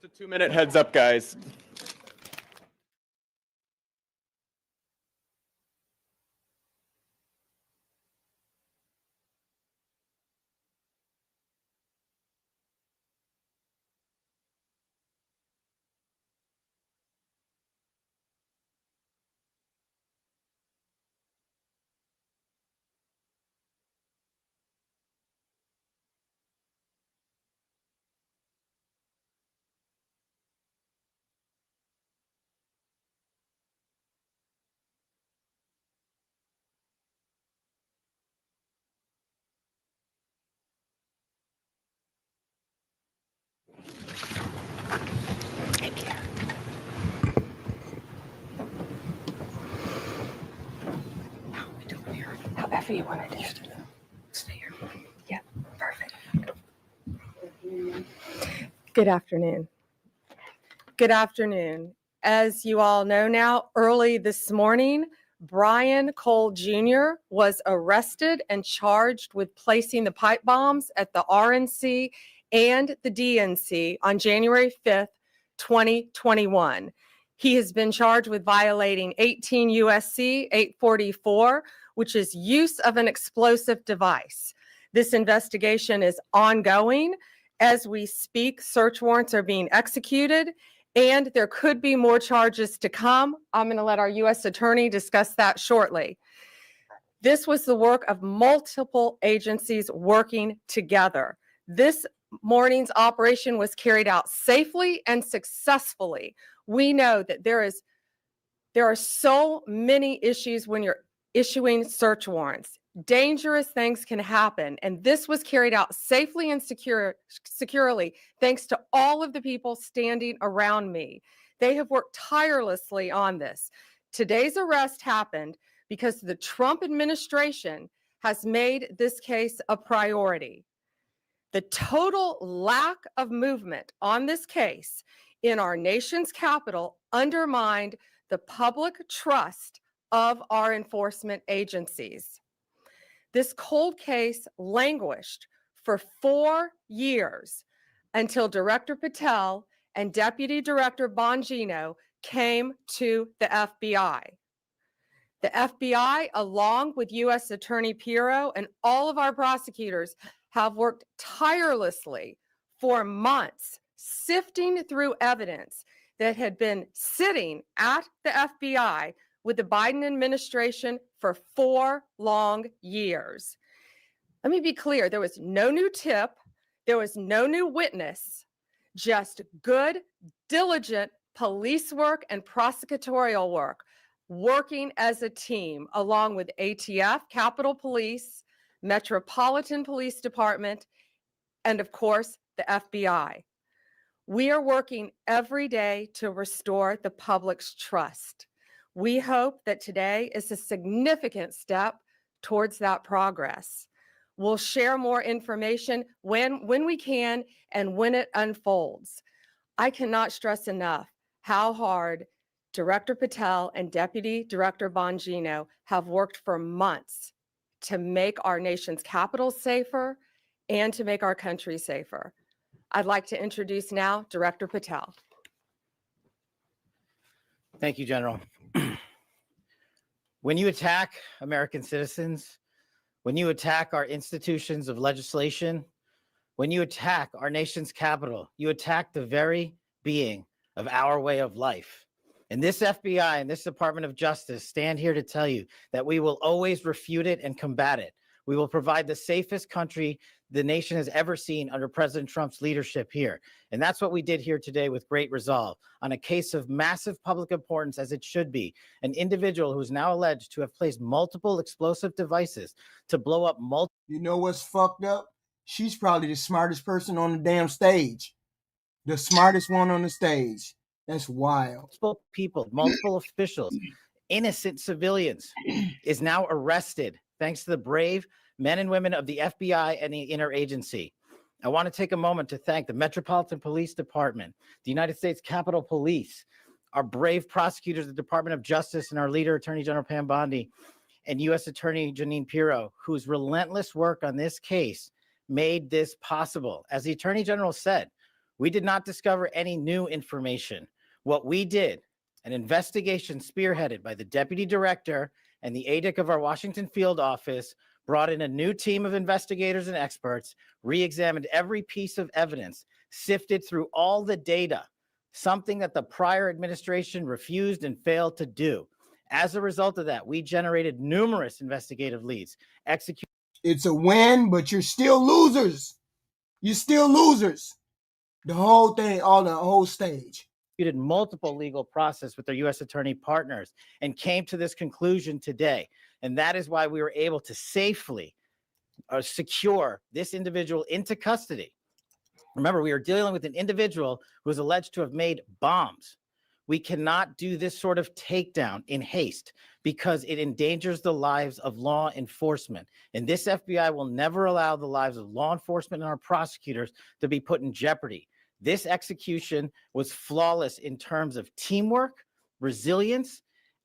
Just a 2-minute heads up, guys. However you want to do it. Stay here. Yeah, perfect. Good afternoon. Good afternoon. As you all know now, early this morning, Brian Cole Jr. was arrested and charged with placing the pipe bombs at the RNC and the DNC on January 5th, 2021. He has been charged with violating 18 USC 844, which is use of an explosive device. This investigation is ongoing. As we speak, search warrants are being executed, and there could be more charges to come. I'm going to let our U.S. Attorney discuss that shortly. This was the work of multiple agencies working together. This morning's operation was carried out safely and successfully. We know that there are so many issues when you're issuing search warrants. Dangerous things can happen, and this was carried out safely and securely thanks to all of the people standing around me. They have worked tirelessly on this. Today's arrest happened because the Trump administration has made this case a priority. The total lack of movement on this case in our nation's capital undermined the public trust of our enforcement agencies. This cold case languished for 4 years until Director Patel and Deputy Director Bongino came to the FBI. The FBI, along with U.S. Attorney Pirro and all of our prosecutors, have worked tirelessly for months, sifting through evidence that had been sitting at the FBI with the Biden administration for 4 long years. Let me be clear, there was no new tip, there was no new witness, just good, diligent police work and prosecutorial work, working as a team along with ATF, Capitol Police, Metropolitan Police Department, and of course, the FBI. We are working every day to restore the public's trust. We hope that today is a significant step towards that progress. We'll share more information when we can and when it unfolds. I cannot stress enough how hard Director Patel and Deputy Director Bongino have worked for months to make our nation's capital safer and to make our country safer. I'd like to introduce now Director Patel. Thank you, General. When you attack American citizens, when you attack our institutions of legislation, when you attack our nation's capital, you attack the very being of our way of life. And this FBI and this Department of Justice stand here to tell you that we will always refute it and combat it. We will provide the safest country the nation has ever seen under President Trump's leadership here. And that's what we did here today with great resolve on a case of massive public importance, as it should be. An individual who is now alleged to have placed multiple explosive devices to blow up multiple. You know what's fucked up? She's probably the smartest person on the damn stage. The smartest one on the stage. That's wild. Multiple people, multiple officials, innocent civilians is now arrested thanks to the brave men and women of the FBI and the interagency. I want to take a moment to thank the Metropolitan Police Department, the United States Capitol Police, our brave prosecutors, the Department of Justice, and our leader, Attorney General Pam Bondi, and U.S. Attorney Jeanine Pirro, whose relentless work on this case made this possible. As the Attorney General said, We did not discover any new information. What we did, an investigation spearheaded by the deputy director and the ADIC of our Washington field office, brought in a new team of investigators and experts, re-examined every piece of evidence, sifted through all the data, something that the prior administration refused and failed to do. As a result of that, we generated numerous investigative leads, executed. It's a win, but you're still losers. You're still losers. The whole thing, the whole stage. Multiple legal process with their U.S. attorney partners and came to this conclusion today. And that is why we were able to safely secure this individual into custody. Remember, we are dealing with an individual who is alleged to have made bombs. We cannot do this sort of takedown in haste because it endangers the lives of law enforcement. And this FBI will never allow the lives of law enforcement and our prosecutors to be put in jeopardy. This execution was flawless in terms of teamwork, resilience,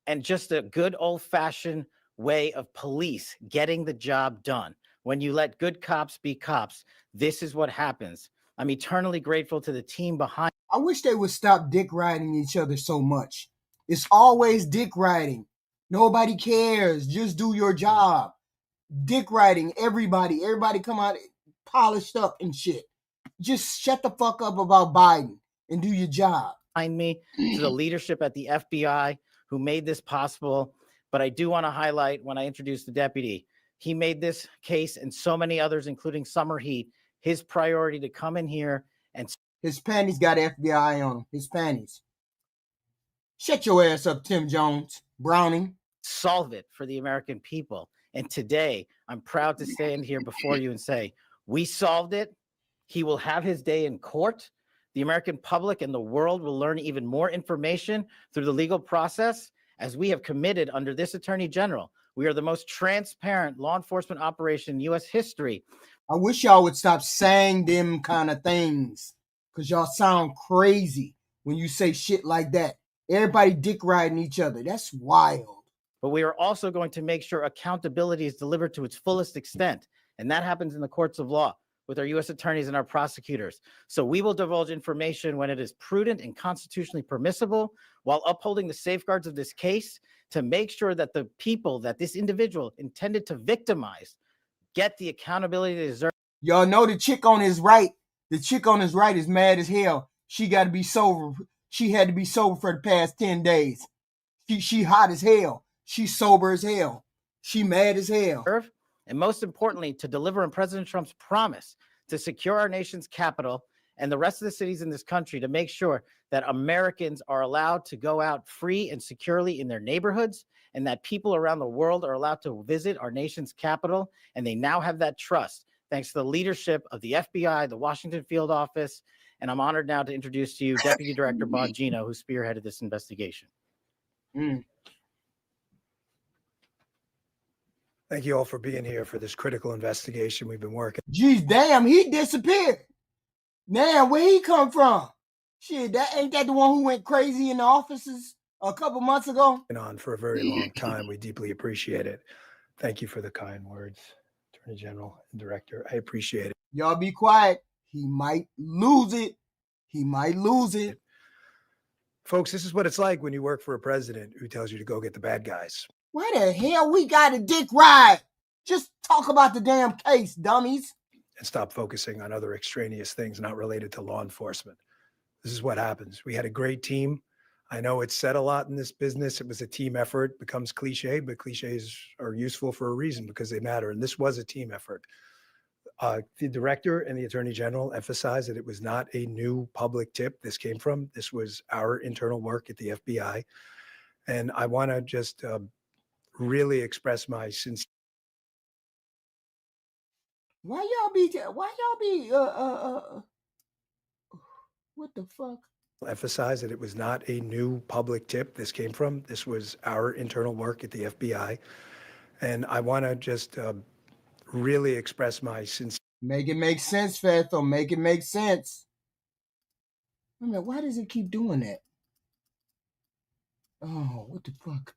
and just a good old-fashioned way of police getting the job done. When you let good cops be cops, this is what happens. I'm eternally grateful to the team behind. I wish they would stop dick riding each other so much. It's always dick riding. Nobody cares. Just do your job. Dick riding everybody. Everybody come out polished up and shit. Just shut the fuck up about Biden and do your job. Behind me, to the leadership at the FBI who made this possible. But I do want to highlight when I introduced the deputy, he made this case and so many others, including Summer Heat, his priority to come in here and his panties got FBI on them. His panties. Shut your ass up, Tim Jones, Browning. Solve it for the American people. And today, I'm proud to stand here before you and say, we solved it. He will have his day in court. The American public and the world will learn even more information through the legal process as we have committed under this Attorney General. We are the most transparent law enforcement operation in U.S. history. I wish y'all would stop saying them kind of things because y'all sound crazy when you say shit like that. Everybody dick riding each other. That's wild. But we are also going to make sure accountability is delivered to its fullest extent. And that happens in the courts of law with our U.S. attorneys and our prosecutors. So we will divulge information when it is prudent and constitutionally permissible while upholding the safeguards of this case to make sure that the people that this individual intended to victimize get the accountability they deserve. Y'all know the chick on his right. The chick on his right is mad as hell. She got to be sober. She had to be sober for the past 10 days. She hot as hell. She's sober as hell. She mad as hell. And most importantly, to deliver on President Trump's promise to secure our nation's capital and the rest of the cities in this country to make sure that Americans are allowed to go out free and securely in their neighborhoods and that people around the world are allowed to visit our nation's capital. And they now have that trust thanks to the leadership of the FBI, the Washington field office. And I'm honored now to introduce to you Deputy Director Bondi, who spearheaded this investigation. Thank you all for being here for this critical investigation we've been working. Geez, damn, he disappeared. Now, where he come from? Shit, ain't that the one who went crazy in the offices a couple months ago? On for a very long time. We deeply appreciate it. Thank you for the kind words, Attorney General and Director. I appreciate it. Y'all be quiet. He might lose it. He might lose it. Folks, this is what it's like when you work for a president who tells you to go get the bad guys. Why the hell we got a dick ride? Just talk about the damn case, dummies. And stop focusing on other extraneous things not related to law enforcement. This is what happens. We had a great team. I know it's said a lot in this business. It was a team effort. It becomes cliche, but cliches are useful for a reason because they matter. And this was a team effort. The director and the attorney general emphasized that it was not a new public tip this came from. This was our internal work at the FBI. And I want to just really express my sincere. Why y'all be what the fuck? Emphasize that it was not a new public tip this came from. This was our internal work at the FBI. And I want to just really express my sincere. Make it make sense, Faithful. Make it make sense. I mean, why does it keep doing that? Oh, what the fuck?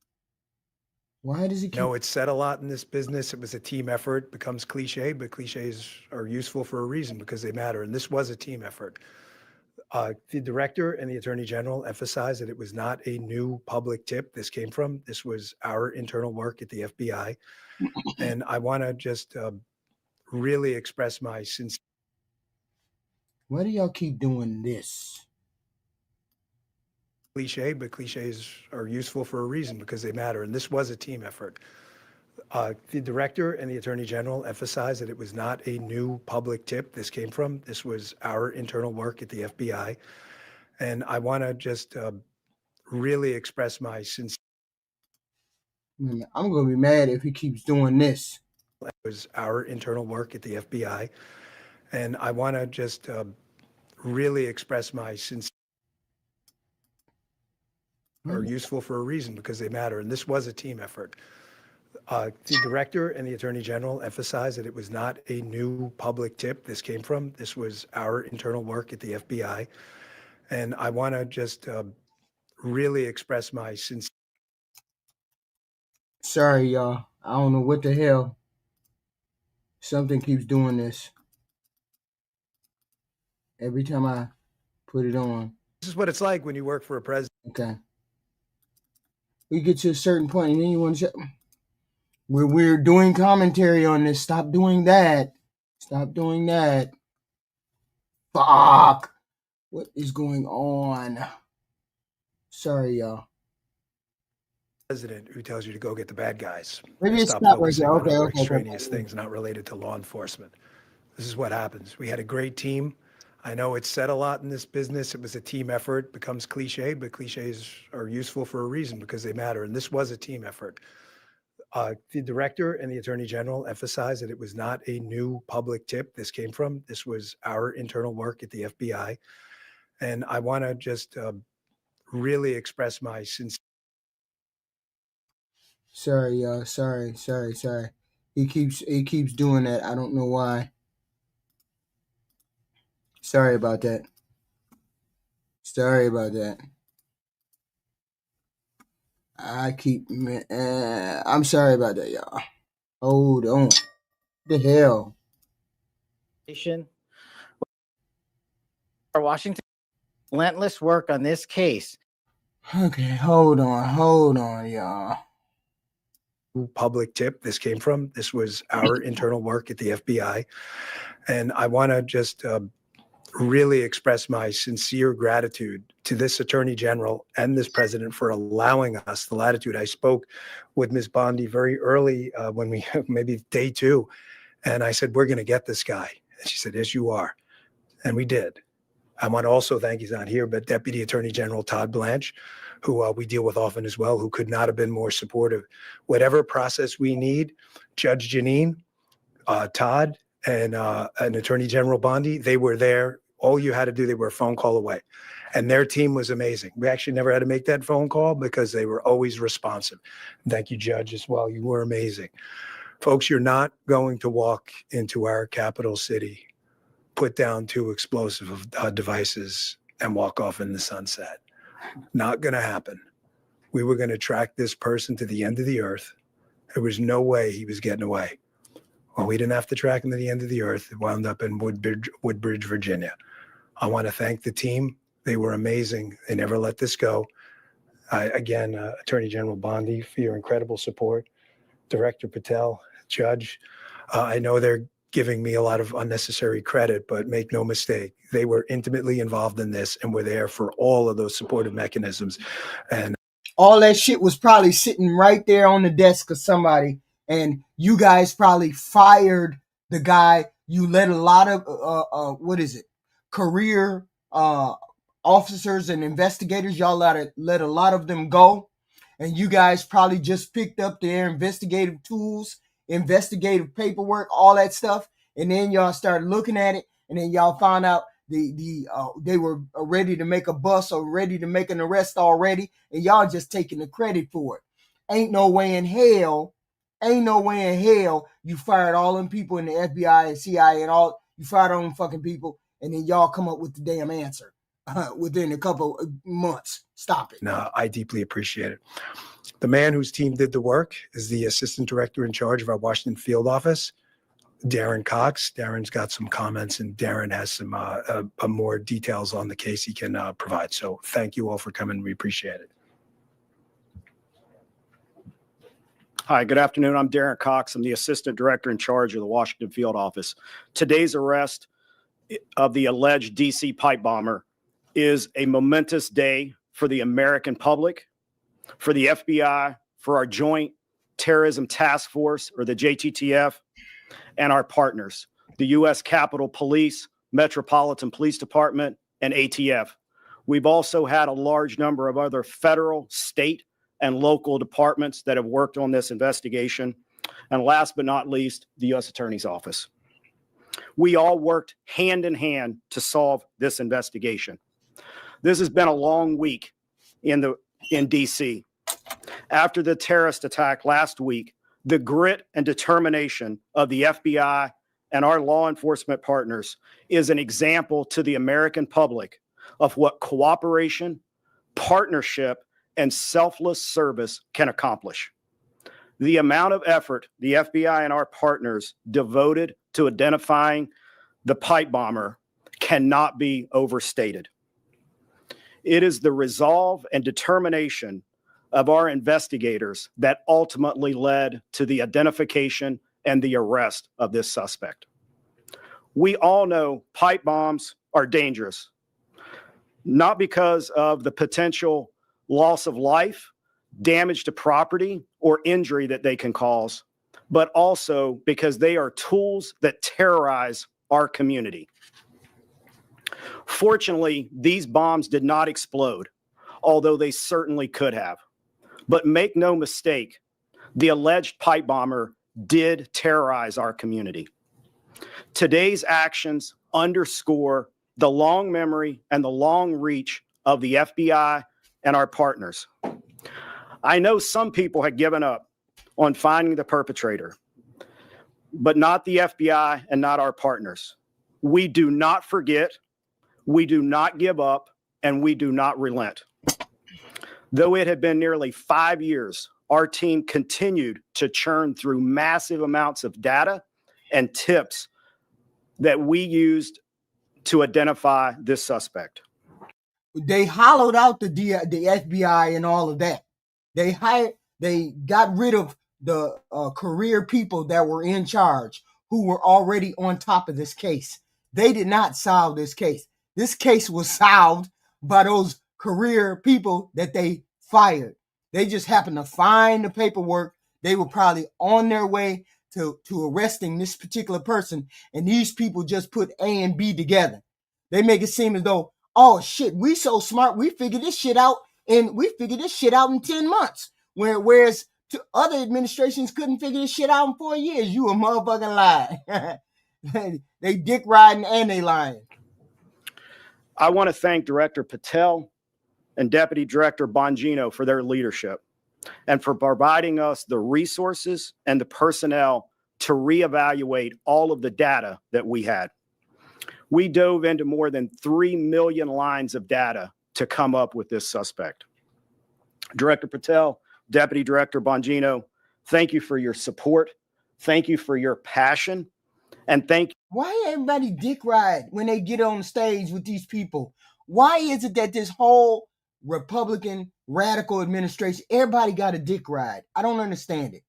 Why does it keep... No, it's said a lot in this business. It was a team effort. It becomes cliche, but cliches are useful for a reason because they matter. And this was a team effort. The director and the attorney general emphasized that it was not a new public tip this came from. This was our internal work at the FBI. And I want to just really express my sincere Why do y'all keep doing this? cliche, but cliches are useful for a reason because they matter. And this was a team effort. The director and the attorney general emphasized that it was not a new public tip this came from. This was our internal work at the FBI. And I want to just really express my sincere. I'm going to be mad if he keeps doing this. It was our internal work at the FBI. And I want to just really express my sincere. Are useful for a reason because they matter. And this was a team effort. The director and the attorney general emphasized that it was not a new public tip this came from. This was our internal work at the FBI. And I want to just really express my sincere. Sorry, y'all. I don't know what the hell. Something keeps doing this. Every time I put it on. This is what it's like when you work for a president. Okay. We get to a certain point and then you want to say, we're doing commentary on this. Stop doing that. Stop doing that. Fuck. What is going on? Sorry, y'all. President who tells you to go get the bad guys. Maybe it's Stop not right focusing there. on Okay, other okay. extraneous things not related to law enforcement. This is what happens. We had a great team. I know it's said a lot in this business. It was a team effort. It becomes cliche, but cliches are useful for a reason because they matter. And this was a team effort. The director and the attorney general emphasized that it was not a new public tip this came from. This was our internal work at the FBI. And I want to just really express my sincere. Sorry, y'all. Sorry. He keeps doing that. I don't know why. Sorry about that. I'm sorry about that, y'all. Hold on. What the hell? Washington, relentless work on this case. Okay, hold on, y'all. Public tip this came from. This was our internal work at the FBI. And I want to just really express my sincere gratitude to this attorney general and this president for allowing us the latitude. I spoke with Ms. Bondi very early when we, maybe day 2, and I said, we're going to get this guy. And she said, yes, you are. And we did. I want to also thank, he's not here, but Deputy Attorney General Todd Blanche, who we deal with often as well, who could not have been more supportive. Whatever process we need, Judge Janine, Todd, and Attorney General Bondi, they were there. All you had to do, they were a phone call away. And their team was amazing. We actually never had to make that phone call because they were always responsive. Thank you, Judge, as well. You were amazing. Folks, you're not going to walk into our capital city, put down 2 explosive devices, and walk off in the sunset. Not going to happen. We were going to track this person to the end of the earth. There was no way he was getting away. Well, we didn't have to track him to the end of the earth. It wound up in Woodbridge, Virginia. I want to thank the team. They were amazing. They never let this go. Again, Attorney General Bondi, for your incredible support. Director Patel, Judge, I know they're giving me a lot of unnecessary credit, but make no mistake, they were intimately involved in this and were there for all of those supportive mechanisms. And all that shit was probably sitting right there on the desk of somebody, and you guys probably fired the guy. You let a lot of career officers and investigators. Y'all let a lot of them go, and you guys probably just picked up their investigative tools, investigative paperwork, all that stuff, and then y'all started looking at it, and then y'all found out they were ready to make a bust or ready to make an arrest already, and y'all just taking the credit for it. Ain't no way in hell you fired all them people in the FBI and CIA and all. You fired all them fucking people, and then y'all come up with the damn answer within a couple of months. Stop it. No, I deeply appreciate it. The man whose team did the work is the assistant director in charge of our Washington field office. Darren Cox. Darren's got some comments, and Darren has some more details on the case he can provide. So thank you all for coming. We appreciate it. Hi, good afternoon. I'm Darren Cox. I'm the Assistant Director in charge of the Washington Field Office. Today's arrest of the alleged DC pipe bomber is a momentous day for the American public, for the FBI, for our Joint Terrorism Task Force, or the JTTF, and our partners, the U.S. Capitol Police, Metropolitan Police Department, and ATF. We've also had a large number of other federal, state, and local departments that have worked on this investigation. And last but not least, the U.S. Attorney's Office. We all worked hand in hand to solve this investigation. This has been a long week in DC. After the terrorist attack last week, the grit and determination of the FBI and our law enforcement partners is an example to the American public of what cooperation, partnership, and selfless service can accomplish. The amount of effort the FBI and our partners devoted to identifying the pipe bomber cannot be overstated. It is the resolve and determination of our investigators that ultimately led to the identification and the arrest of this suspect. We all know pipe bombs are dangerous, not because of the potential loss of life, damage to property, or injury that they can cause, but also because they are tools that terrorize our community. Fortunately, these bombs did not explode, although they certainly could have. But make no mistake, the alleged pipe bomber did terrorize our community. Today's actions underscore the long memory and the long reach of the FBI and our partners. I know some people had given up on finding the perpetrator, but not the FBI and not our partners. We do not forget, we do not give up, and we do not relent. Though it had been nearly 5 years, our team continued to churn through massive amounts of data and tips that we used to identify this suspect. They hollowed out the FBI and all of that. They got rid of the career people that were in charge, who were already on top of this case. They did not solve this case. This case was solved by those career people that they fired. They just happened to find the paperwork. They were probably on their way to arresting this particular person, and these people just put A and B together. They make it seem as though, oh shit, we so smart, we figured this shit out in 10 months. Whereas other administrations couldn't figure this shit out in 4 years. You a motherfucking lie. They dick riding and they lying. I want to thank Director Patel and Deputy Director Bongino for their leadership and for providing us the resources and the personnel to reevaluate all of the data that we had. We dove into more than 3 million lines of data to come up with this suspect. Director Patel, Deputy Director Bongino, thank you for your support. Thank you for your passion. And thank you. Why everybody dick ride when they get on stage with these people? Why is it that this whole Republican radical administration, everybody got a dick ride? I don't understand it.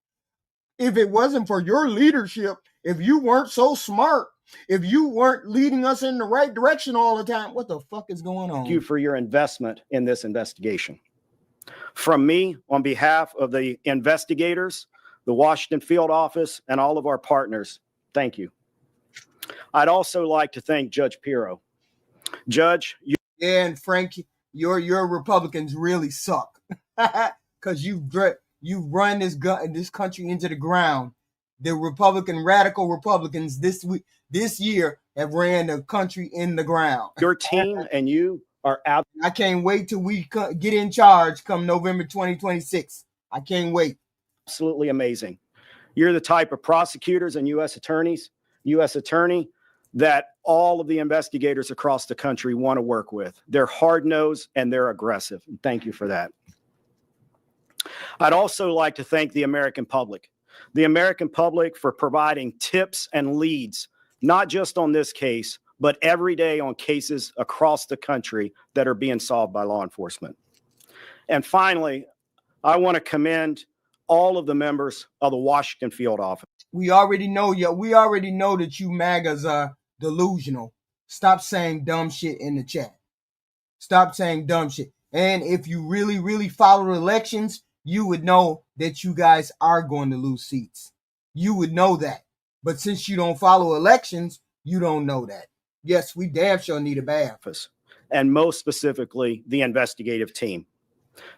If it wasn't for your leadership, if you weren't so smart, if you weren't leading us in the right direction all the time, what the fuck is going on? Thank you for your investment in this investigation. From me, on behalf of the investigators, the Washington Field Office, and all of our partners, thank you. I'd also like to thank Judge Pirro. Judge, yeah, and Frank, your Republicans really suck because you run this country into the ground. The radical Republicans this year have ran the country in the ground. Your team and you are out. I can't wait till we get in charge come November 2026. I can't wait. Absolutely amazing. You're the type of prosecutors and U.S. attorney that all of the investigators across the country want to work with. They're hard-nosed and they're aggressive. And thank you for that. I'd also like to thank the American public. the American public for providing tips and leads, not just on this case, but every day on cases across the country that are being solved by law enforcement. And finally, I want to commend all of the members of the Washington field office. We already know that you MAGAs are delusional. Stop saying dumb shit in the chat. Stop saying dumb shit. And if you really, really follow elections, you would know that you guys are going to lose seats. You would know that. But since you don't follow elections, you don't know that. Yes, we damn sure need a bath. And most specifically, the investigative team.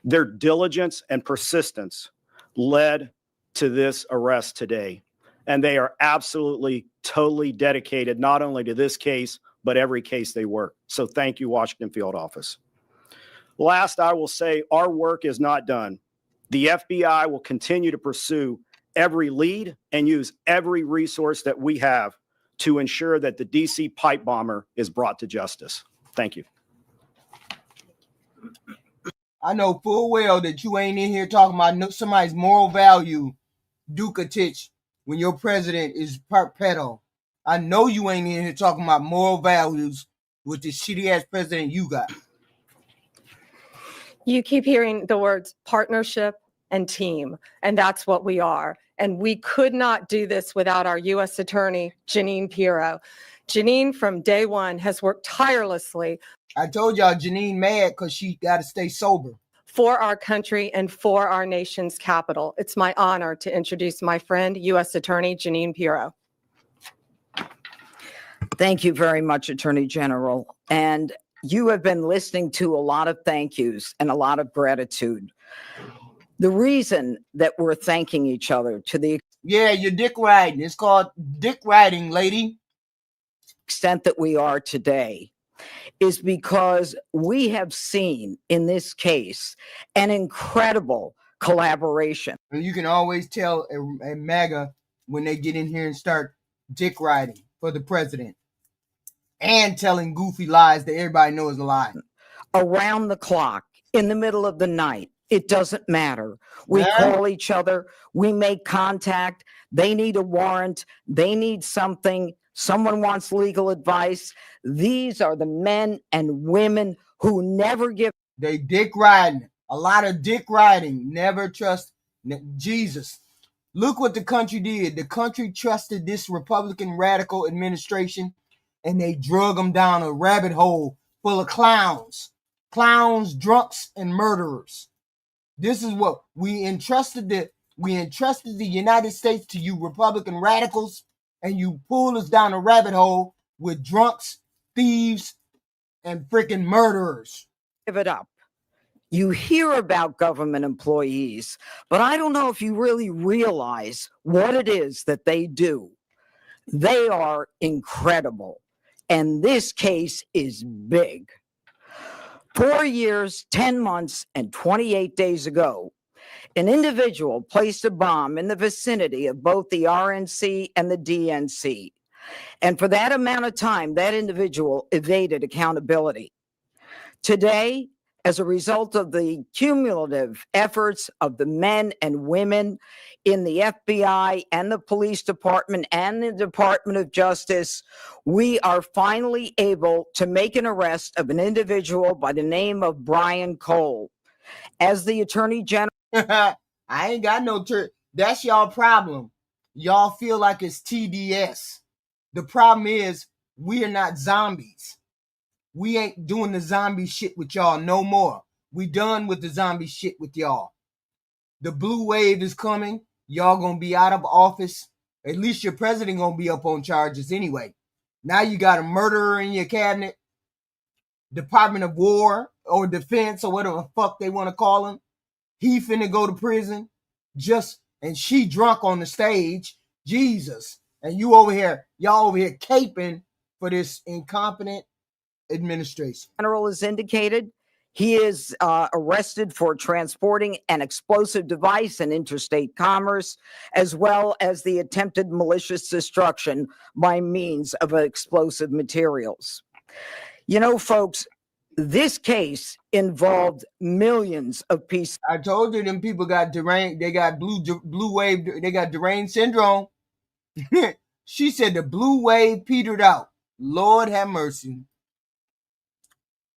Their diligence and persistence led to this arrest today. And they are absolutely, totally dedicated, not only to this case, but every case they work. So thank you, Washington field office. Last, I will say our work is not done. The FBI will continue to pursue every lead and use every resource that we have to ensure that the DC pipe bomber is brought to justice. Thank you. I know full well that you ain't in here talking about somebody's moral value, Dukatich, when your president is Patel. I know you ain't in here talking about moral values with this shitty ass president you got. You keep hearing the words partnership and team, and that's what we are. And we could not do this without our U.S. Attorney, Janine Pirro. Janine, from day one, has worked tirelessly. I told y'all Janine mad because she got to stay sober. For our country and for our nation's capital. It's my honor to introduce my friend, U.S. Attorney Janine Pirro. Thank you very much, Attorney General. And you have been listening to a lot of thank yous and a lot of gratitude. The reason that we're thanking each other to the Yeah, you're dick riding. It's called dick riding, lady. extent that we are today is because we have seen in this case an incredible collaboration. And you can always tell a MAGA when they get in here and start dick riding for the president and telling goofy lies that everybody knows a lie. Around the clock, in the middle of the night, it doesn't matter. We Yeah. call each other, we make contact, they need a warrant, they need something, someone wants legal advice. These are the men and women who never give. They dick riding. A lot of dick riding. Never trust Jesus. Look what the country did. The country trusted this Republican radical administration and they drug them down a rabbit hole full of clowns. Clowns, drunks, and murderers. This is what we entrusted the United States to you Republican radicals, and you pull us down a rabbit hole with drunks, thieves, and freaking murderers. Give it up. You hear about government employees, but I don't know if you really realize what it is that they do. They are incredible. And this case is big. 4 years, 10 months, and 28 days ago, an individual placed a bomb in the vicinity of both the RNC and the DNC. And for that amount of time, that individual evaded accountability. Today, as a result of the cumulative efforts of the men and women in the FBI and the police department and the Department of Justice, we are finally able to make an arrest of an individual by the name of Brian Cole. As the Attorney General, I ain't got no that's y'all problem. Y'all feel like it's TDS. The problem is we are not zombies. We ain't doing the zombie shit with y'all no more. We done with the zombie shit with y'all. The blue wave is coming. Y'all gonna be out of office. At least your president gonna be up on charges anyway. Now you got a murderer in your cabinet. Department of War or Defense or whatever the fuck they want to call him. He finna go to prison. And she drunk on the stage. Jesus. And y'all over here caping for this incompetent administration. General has indicated he is arrested for transporting an explosive device in interstate commerce, as well as the attempted malicious destruction by means of explosive materials. You know, folks, This case involved millions of pieces. I told you them people got deranged. They got blue wave. They got deranged syndrome. She said the blue wave petered out. Lord have mercy.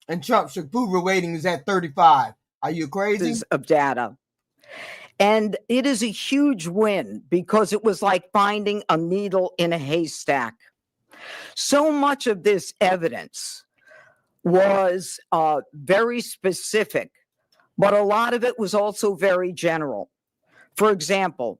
And Trump's approval rating is at 35. Are you crazy? Of data. And it is a huge win because it was like finding a needle in a haystack. So much of this evidence was very specific, but a lot of it was also very general. For example,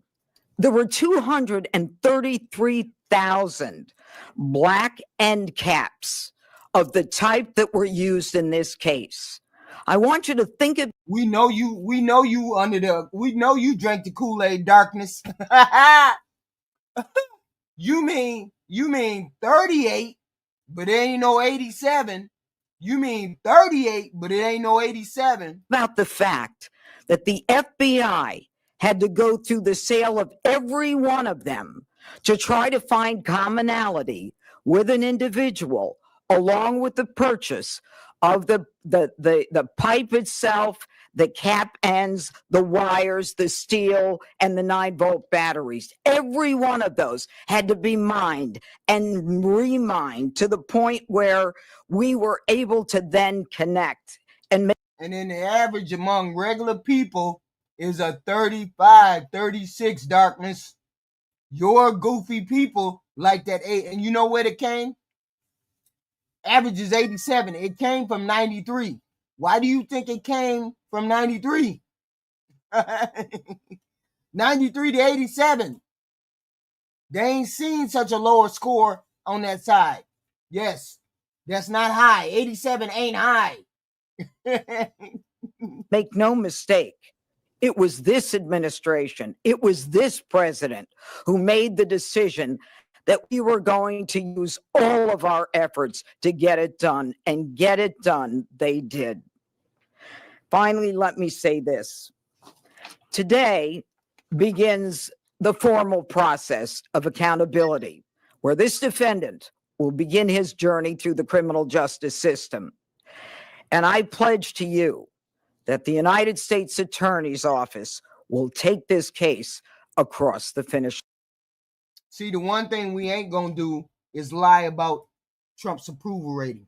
there were 233,000 black end caps of the type that were used in this case. I want you to think of. We know you drank the Kool-Aid darkness. You mean 38, but it ain't no 87. You mean 38, but it ain't no 87. About the fact that the FBI had to go through the sale of every one of them to try to find commonality with an individual, along with the purchase of the pipe itself, the cap ends, the wires, the steel, and the 9-volt batteries. Every one of those had to be mined and remined to the point where we were able to then connect. And then the average among regular people is a 35, 36 darkness. Your goofy people like that 8. And you know where it came? Average is 87. It came from 93. Why do you think it came from 93? 93 to 87. They ain't seen such a lower score on that side. Yes, that's not high. 87 ain't high. make no mistake, it was this administration, it was this president who made the decision that we were going to use all of our efforts to get it done, and get it done they did. Finally, let me say this. Today begins the formal process of accountability, where this defendant will begin his journey through the criminal justice system. And I pledge to you that the United States Attorney's Office will take this case across the finish line. See, the one thing we ain't going to do is lie about Trump's approval rating.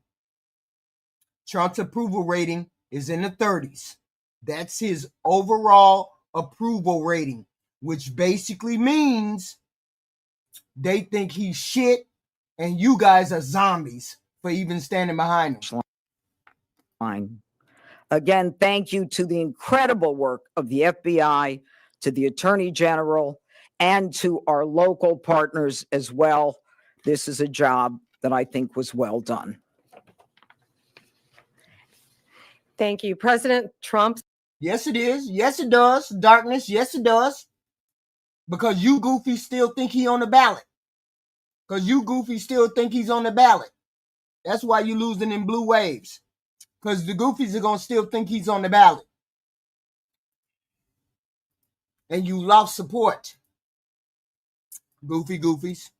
Trump's approval rating is in the 30s. That's his overall approval rating, which basically means they think he's shit and you guys are zombies for even standing behind him. Fine. Again, thank you to the incredible work of the FBI, to the Attorney General, and to our local partners as well. This is a job that I think was well done. Thank you. President Trump. Yes, it is. Yes, it does. Darkness. Yes, it does. Because you goofy still think he on the ballot. Because you goofy still think he's on the ballot. That's why you losing in blue waves. Because the goofies are going to still think he's on the ballot. And you lost support. Goofy goofies.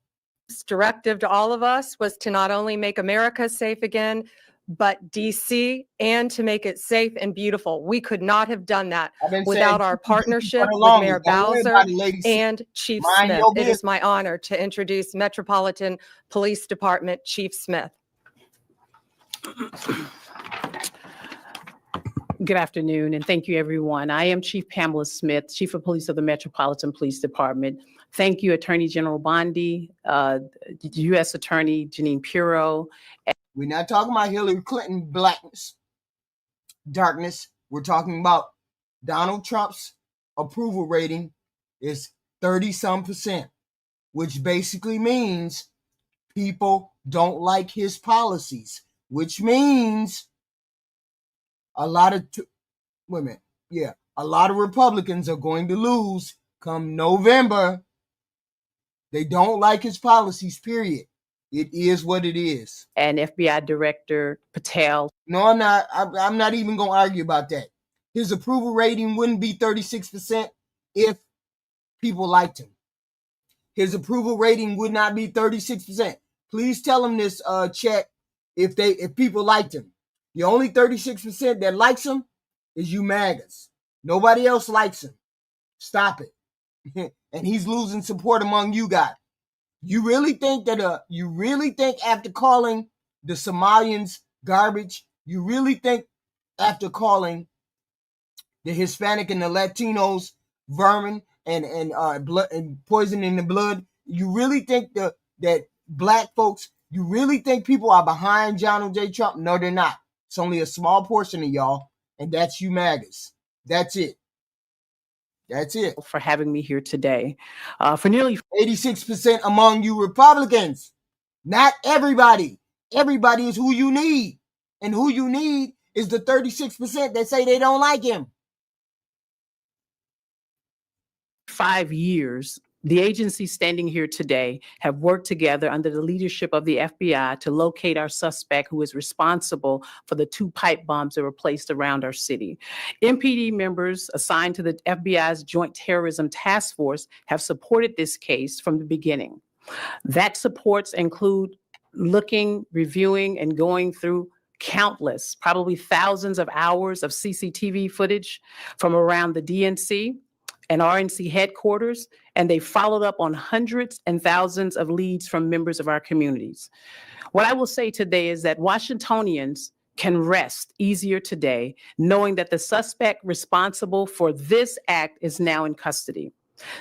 Directive to all of us was to not only make America safe again, but DC, and to make it safe and beautiful. We could not have done that without our partnership with Mayor Bowser and Chief Smith. It is my honor to introduce Metropolitan Police Department Chief Smith. Good afternoon, and thank you, everyone. I am Chief Pamela Smith, Chief of Police of the Metropolitan Police Department. Thank you, Attorney General Bondi, U.S. Attorney Jeanine Pirro. We're not talking about Hillary Clinton blackness, darkness. We're talking about Donald Trump's approval rating is 30-some%, which basically means people don't like his policies, which means a lot of a lot of Republicans are going to lose come November. They don't like his policies, period. It is what it is. And FBI Director Patel. No, I'm not. I'm not even going to argue about that. His approval rating wouldn't be 36% if people liked him. His approval rating would not be 36%. Please tell him this, Chet, if people liked him. The only 36% that likes him is you MAGAs. Nobody else likes him. Stop it. And he's losing support among you guys. You really think after calling the Somalians garbage, you really think after calling the Hispanic and the Latinos vermin and blood and poisoning the blood, you really think that black folks, you really think people are behind Donald J. Trump? No, they're not. It's only a small portion of y'all, and that's you MAGAs. That's it. That's it. For having me here today. For nearly 86% among you Republicans. Not everybody. Everybody is who you need. And who you need is the 36% that say they don't like him. 5 years, the agencies standing here today have worked together under the leadership of the FBI to locate our suspect who is responsible for the 2 pipe bombs that were placed around our city. MPD members assigned to the FBI's Joint Terrorism Task Force have supported this case from the beginning. That supports include looking, reviewing, and going through countless, probably thousands of hours of CCTV footage from around the DNC and RNC headquarters, and they followed up on hundreds and thousands of leads from members of our communities. What I will say today is that Washingtonians can rest easier today, knowing that the suspect responsible for this act is now in custody.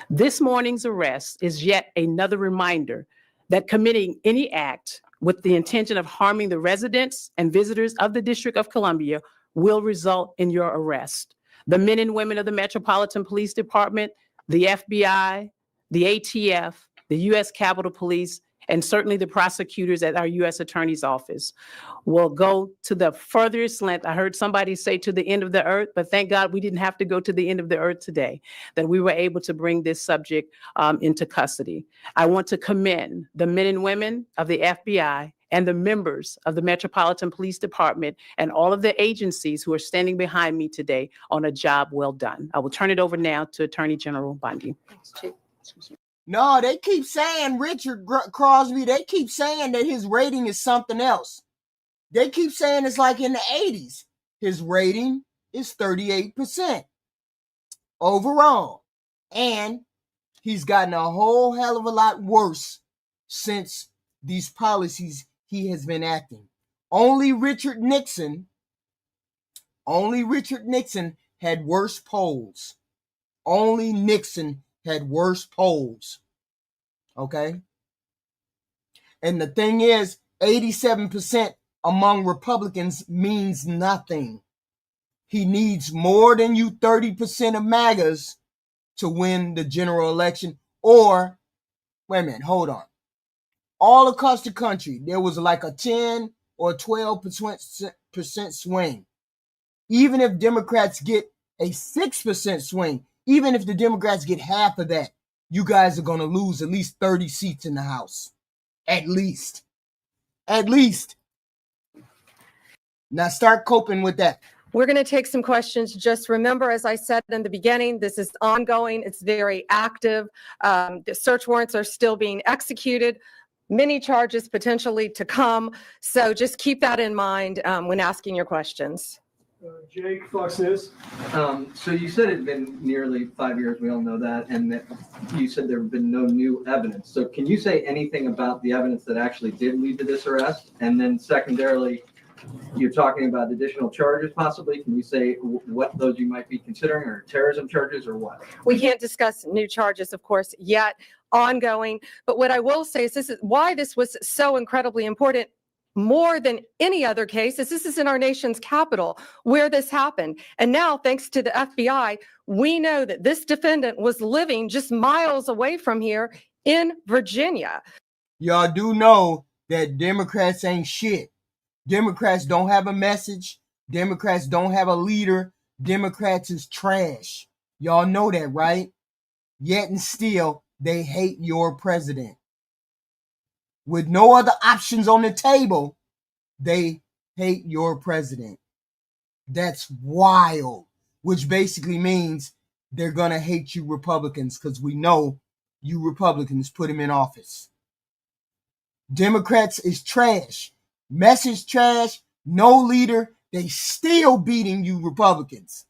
This morning's arrest is yet another reminder that committing any act with the intention of harming the residents and visitors of the District of Columbia will result in your arrest. The men and women of the Metropolitan Police Department, the FBI, the ATF, the U.S. Capitol Police, and certainly the prosecutors at our U.S. Attorney's Office will go to the furthest length. I heard somebody say to the end of the earth, but thank God we didn't have to go to the end of the earth today, that we were able to bring this subject into custody. I want to commend the men and women of the FBI and the members of the Metropolitan Police Department and all of the agencies who are standing behind me today on a job well done. I will turn it over now to Attorney General Bondi. Thanks, Chief. No, they keep saying, Richard Crosby, they keep saying that his rating is something else. They keep saying it's like in the 80s. His rating is 38% overall. And he's gotten a whole hell of a lot worse since these policies he has been acting. Only Richard Nixon had worse polls. Only Nixon had worse polls. Okay? And the thing is, 87% among Republicans means nothing. He needs more than you 30% of MAGAs to win the general election. Or, wait a minute, hold on. All across the country, there was like a 10 or 12% swing. Even if Democrats get a 6% swing, even if the Democrats get half of that, you guys are going to lose at least 30 seats in the House. At least. At least. Now start coping with that. We're going to take some questions. Just remember, as I said in the beginning, this is ongoing. It's very active. The search warrants are still being executed. Many charges potentially to come. So just keep that in mind when asking your questions. Jake, Fox News. So you said it had been nearly 5 years, we all know that, and that you said there have been no new evidence. So can you say anything about the evidence that actually did lead to this arrest? And then secondarily, you're talking about additional charges possibly. Can you say what those you might be considering, or terrorism charges, or what? We can't discuss new charges, of course, yet, ongoing. But what I will say is this is why this was so incredibly important. More than any other case, this is in our nation's capital where this happened. And now, thanks to the FBI, we know that this defendant was living just miles away from here in Virginia. Y'all do know that Democrats ain't shit. Democrats don't have a message. Democrats don't have a leader. Democrats is trash. Y'all know that, right? Yet and still, they hate your president. With no other options on the table, they hate your president. That's wild, which basically means they're going to hate you Republicans because we know you Republicans put him in office. Democrats is trash. Message trash, no leader. They still beating you Republicans.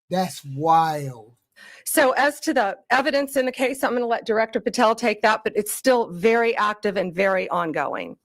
That's wild. So as to the evidence in the case, I'm going to let Director Patel take that, but it's still very active and very ongoing.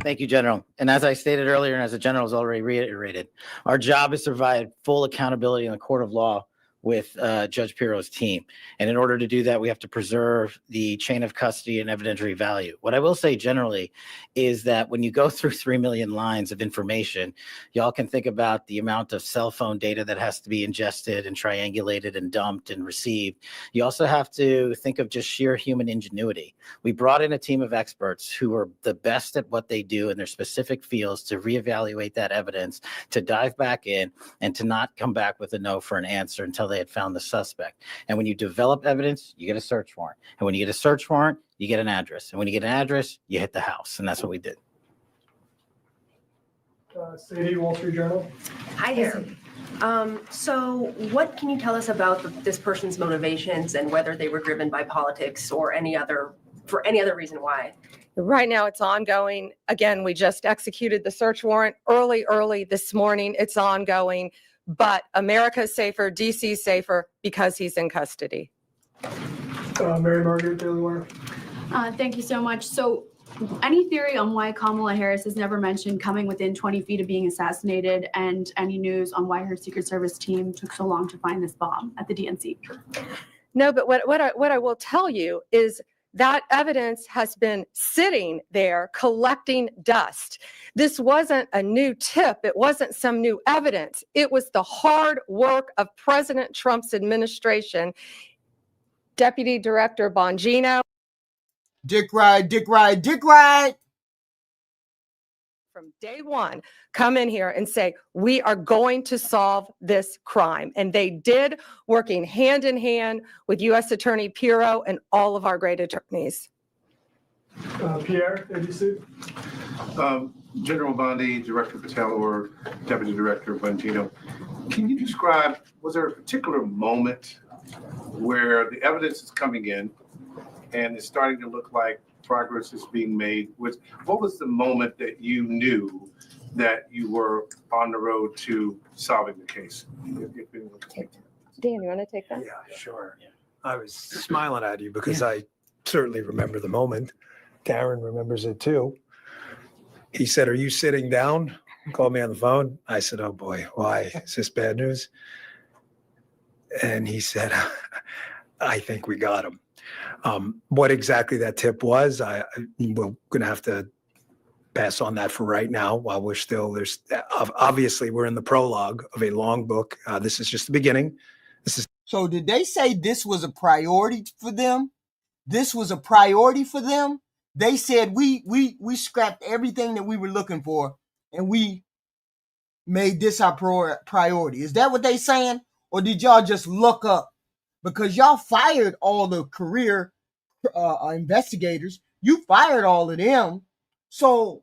Thank you, General. And as I stated earlier, and as the General has already reiterated, our job is to provide full accountability in the court of law with Judge Pirro's team. And in order to do that, we have to preserve the chain of custody and evidentiary value. What I will say generally is that when you go through 3 million lines of information, y'all can think about the amount of cell phone data that has to be ingested and triangulated and dumped and received. You also have to think of just sheer human ingenuity. We brought in a team of experts who are the best at what they do in their specific fields to reevaluate that evidence, to dive back in, and to not come back with a no for an answer until they had found the suspect. And when you develop evidence, you get a search warrant. And when you get a search warrant, you get an address. And when you get an address, you hit the house. And that's what we did. Sadie, Wall Street Journal. Hi there. So what can you tell us about this person's motivations and whether they were driven by politics or for any other reason why? Right now, it's ongoing. Again, we just executed the search warrant early this morning. It's ongoing. But America's safer, DC's safer because he's in custody. Mary Margaret, Daily Wire. Thank you so much. So any theory on why Kamala Harris has never mentioned coming within 20 feet of being assassinated, and any news on why her Secret Service team took so long to find this bomb at the DNC? No, but what I will tell you is that evidence has been sitting there collecting dust. This wasn't a new tip. It wasn't some new evidence. It was the hard work of President Trump's administration. Deputy Director Bongino. Dick ride, Dick ride, Dick ride. From day one, come in here and say, we are going to solve this crime. And they did, working hand in hand with U.S. Attorney Pirro and all of our great attorneys. Pierre, ABC. General Bondi, Director Patel, or Deputy Director Bongino. Can you describe, was there a particular moment where the evidence is coming in and it's starting to look like progress is being made? What was the moment that you knew that you were on the road to solving the case? Dan, you want to take that? Yeah, sure. I was smiling at you because I certainly remember the moment. Darren remembers it too. He said, "Are you sitting down?" He called me on the phone. I said, "Oh boy, why? Is this bad news?" And he said, "I think we got him." What exactly that tip was, we're going to have to pass on that for right now while obviously we're in the prologue of a long book. This is just the beginning. So did they say this was a priority for them? This was a priority for them? They said we scrapped everything that we were looking for and we made this our priority. Is that what they saying? Or did y'all just look up? Because y'all fired all the career investigators. You fired all of them. So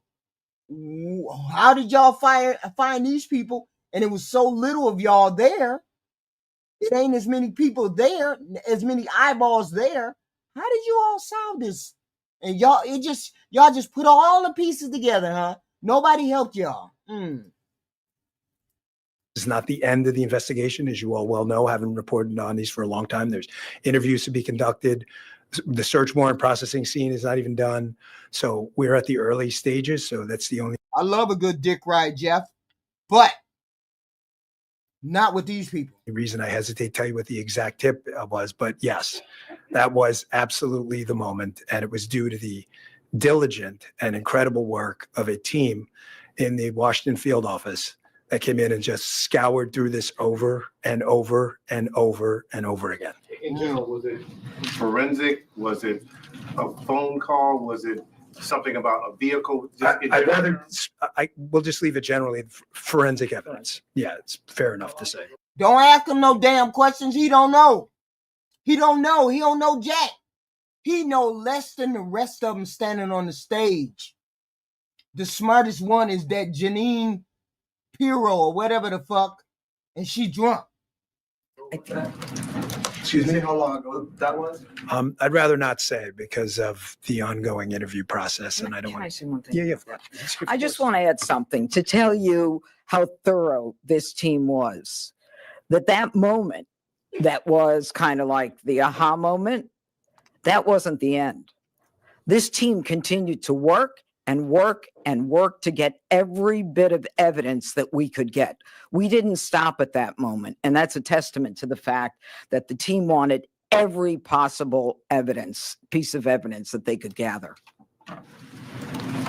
how did y'all find these people? And it was so little of y'all there. It ain't as many people there, as many eyeballs there. How did you all solve this? And y'all just put all the pieces together, huh? Nobody helped y'all. It's not the end of the investigation, as you all well know, having reported on these for a long time. There's interviews to be conducted. The search warrant processing scene is not even done. So we're at the early stages. So that's the only. I love a good dick ride, Jeff, but not with these people. Reason I hesitate to tell you what the exact tip was, but yes, that was absolutely the moment. And it was due to the diligent and incredible work of a team in the Washington field office that came in and just scoured through this over and over and over and over again. In general, was it forensic? Was it a phone call? Was it something about a vehicle? We'll just leave it generally forensic evidence. Yeah, it's fair enough to say. Don't ask him no damn questions. He don't know. He don't know jack. He know less than the rest of them standing on the stage. The smartest one is that Janine Pirro or whatever the fuck, and she drunk. Excuse me? How long ago that was? I'd rather not say because of the ongoing interview process, and I don't Can I want say one to. thing? Yeah. I just want to add something to tell you how thorough this team was. That moment that was kind of like the aha moment, that wasn't the end. This team continued to work and work and work to get every bit of evidence that we could get. We didn't stop at that moment. And that's a testament to the fact that the team wanted every possible piece of evidence that they could gather.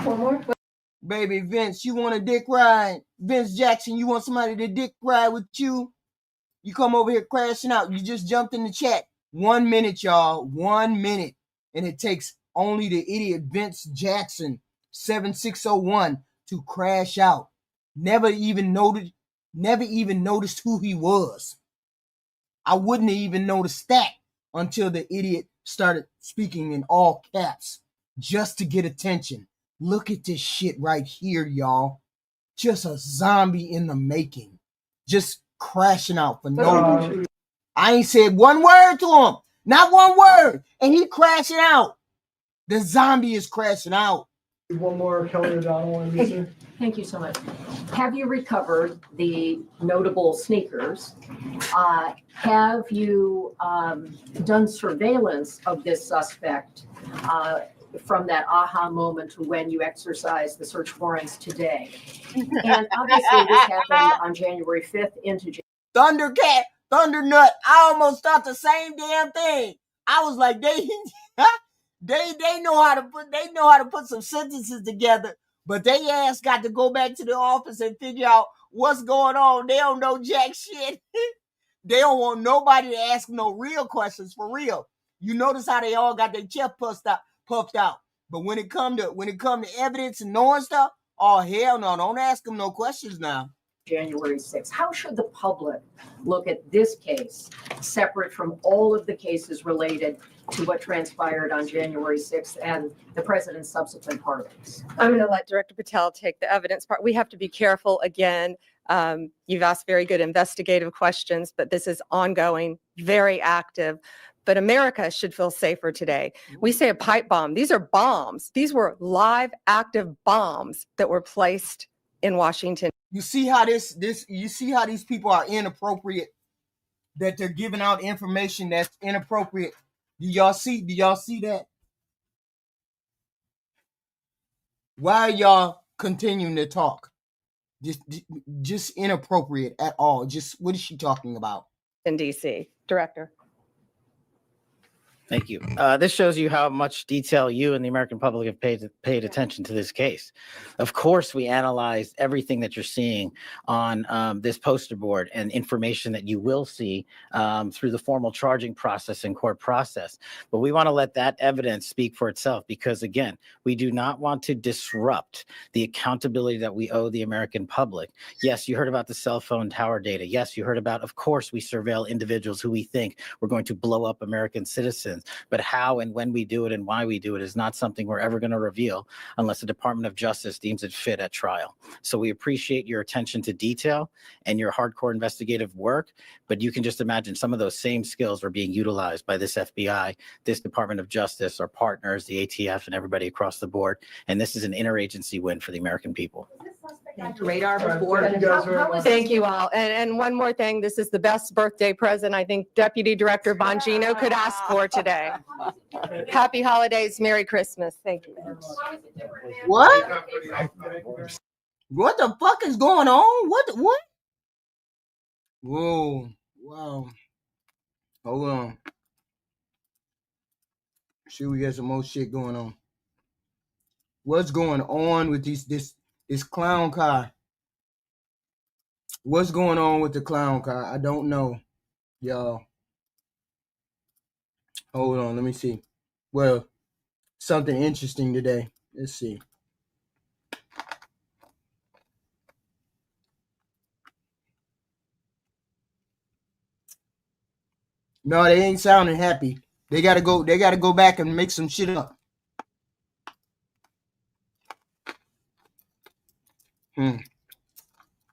One more? Baby Vince, you want a dick ride? Vince Jackson, you want somebody to dick ride with you? You come over here crashing out. You just jumped in the chat. 1 minute, y'all. 1 minute. And it takes only the idiot Vince Jackson 7601 to crash out. Never even noticed who he was. I wouldn't have even noticed that until the idiot started speaking in all caps just to get attention. Look at this shit right here, y'all. Just a zombie in the making. Just crashing out for no reason. I ain't said one word to him. Not one word. And he crashing out. The zombie is crashing out. One more, Kelly O'Donnell, NBC. Thank you so much. Have you recovered the notable sneakers? Have you done surveillance of this suspect from that aha moment to when you exercised the search warrants today? And obviously this happened on January 5th into Thundercat, Thundernut. I almost thought the same damn thing. I was like, they know how to put some sentences together, but they ass got to go back to the office and figure out what's going on. They don't know jack shit. They don't want nobody to ask no real questions for real. You notice how they all got their chest puffed out. But when it come to evidence and knowing stuff, oh hell no, don't ask them no questions now. January 6th. How should the public look at this case separate from all of the cases related to what transpired on January 6th and the president's subsequent pardons? I'm going to let Director Patel take the evidence part. We have to be careful again. You've asked very good investigative questions, but this is ongoing, very active. But America should feel safer today. We say a pipe bomb. These are bombs. These were live, active bombs that were placed in Washington. You see how you see how these people are inappropriate, that they're giving out information that's inappropriate. Do y'all see that? Why are y'all continuing to talk? Just inappropriate at all. Just what is she talking about? In DC. Director. Thank you. This shows you how much detail you and the American public have paid attention to this case. Of course, we analyzed everything that you're seeing on this poster board and information that you will see through the formal charging process and court process. But we want to let that evidence speak for itself because, again, we do not want to disrupt the accountability that we owe the American public. Yes, you heard about the cell phone tower data. Yes, you heard about, of course, we surveil individuals who we think we're going to blow up American citizens. But how and when we do it and why we do it is not something we're ever going to reveal unless the Department of Justice deems it fit at trial. So we appreciate your attention to detail and your hardcore investigative work, but you can just imagine some of those same skills are being utilized by this FBI, this Department of Justice, our partners, the ATF, and everybody across the board. And this is an interagency win for the American people. Radar before. Thank you guys very much. Thank you all. And one more thing, this is the best birthday present I think Deputy Director Bongino could ask for today. Happy holidays, Merry Christmas. Thank you. What? What the fuck is going on? What? Whoa. Wow. Hold on. See, we got some more shit going on. What's going on with this clown car? What's going on with the clown car? I don't know, y'all. Hold on, let me see. Well, something interesting today. Let's see. No, they ain't sounding happy. They gotta go back and make some shit up.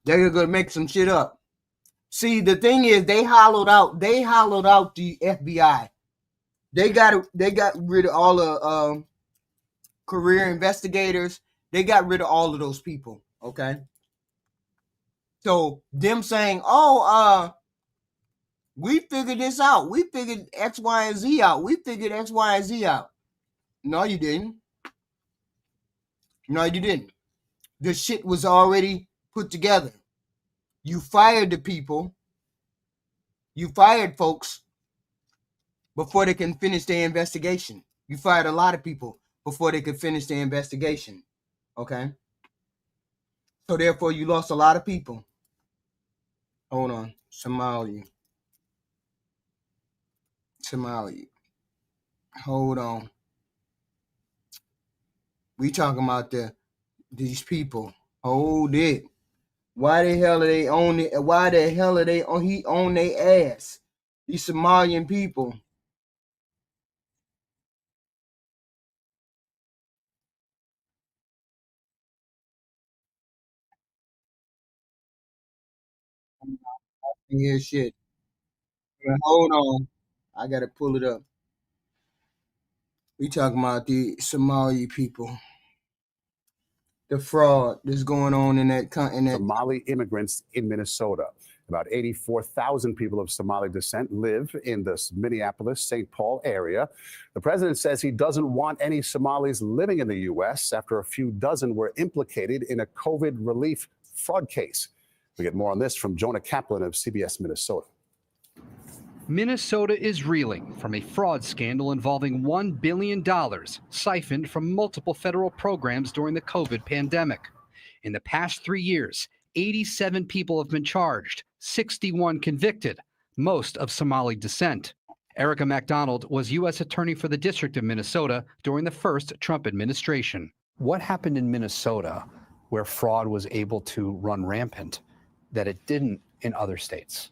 They're gonna make some shit up. See, the thing is, they hollowed out the FBI. They got rid of all the career investigators. They got rid of all of those people. Okay. So them saying, "Oh, we figured this out. We figured X, Y, and Z out. We figured X, Y, and Z out." No, you didn't. No, you didn't. The shit was already put together. You fired the people. You fired folks before they can finish their investigation. You fired a lot of people before they could finish their investigation. Okay? So therefore, you lost a lot of people. Hold on. Somali. Hold on. We talking about these people. Hold it. Why the hell are they on it? Why the hell are they on their ass? These Somalian people. Hear shit. Hold on. I gotta pull it up. We talking about the Somali people. The fraud that's going on in that continent. Somali immigrants in Minnesota. About 84,000 people of Somali descent live in the Minneapolis, St. Paul area. The president says he doesn't want any Somalis living in the U.S. after a few dozen were implicated in a COVID relief fraud case. We get more on this from Jonah Kaplan of CBS Minnesota. Minnesota is reeling from a fraud scandal involving $1 billion siphoned from multiple federal programs during the COVID pandemic. In the past 3 years, 87 people have been charged, 61 convicted, most of Somali descent. Erica MacDonald was U.S. Attorney for the District of Minnesota during the first Trump administration. What happened in Minnesota where fraud was able to run rampant that it didn't in other states?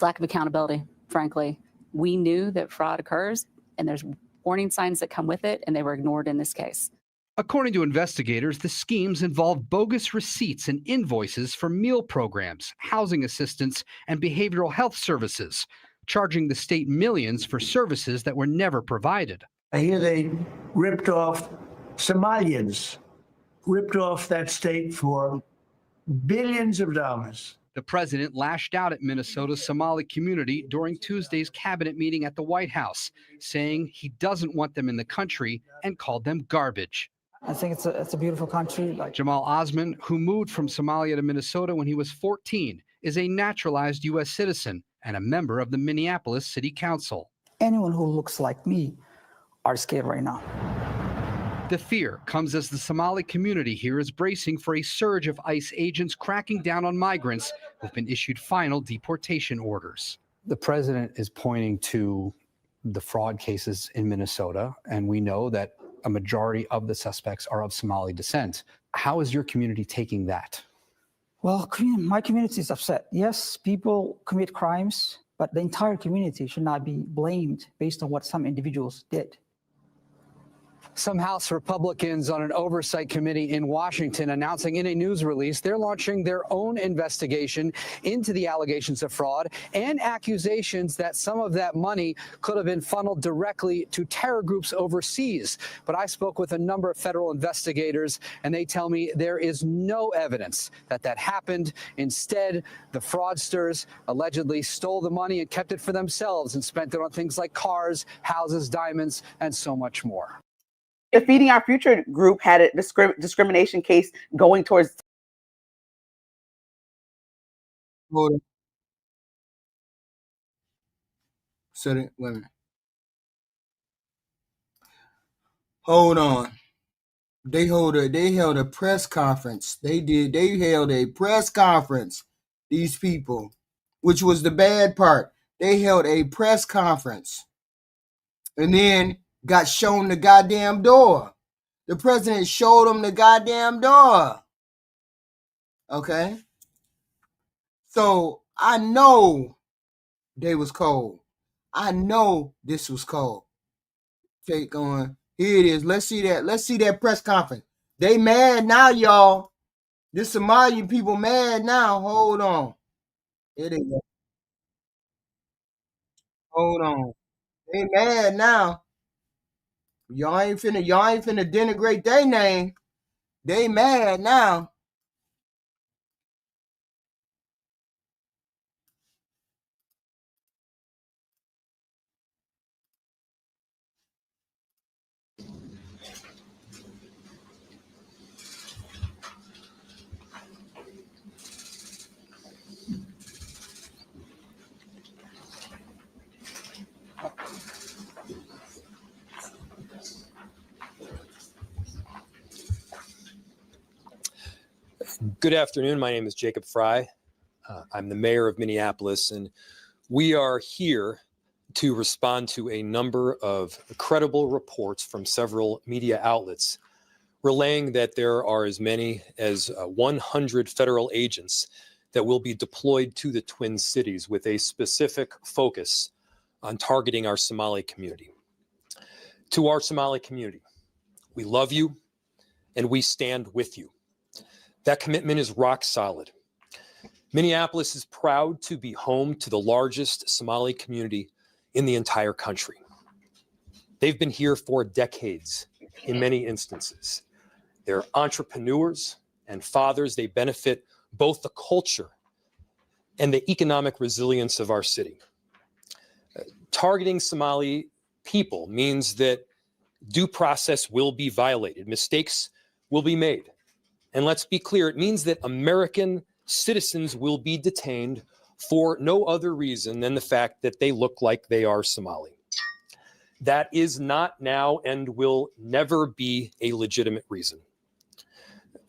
Lack of accountability, frankly. We knew that fraud occurs and there's warning signs that come with it, and they were ignored in this case. According to investigators, the schemes involved bogus receipts and invoices for meal programs, housing assistance, and behavioral health services, charging the state millions for services that were never provided. I hear they ripped off Somalians, ripped off that state for billions of dollars. The president lashed out at Minnesota's Somali community during Tuesday's cabinet meeting at the White House, saying he doesn't want them in the country and called them garbage. I think it's a beautiful country. Jamal Osman, who moved from Somalia to Minnesota when he was 14, is a naturalized U.S. citizen and a member of the Minneapolis City Council. Anyone who looks like me are scared right now. The fear comes as the Somali community here is bracing for a surge of ICE agents cracking down on migrants who've been issued final deportation orders. The president is pointing to the fraud cases in Minnesota, and we know that a majority of the suspects are of Somali descent. How is your community taking that? Well, my community is upset. Yes, people commit crimes, but the entire community should not be blamed based on what some individuals did. Some House Republicans on an oversight committee in Washington announcing in a news release they're launching their own investigation into the allegations of fraud and accusations that some of that money could have been funneled directly to terror groups overseas. But I spoke with a number of federal investigators, and they tell me there is no evidence that that happened. Instead, the fraudsters allegedly stole the money and kept it for themselves and spent it on things like cars, houses, diamonds, and so much more. The Feeding Our Future group had a discrimination case going towards. Hold on. They held a press conference. They held a press conference. These people, which was the bad part. They held a press conference. And then got shown the goddamn door. The president showed them the goddamn door. Okay? So I know they was cold. I know this was cold. Take on. Here it is. Let's see that. Let's see that press conference. They mad now, y'all. This Somalian people mad now. Hold on. It is. Hold on. They mad now. Y'all ain't finna denigrate their name. They mad now. Good afternoon. My name is Jacob Fry. I'm the mayor of Minneapolis, and we are here to respond to a number of credible reports from several media outlets relaying that there are as many as 100 federal agents that will be deployed to the Twin Cities with a specific focus on targeting our Somali community. To our Somali community, we love you and we stand with you. That commitment is rock solid. Minneapolis is proud to be home to the largest Somali community in the entire country. They've been here for decades in many instances. They're entrepreneurs and fathers. They benefit both the culture and the economic resilience of our city. Targeting Somali people means that due process will be violated. Mistakes will be made. And let's be clear, it means that American citizens will be detained for no other reason than the fact that they look like they are Somali. That is not now and will never be a legitimate reason.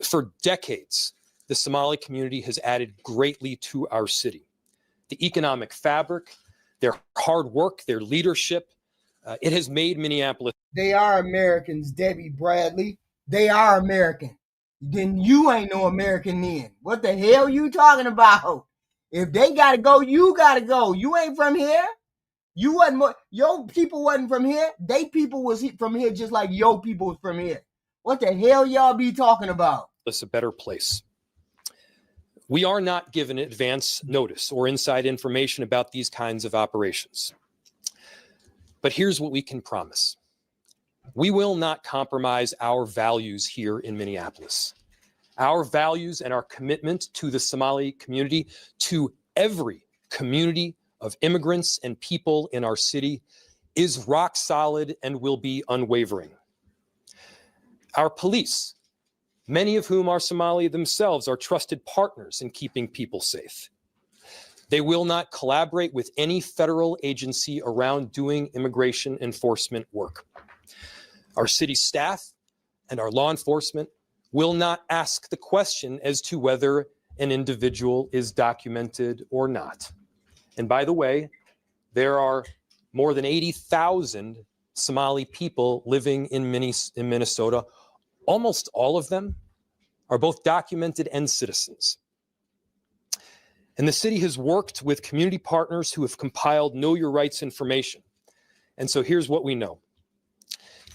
For decades, the Somali community has added greatly to our city. The economic fabric, their hard work, their leadership, it has made Minneapolis. They are Americans, Debbie Bradley. They are American. Then you ain't no American then. What the hell you talking about? If they gotta go, you gotta go. You ain't from here. You wasn't. Your people wasn't from here. They people was from here just like your people was from here. What the hell y'all be talking about? A better place. We are not given advance notice or inside information about these kinds of operations. But here's what we can promise. We will not compromise our values here in Minneapolis. Our values and our commitment to the Somali community, to every community of immigrants and people in our city, is rock solid and will be unwavering. Our police, many of whom are Somali themselves, are trusted partners in keeping people safe. They will not collaborate with any federal agency around doing immigration enforcement work. Our city staff and our law enforcement will not ask the question as to whether an individual is documented or not. And by the way, there are more than 80,000 Somali people living in Minnesota. Almost all of them are both documented and citizens. And the city has worked with community partners who have compiled Know Your Rights information. And so here's what we know.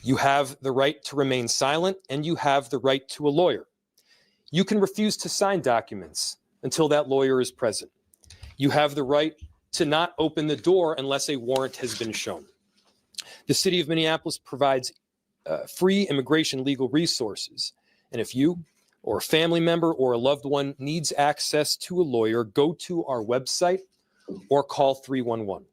You have the right to remain silent, and you have the right to a lawyer. You can refuse to sign documents until that lawyer is present. You have the right to not open the door unless a warrant has been shown. The city of Minneapolis provides free immigration legal resources. And if you or a family member or a loved one needs access to a lawyer, go to our website or call 311.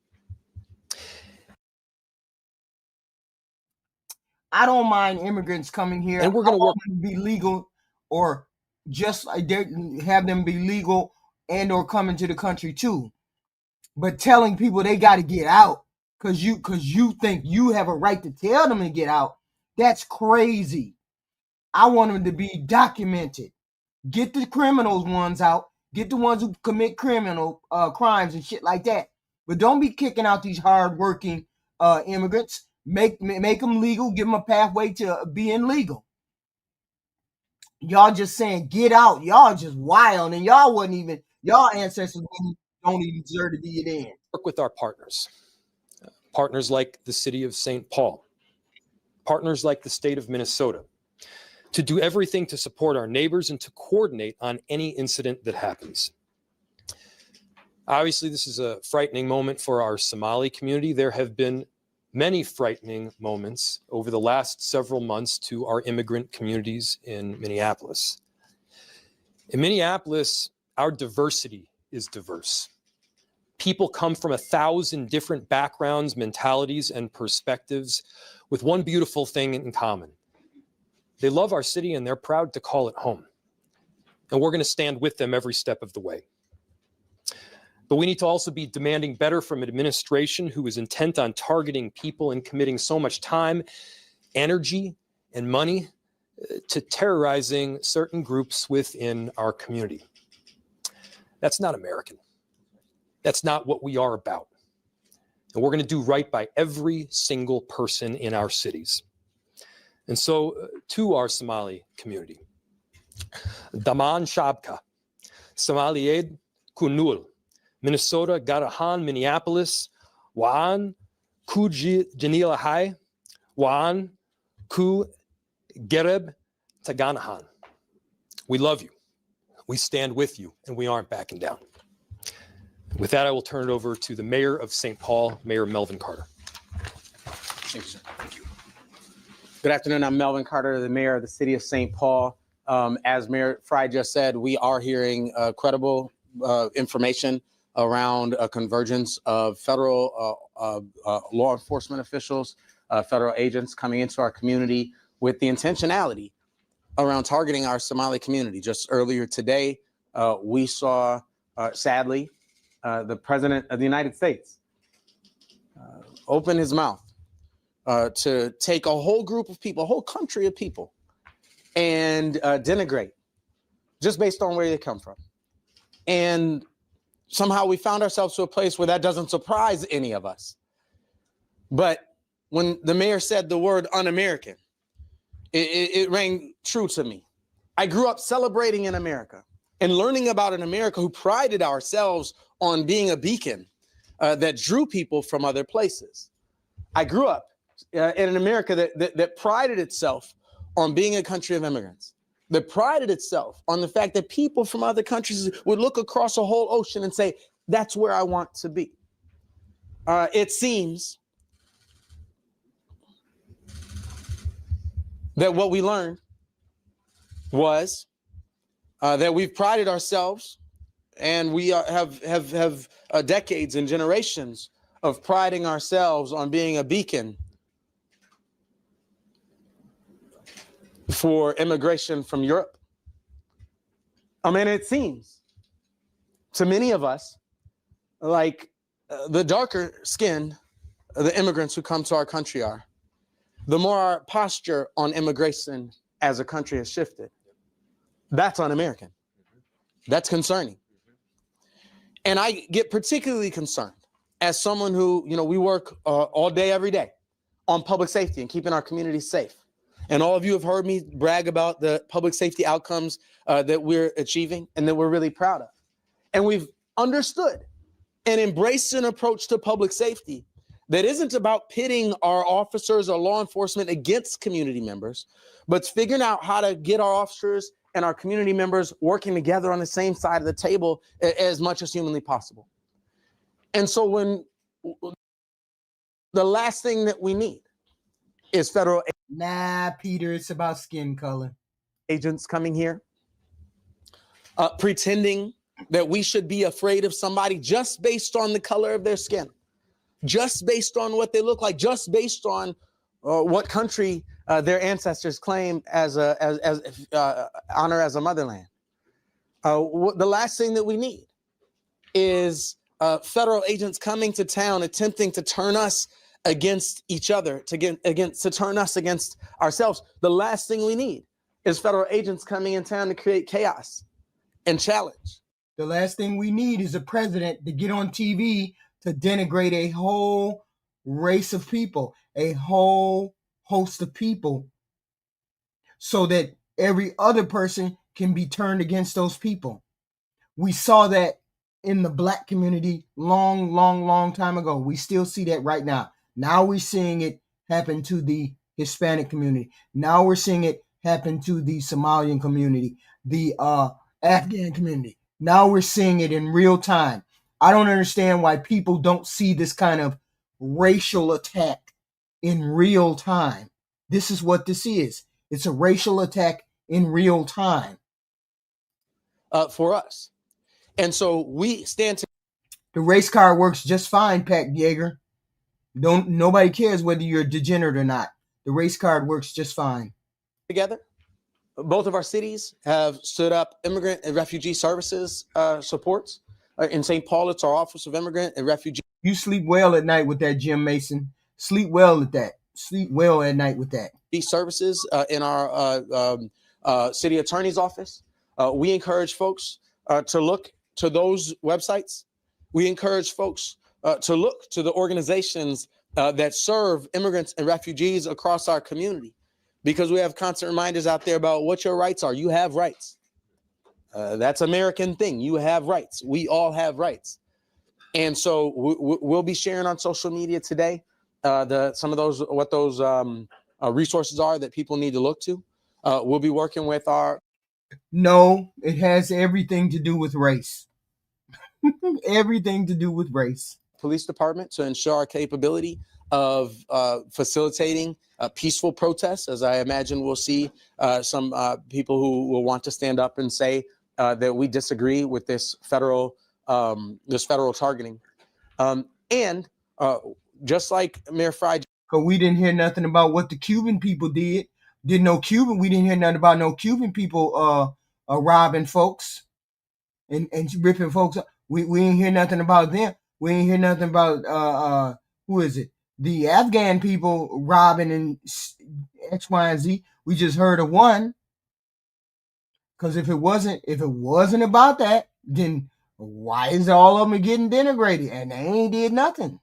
I don't mind immigrants coming here. And we're going to work to be legal, or just have them be legal and or come into the country too. But telling people they got to get out because you think you have a right to tell them to get out, that's crazy. I want them to be documented. Get the criminals ones out. Get the ones who commit criminal crimes and shit like that. But don't be kicking out these hardworking immigrants. Make them legal. Give them a pathway to being legal. Y'all just saying get out. Y'all just wild, and y'all wasn't even. Y'all ancestors don't even deserve to be in. Work with our partners. Partners like the city of St. Paul. Partners like the state of Minnesota. To do everything to support our neighbors and to coordinate on any incident that happens. Obviously, this is a frightening moment for our Somali community. There have been many frightening moments over the last several months to our immigrant communities in Minneapolis. In Minneapolis, our diversity is diverse. People come from 1,000 different backgrounds, mentalities, and perspectives with one beautiful thing in common. They love our city and they're proud to call it home. And we're going to stand with them every step of the way. But we need to also be demanding better from an administration who is intent on targeting people and committing so much time, energy, and money to terrorizing certain groups within our community. That's not American. That's not what we are about. And we're going to do right by every single person in our cities. And so to our Somali community, Daman Shabka, Somalied Kunul, Minnesota, Garahan, Minneapolis, Waan, Ku Janilahai, Waan, Ku Gereb, Taganahan. We love you. We stand with you, and we aren't backing down. With that, I will turn it over to the Mayor of St. Paul, Mayor Melvin Carter. Thank you, sir. Thank you. Good afternoon. I'm Melvin Carter, the Mayor of the City of St. Paul. As Mayor Fry just said, we are hearing credible information around a convergence of federal law enforcement officials, federal agents coming into our community with the intentionality around targeting our Somali community. Just earlier today, we saw, sadly, the President of the United States open his mouth to take a whole group of people, a whole country of people, and denigrate just based on where they come from. And somehow we found ourselves to a place where that doesn't surprise any of us. But when the mayor said the word un-American, it rang true to me. I grew up celebrating in America and learning about an America who prided ourselves on being a beacon that drew people from other places. I grew up in an America that prided itself on being a country of immigrants, that prided itself on the fact that people from other countries would look across a whole ocean and say, that's where I want to be. It seems that what we learned was that we've prided ourselves, and we have decades and generations of priding ourselves on being a beacon for immigration from Europe. I mean, it seems to many of us like the darker skinned the immigrants who come to our country are, the more our posture on immigration as a country has shifted. That's un-American. That's concerning. And I get particularly concerned as someone who, we work all day, every day on public safety and keeping our communities safe. And all of you have heard me brag about the public safety outcomes that we're achieving and that we're really proud of. And we've understood and embraced an approach to public safety that isn't about pitting our officers or law enforcement against community members, but figuring out how to get our officers and our community members working together on the same side of the table as much as humanly possible. And so when the last thing that we need is federal Peter, it's about skin color. Agents coming here, pretending that we should be afraid of somebody just based on the color of their skin, just based on what they look like, just based on what country their ancestors claim as honor as a motherland. The last thing that we need is federal agents coming to town attempting to turn us against each other, to turn us against ourselves. The last thing we need is federal agents coming in town to create chaos and challenge. The last thing we need is a president to get on TV to denigrate a whole race of people, a whole host of people, so that every other person can be turned against those people. We saw that in the Black community long time ago. We still see that right now. Now we're seeing it happen to the Hispanic community. Now we're seeing it happen to the Somalian community, the Afghan community. Now we're seeing it in real time. I don't understand why people don't see this kind of racial attack in real time. This is what this is. It's a racial attack in real time. For us. And so we stand to. The race card works just fine, Pat Yeager. Nobody cares whether you're a degenerate or not. The race card works just fine. Together, both of our cities have stood up immigrant and refugee services supports. In St. Paul, it's our Office of Immigrant and Refugee. You sleep well at night with that, Jim Mason. Sleep well at that. Sleep well at night with that. These services in our city attorney's office. We encourage folks to look to those websites. We encourage folks to look to the organizations that serve immigrants and refugees across our community, because we have constant reminders out there about what your rights are. You have rights. That's an American thing. You have rights. We all have rights. And so we'll be sharing on social media today some of those, what those resources are that people need to look to. We'll be working with our. No, it has everything to do with race. Everything to do with race. Police department to ensure our capability of facilitating peaceful protests, as I imagine we'll see some people who will want to stand up and say that we disagree with this federal targeting. And just like Mayor Fry. Because we didn't hear nothing about what the Cuban people did. We didn't hear nothing about no Cuban people robbing folks and ripping folks up. We didn't hear nothing about them. We didn't hear nothing about who is it? The Afghan people robbing and X, Y, and Z. We just heard of one. Because if it wasn't about that, then why is all of them getting denigrated? And they ain't did nothing.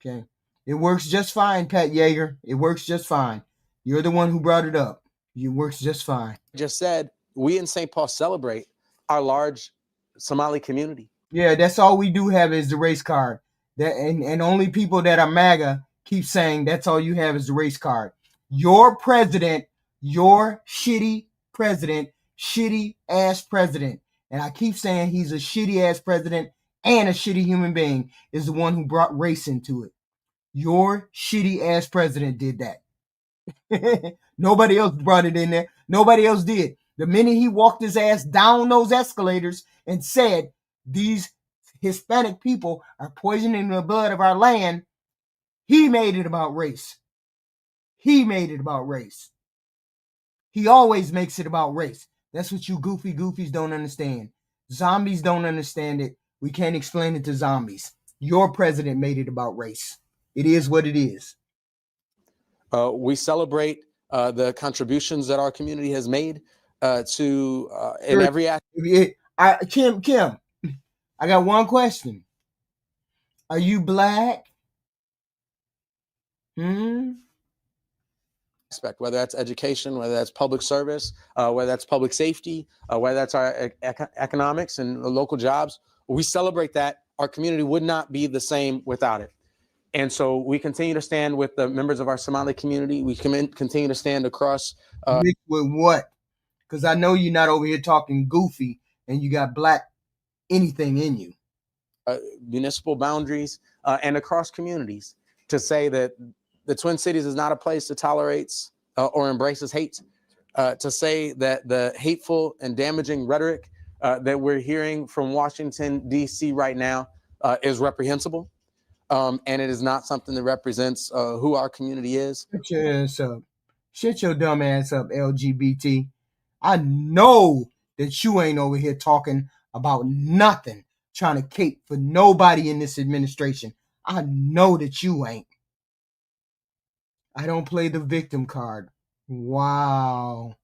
Okay. It works just fine, Pat Yeager. It works just fine. You're the one who brought it up. It works just fine. Just said, we in St. Paul celebrate our large Somali community. Yeah, that's all we do have is the race card. And only people that are MAGA keep saying that's all you have is the race card. Your president, your shitty president, shitty ass president, and I keep saying he's a shitty ass president and a shitty human being, is the one who brought race into it. Your shitty ass president did that. Nobody else brought it in there. Nobody else did. The minute he walked his ass down those escalators and said, these Hispanic people are poisoning the blood of our land, he made it about race. He made it about race. He always makes it about race. That's what you goofies don't understand. Zombies don't understand it. We can't explain it to zombies. Your president made it about race. It is what it is. We celebrate the contributions that our community has made to in every aspect. Kim, I got one question. Are you black? Whether that's education, whether that's public service, whether that's public safety, whether that's our economics and local jobs, we celebrate that. Our community would not be the same without it. And so we continue to stand with the members of our Somali community. We continue to stand across. With what? Because I know you're not over here talking goofy and you got black anything in you. Municipal boundaries and across communities to say that the Twin Cities is not a place that tolerates or embraces hate. To say that the hateful and damaging rhetoric that we're hearing from Washington, D.C. right now is reprehensible. And it is not something that represents who our community is. Shut your ass up. Shut your dumb ass up, LGBT. I know that you ain't over here talking about nothing, trying to cape for nobody in this administration. I know that you ain't. I don't play the victim card. Wow.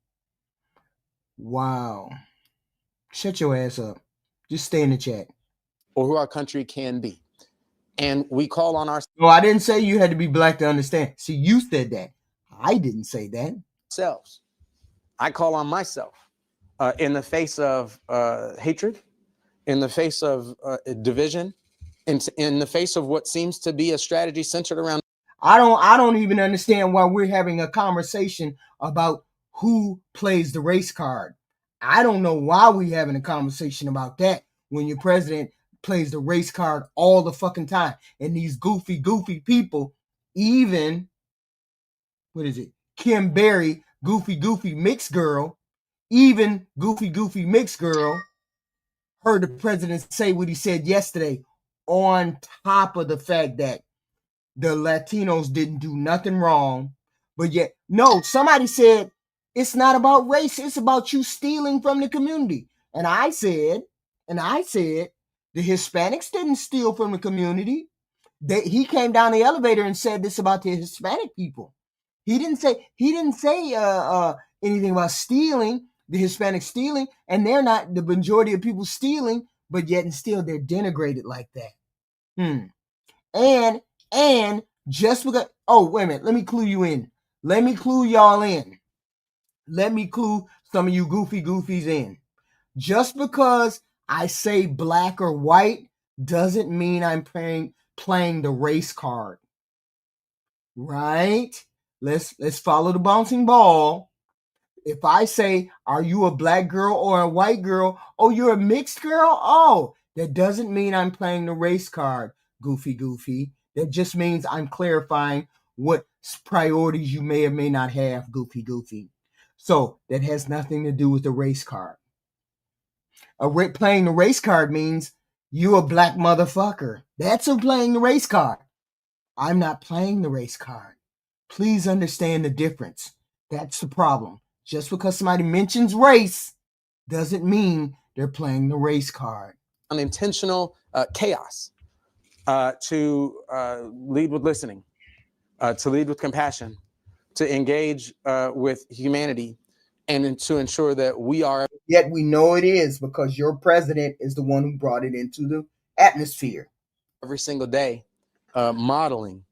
Shut your ass up. Just stay in the chat. Or who our country can be. And we call on our. No, I didn't say you had to be black to understand. See, you said that. I didn't say that. Selves. I call on myself in the face of hatred, in the face of division, in the face of what seems to be a strategy centered around. I don't even understand why we're having a conversation about who plays the race card. I don't know why we having a conversation about that when your president plays the race card all the fucking time. And these goofy people, even, what is it? Kim Berry, goofy mixed girl, even goofy mixed girl heard the president say what he said yesterday, on top of the fact that the Latinos didn't do nothing wrong. But yet, no, somebody said it's not about race, it's about you stealing from the community. And I said, the Hispanics didn't steal from the community. He came down the elevator and said this about the Hispanic people. He didn't say anything about stealing, the Hispanic stealing, and they're not the majority of people stealing, but yet and still they're denigrated like that. And just because, oh, wait a minute, let me clue you in. Let me clue y'all in. Let me clue some of you goofies in. Just because I say black or white doesn't mean I'm playing the race card. Right? Let's follow the bouncing ball. If I say, are you a black girl or a white girl? Oh, you're a mixed girl? Oh, that doesn't mean I'm playing the race card, goofy. That just means I'm clarifying what priorities you may or may not have, goofy. So that has nothing to do with the race card. Playing the race card means you a black motherfucker. That's a playing the race card. I'm not playing the race card. Please understand the difference. That's the problem. Just because somebody mentions race doesn't mean they're playing the race card. Unintentional chaos, to lead with listening, to lead with compassion, to engage with humanity, and to ensure that we are. Yet we know it is because your president is the one who brought it into the atmosphere. Every single day, modeling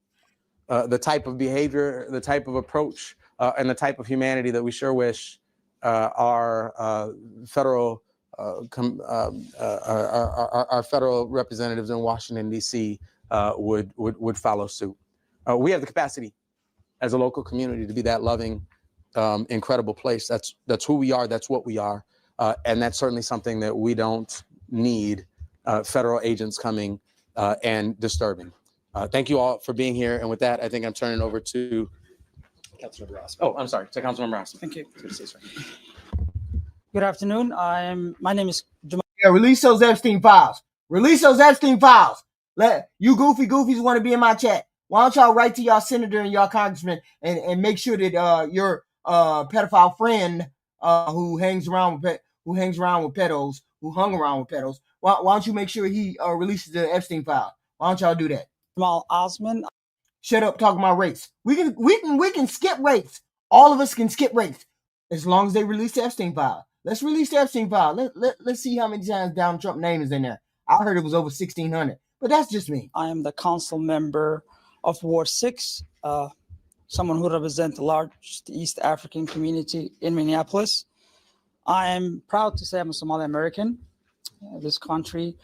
the type of behavior, the type of approach, and the type of humanity that we sure wish our federal our federal representatives in Washington, D.C. would follow suit. We have the capacity as a local community to be that loving, incredible place. That's who we are. That's what we are. And that's certainly something that we don't need federal agents coming and disturbing. Thank you all for being here. And with that, I think I'm turning over to Councilmember Ross. Oh, I'm sorry, to Councilmember Ross. Thank you. Good to see you, sir. Good afternoon. My name is Jamal. Yeah, release those Epstein files. Release those Epstein files. Let you goofies want to be in my chat. Why don't y'all write to y'all senator and y'all congressman and make sure that your pedophile friend who hung around with pedos, why don't you make sure he releases the Epstein file? Why don't y'all do that? Jamal Osman. Shut up talking about race. We can skip race. All of us can skip race as long as they release the Epstein file. Let's release the Epstein file. Let's see how many times Donald Trump name is in there. I heard it was over 1,600, but that's just me. I am the council member of Ward 6, someone who represents the largest East African community in Minneapolis. I am proud to say I'm a Somali American. This country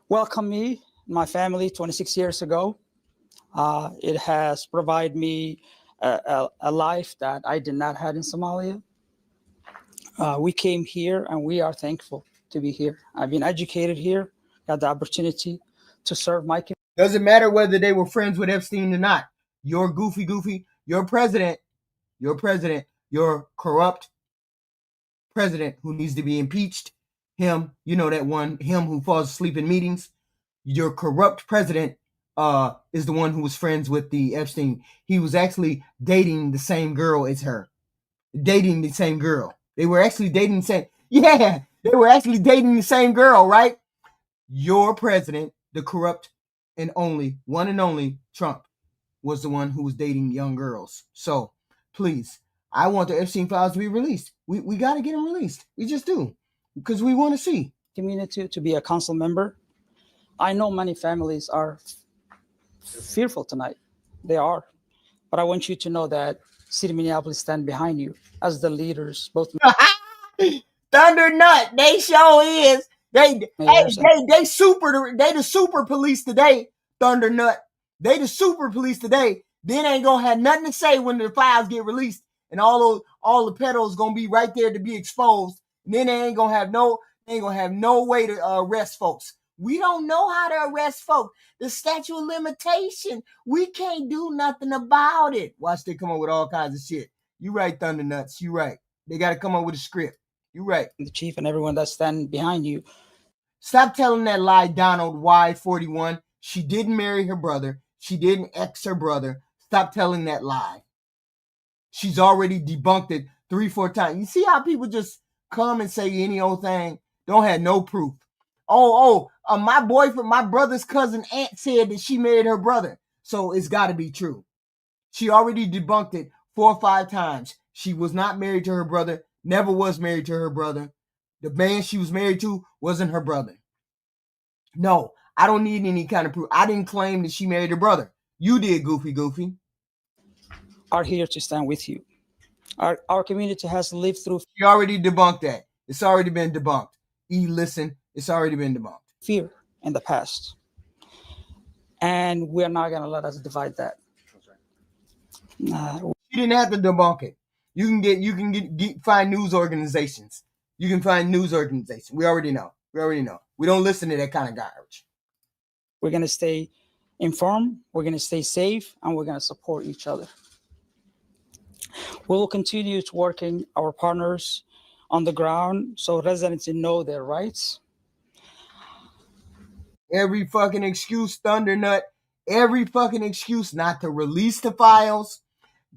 welcomed me and my family 26 years ago. It has provided me a life that I did not have in Somalia. We came here and we are thankful to be here. I've been educated here, got the opportunity to serve my community. Doesn't matter whether they were friends with Epstein or not. You're goofy, your president, your corrupt president who needs to be impeached. Him, you know that one, him who falls asleep in meetings. Your corrupt president is the one who was friends with the Epstein. He was actually dating the same girl as her. Dating the same girl. They were actually dating the same. Yeah, they were actually dating the same girl, right? Your president, the corrupt and only, one and only Trump, was the one who was dating young girls. So, please, I want the Epstein files to be released. We got to get them released. We just do. Because we want to see. Community to be a council member. I know many families are fearful tonight. They are. But I want you to know that City of Minneapolis stand behind you as the leaders, both. Thunder Nut, they show is. They the super police today, Thunder Nut. They the super police today. Then ain't gonna have nothing to say when the files get released, and all the pedos gonna be right there to be exposed. Then they ain't gonna have no way to arrest folks. We don't know how to arrest folks. The statute of limitation, we can't do nothing about it. Watch they come up with all kinds of shit. You right, Thundernuts. You right. They got to come up with a script. You right. The chief and everyone that's standing behind you. Stop telling that lie, Donald Y41. She didn't marry her brother. She didn't ex her brother. Stop telling that lie. She's already debunked it 3-4 times. You see how people just come and say any old thing? Don't have no proof. My boyfriend, my brother's cousin aunt said that she married her brother. So it's got to be true. She already debunked it 4 or 5 times. She was not married to her brother, never was married to her brother. The man she was married to wasn't her brother. No, I don't need any kind of proof. I didn't claim that she married her brother. You did, Goofy. Are here to stand with you. Our community has lived through. You already debunked that. It's already been debunked. Listen, it's already been debunked. Fear in the past. And we're not going to let us divide that. You didn't have to debunk it. You can find news organizations. You can find news organizations. We already know. We don't listen to that kind of garbage. We're going to stay informed. We're going to stay safe, and we're going to support each other. We will continue to working our partners on the ground so residents know their rights. Every fucking excuse, Thundernut. Every fucking excuse not to release the files,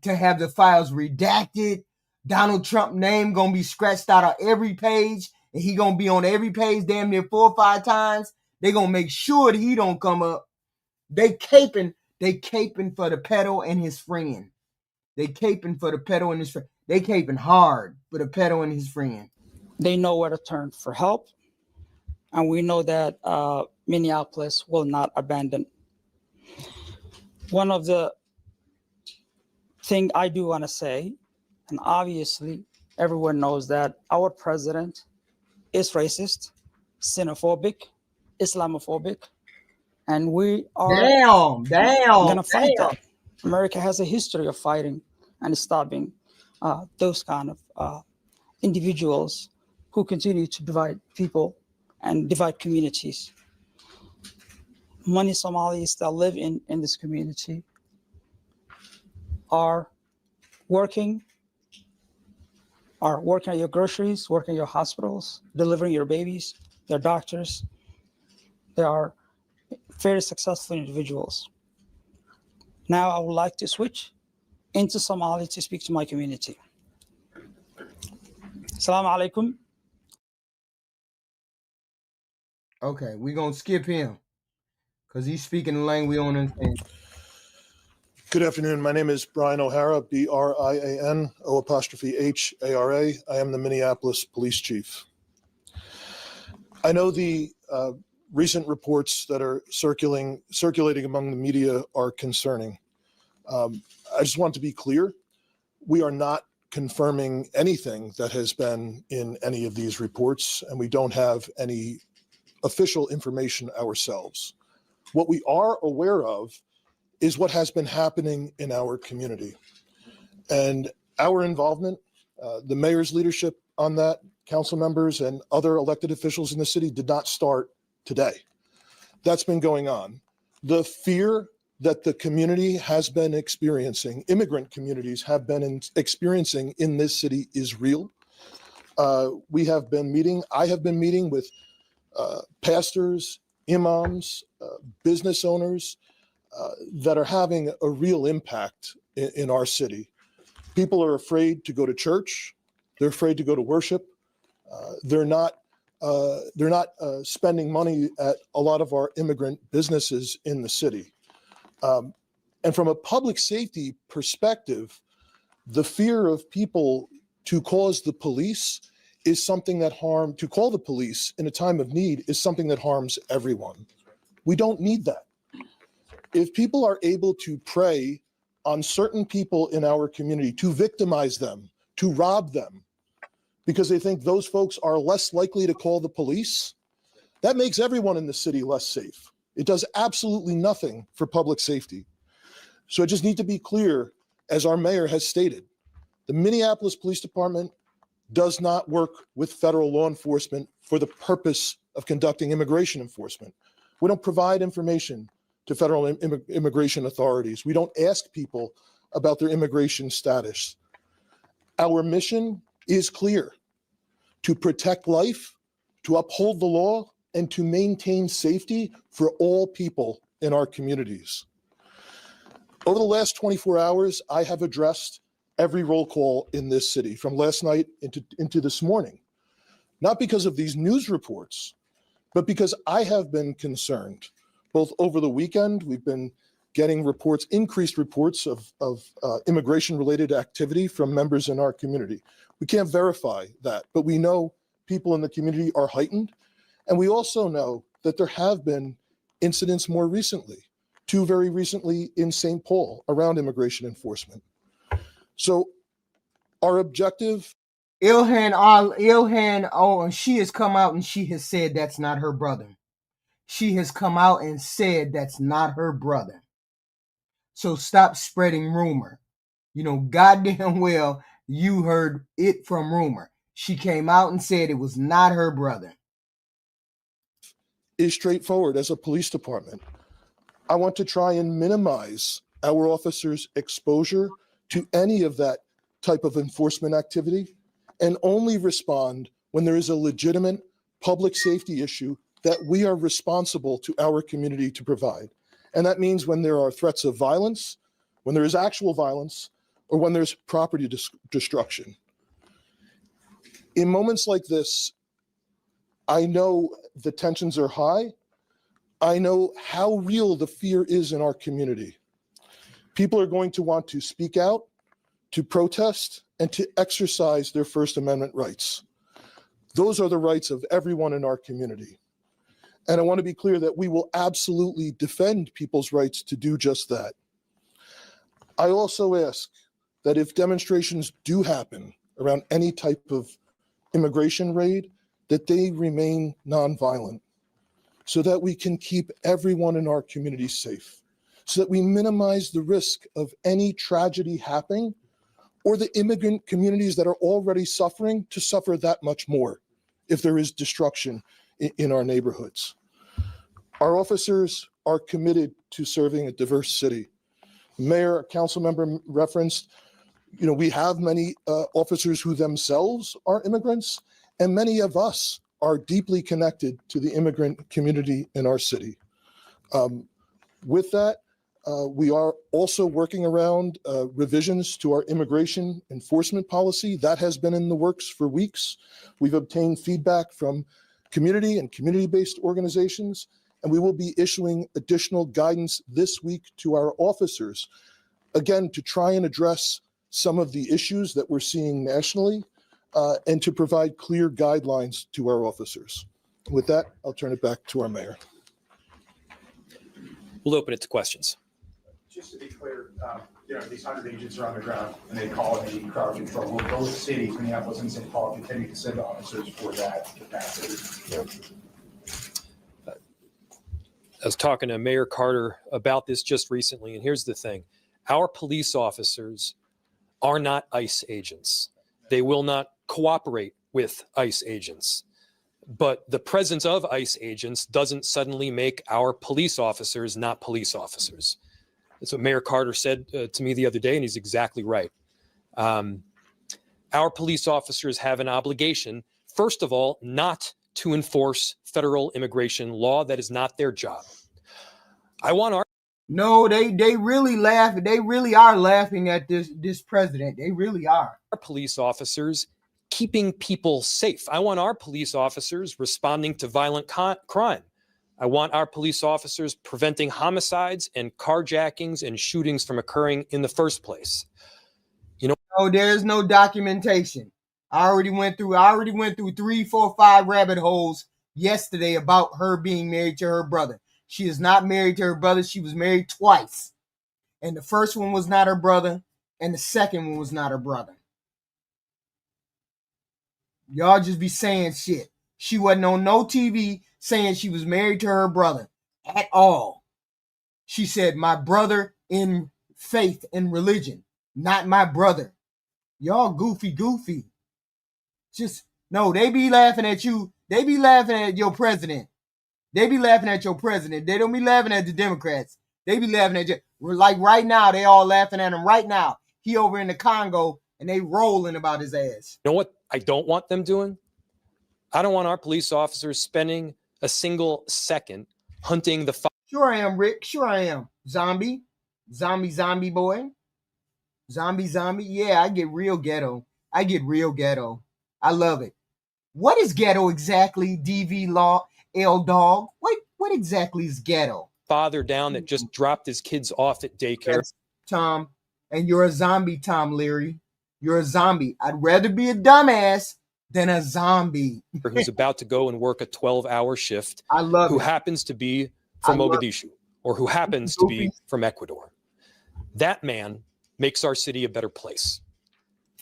to have the files redacted. Donald Trump name gonna be scratched out of every page, and he gonna be on every page damn near 4 or 5 times. They gonna make sure that he don't come up. They caping for the pedo and his friend. They caping for the pedo and his friend. They caping hard for the pedo and his friend. They know where to turn for help, and we know that Minneapolis will not abandon. One of the thing I do want to say, and obviously everyone knows that our president is racist, xenophobic, Islamophobic, and we are going to fight that. America has a history of fighting and stopping those kind of individuals who continue to divide people and divide communities. Many Somalis that live in this community are working at your groceries, working at your hospitals, delivering your babies, they're doctors. They are very successful individuals. Now I would like to switch into Somali to speak to my community. Assalamu alaikum. Okay, we're going to skip him because he's speaking the language we don't understand. Good afternoon. My name is Brian O'Hara, BRIAN O''HARA. I am the Minneapolis Police Chief. I know the recent reports that are circulating among the media are concerning. I just want to be clear. We are not confirming anything that has been in any of these reports, and we don't have any official information ourselves. What we are aware of is what has been happening in our community. And our involvement, the mayor's leadership on that, council members and other elected officials in the city did not start today. That's been going on. The fear that the community has been experiencing, immigrant communities have been experiencing in this city is real. I have been meeting with pastors, imams, business owners that are having a real impact in our city. People are afraid to go to church. They're afraid to go to worship. They're not spending money at a lot of our immigrant businesses in the city. And from a public safety perspective, the fear of people to cause the police is something that to call the police in a time of need is something that harms everyone. We don't need that. If people are able to prey on certain people in our community, to victimize them, to rob them, because they think those folks are less likely to call the police, that makes everyone in the city less safe. It does absolutely nothing for public safety. So I just need to be clear, as our mayor has stated, the Minneapolis Police Department does not work with federal law enforcement for the purpose of conducting immigration enforcement. We don't provide information to federal immigration authorities. We don't ask people about their immigration status. Our mission is clear: to protect life, to uphold the law, and to maintain safety for all people in our communities. Over the last 24 hours, I have addressed every roll call in this city from last night into this morning, not because of these news reports, but because I have been concerned. Both over the weekend, we've been getting reports, increased reports of immigration-related activity from members in our community. We can't verify that, but we know people in the community are heightened. And we also know that there have been incidents more recently, 2 very recently in St. Paul around immigration enforcement. So our objective. Ilhan, and she has come out and she has said that's not her brother. She has come out and said that's not her brother. So stop spreading rumor. You know, goddamn well, you heard it from rumor. She came out and said it was not her brother. Is straightforward. As a police department, I want to try and minimize our officers' exposure to any of that type of enforcement activity and only respond when there is a legitimate public safety issue that we are responsible to our community to provide. And that means when there are threats of violence, when there is actual violence, or when there's property destruction. In moments like this, I know the tensions are high. I know how real the fear is in our community. People are going to want to speak out, to protest, and to exercise their First Amendment rights. Those are the rights of everyone in our community. And I want to be clear that we will absolutely defend people's rights to do just that. I also ask that if demonstrations do happen around any type of immigration raid, that they remain nonviolent so that we can keep everyone in our community safe, so that we minimize the risk of any tragedy happening or the immigrant communities that are already suffering to suffer that much more if there is destruction in our neighborhoods. Our officers are committed to serving a diverse city. Mayor, a council member referenced, you know, we have many officers who themselves are immigrants, and many of us are deeply connected to the immigrant community in our city. With that, we are also working around revisions to our immigration enforcement policy. That has been in the works for weeks. We've obtained feedback from community and community-based organizations, and we will be issuing additional guidance this week to our officers, again, to try and address some of the issues that we're seeing nationally, and to provide clear guidelines to our officers. With that, I'll turn it back to our mayor. We'll open it to questions. Just to be clear, you know, these 100 agents are on the ground and they call it the crowd control. Will both cities, Minneapolis and St. Paul, continue to send officers for that capacity? I was talking to Mayor Carter about this just recently, and here's the thing. Our police officers are not ICE agents. They will not cooperate with ICE agents. But the presence of ICE agents doesn't suddenly make our police officers not police officers. That's what Mayor Carter said to me the other day, and he's exactly right. Our police officers have an obligation, first of all, not to enforce federal immigration law. That is not their job. I want our No, they really laugh. They really are laughing at this president. They really are. Our police officers keeping people safe. I want our police officers responding to violent crime. I want our police officers preventing homicides and carjackings and shootings from occurring in the first place. You know, no, there's no documentation. I already went through 3, 4, 5 rabbit holes yesterday about her being married to her brother. She is not married to her brother. She was married twice. And the first one was not her brother, and the second one was not her brother. Y'all just be saying shit. She wasn't on no TV saying she was married to her brother at all. She said, my brother in faith and religion, not my brother. Y'all goofy. Just no, they be laughing at you. They be laughing at your president. They be laughing at your president. They don't be laughing at the Democrats. They be laughing at you. Like right now, they all laughing at him right now. He over in the Congo and they rolling about his ass. You know what I don't want them doing? I don't want our police officers spending a single second hunting the Sure I am, Rick. Sure I am. Zombie boy. Zombie. Yeah, I get real ghetto. I love it. What is ghetto exactly, DV Law, L Dog? What exactly is ghetto? father down that just dropped his kids off at daycare. Yes, Tom, and you're a zombie, Tom Leary. You're a zombie. I'd rather be a dumbass than a zombie. Who's about to go and work a 12-hour shift. I love who it. happens to be from Mogadishu or who happens to be from Ecuador. That man makes our city a better place.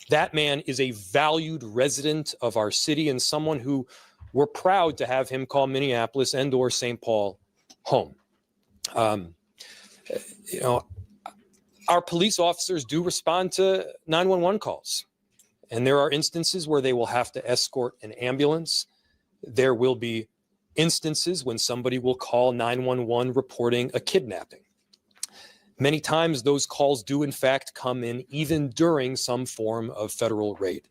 That man is a valued resident of our city and someone who we're proud to have him call Minneapolis and or St. Paul home. You know, our police officers do respond to 911 calls. And there are instances where they will have to escort an ambulance. There will be instances when somebody will call 911 reporting a kidnapping. Many times those calls do in fact come in even during some form of federal raid.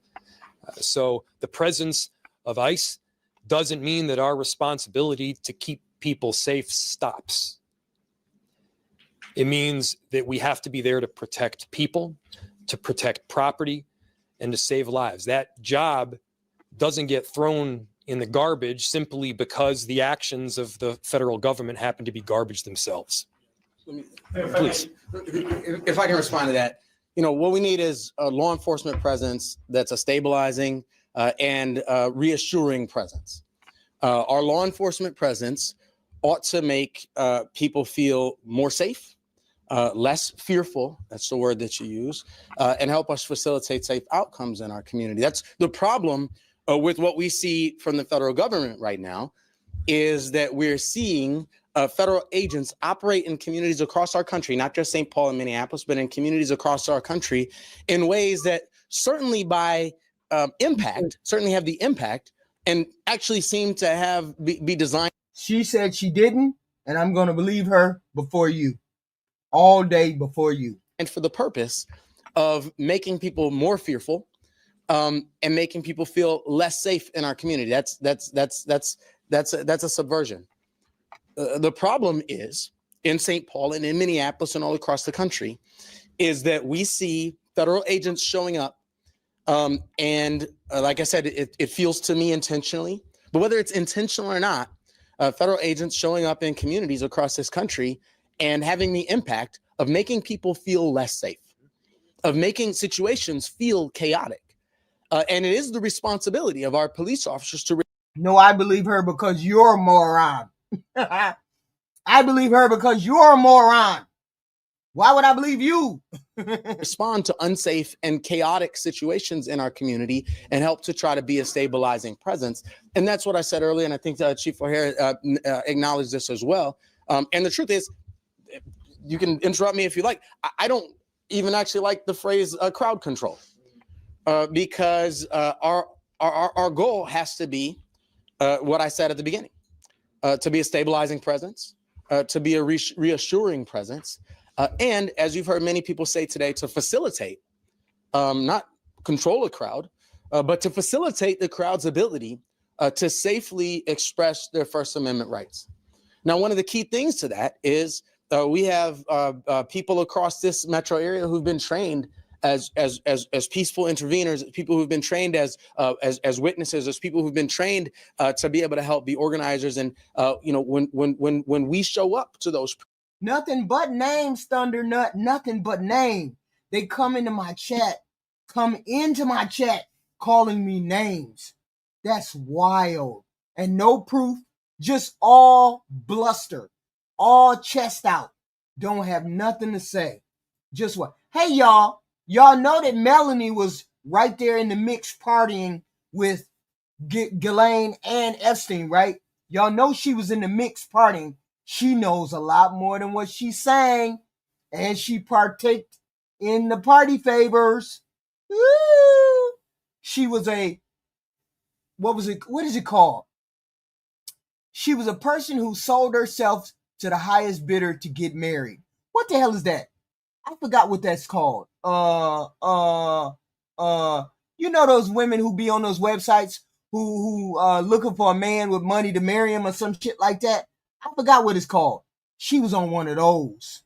So the presence of ICE doesn't mean that our responsibility to keep people safe stops. It means that we have to be there to protect people, to protect property, and to save lives. That job doesn't get thrown in the garbage simply because the actions of the federal government happen to be garbage themselves. Please. If I can respond to that, you know, what we need is a law enforcement presence that's a stabilizing and reassuring presence. Our law enforcement presence ought to make people feel more safe, less fearful, that's the word that you use, and help us facilitate safe outcomes in our community. That's the problem with what we see from the federal government right now, is that we're seeing federal agents operate in communities across our country, not just St. Paul and Minneapolis, but in communities across our country in ways that certainly by impact, certainly have the impact and actually seem to have be designed. She said she didn't, and I'm going to believe her before you. All day before you. And for the purpose of making people more fearful and making people feel less safe in our community. That's a subversion. The problem is in St. Paul and in Minneapolis and all across the country is that we see federal agents showing up. And like I said, it feels to me intentionally, but whether it's intentional or not, federal agents showing up in communities across this country and having the impact of making people feel less safe, of making situations feel chaotic. And it is the responsibility of our police officers to... No, I believe her because you're a moron. I believe her because you're a moron. Why would I believe you? respond to unsafe and chaotic situations in our community and help to try to be a stabilizing presence. And that's what I said earlier, and I think Chief O'Hara acknowledged this as well. And the truth is, you can interrupt me if you like. I don't even actually like the phrase crowd control because our goal has to be what I said at the beginning, to be a stabilizing presence, to be a reassuring presence, and as you've heard many people say today, to facilitate, not control a crowd, but to facilitate the crowd's ability to safely express their First Amendment rights. Now, one of the key things to that is we have people across this metro area who've been trained as peaceful interveners, people who've been trained as witnesses, as people who've been trained to be able to help be organizers. And you know, when we show up to those, nothing but names, Thundernut. Nothing but name. They come into my chat, calling me names. That's wild, and no proof. Just all bluster, all chest out. Don't have nothing to say. Just what? Hey, y'all. Y'all know that Melanie was right there in the mix partying with Ghislaine and Epstein, right? Y'all know she was in the mix partying. She knows a lot more than what she's saying. And she partaked in the party favors. Woo! She was a what is it called? She was a person who sold herself to the highest bidder to get married. What the hell is that? I forgot what that's called. You know those women who be on those websites who looking for a man with money to marry him or some shit like that? I forgot what it's called. She was on one of those.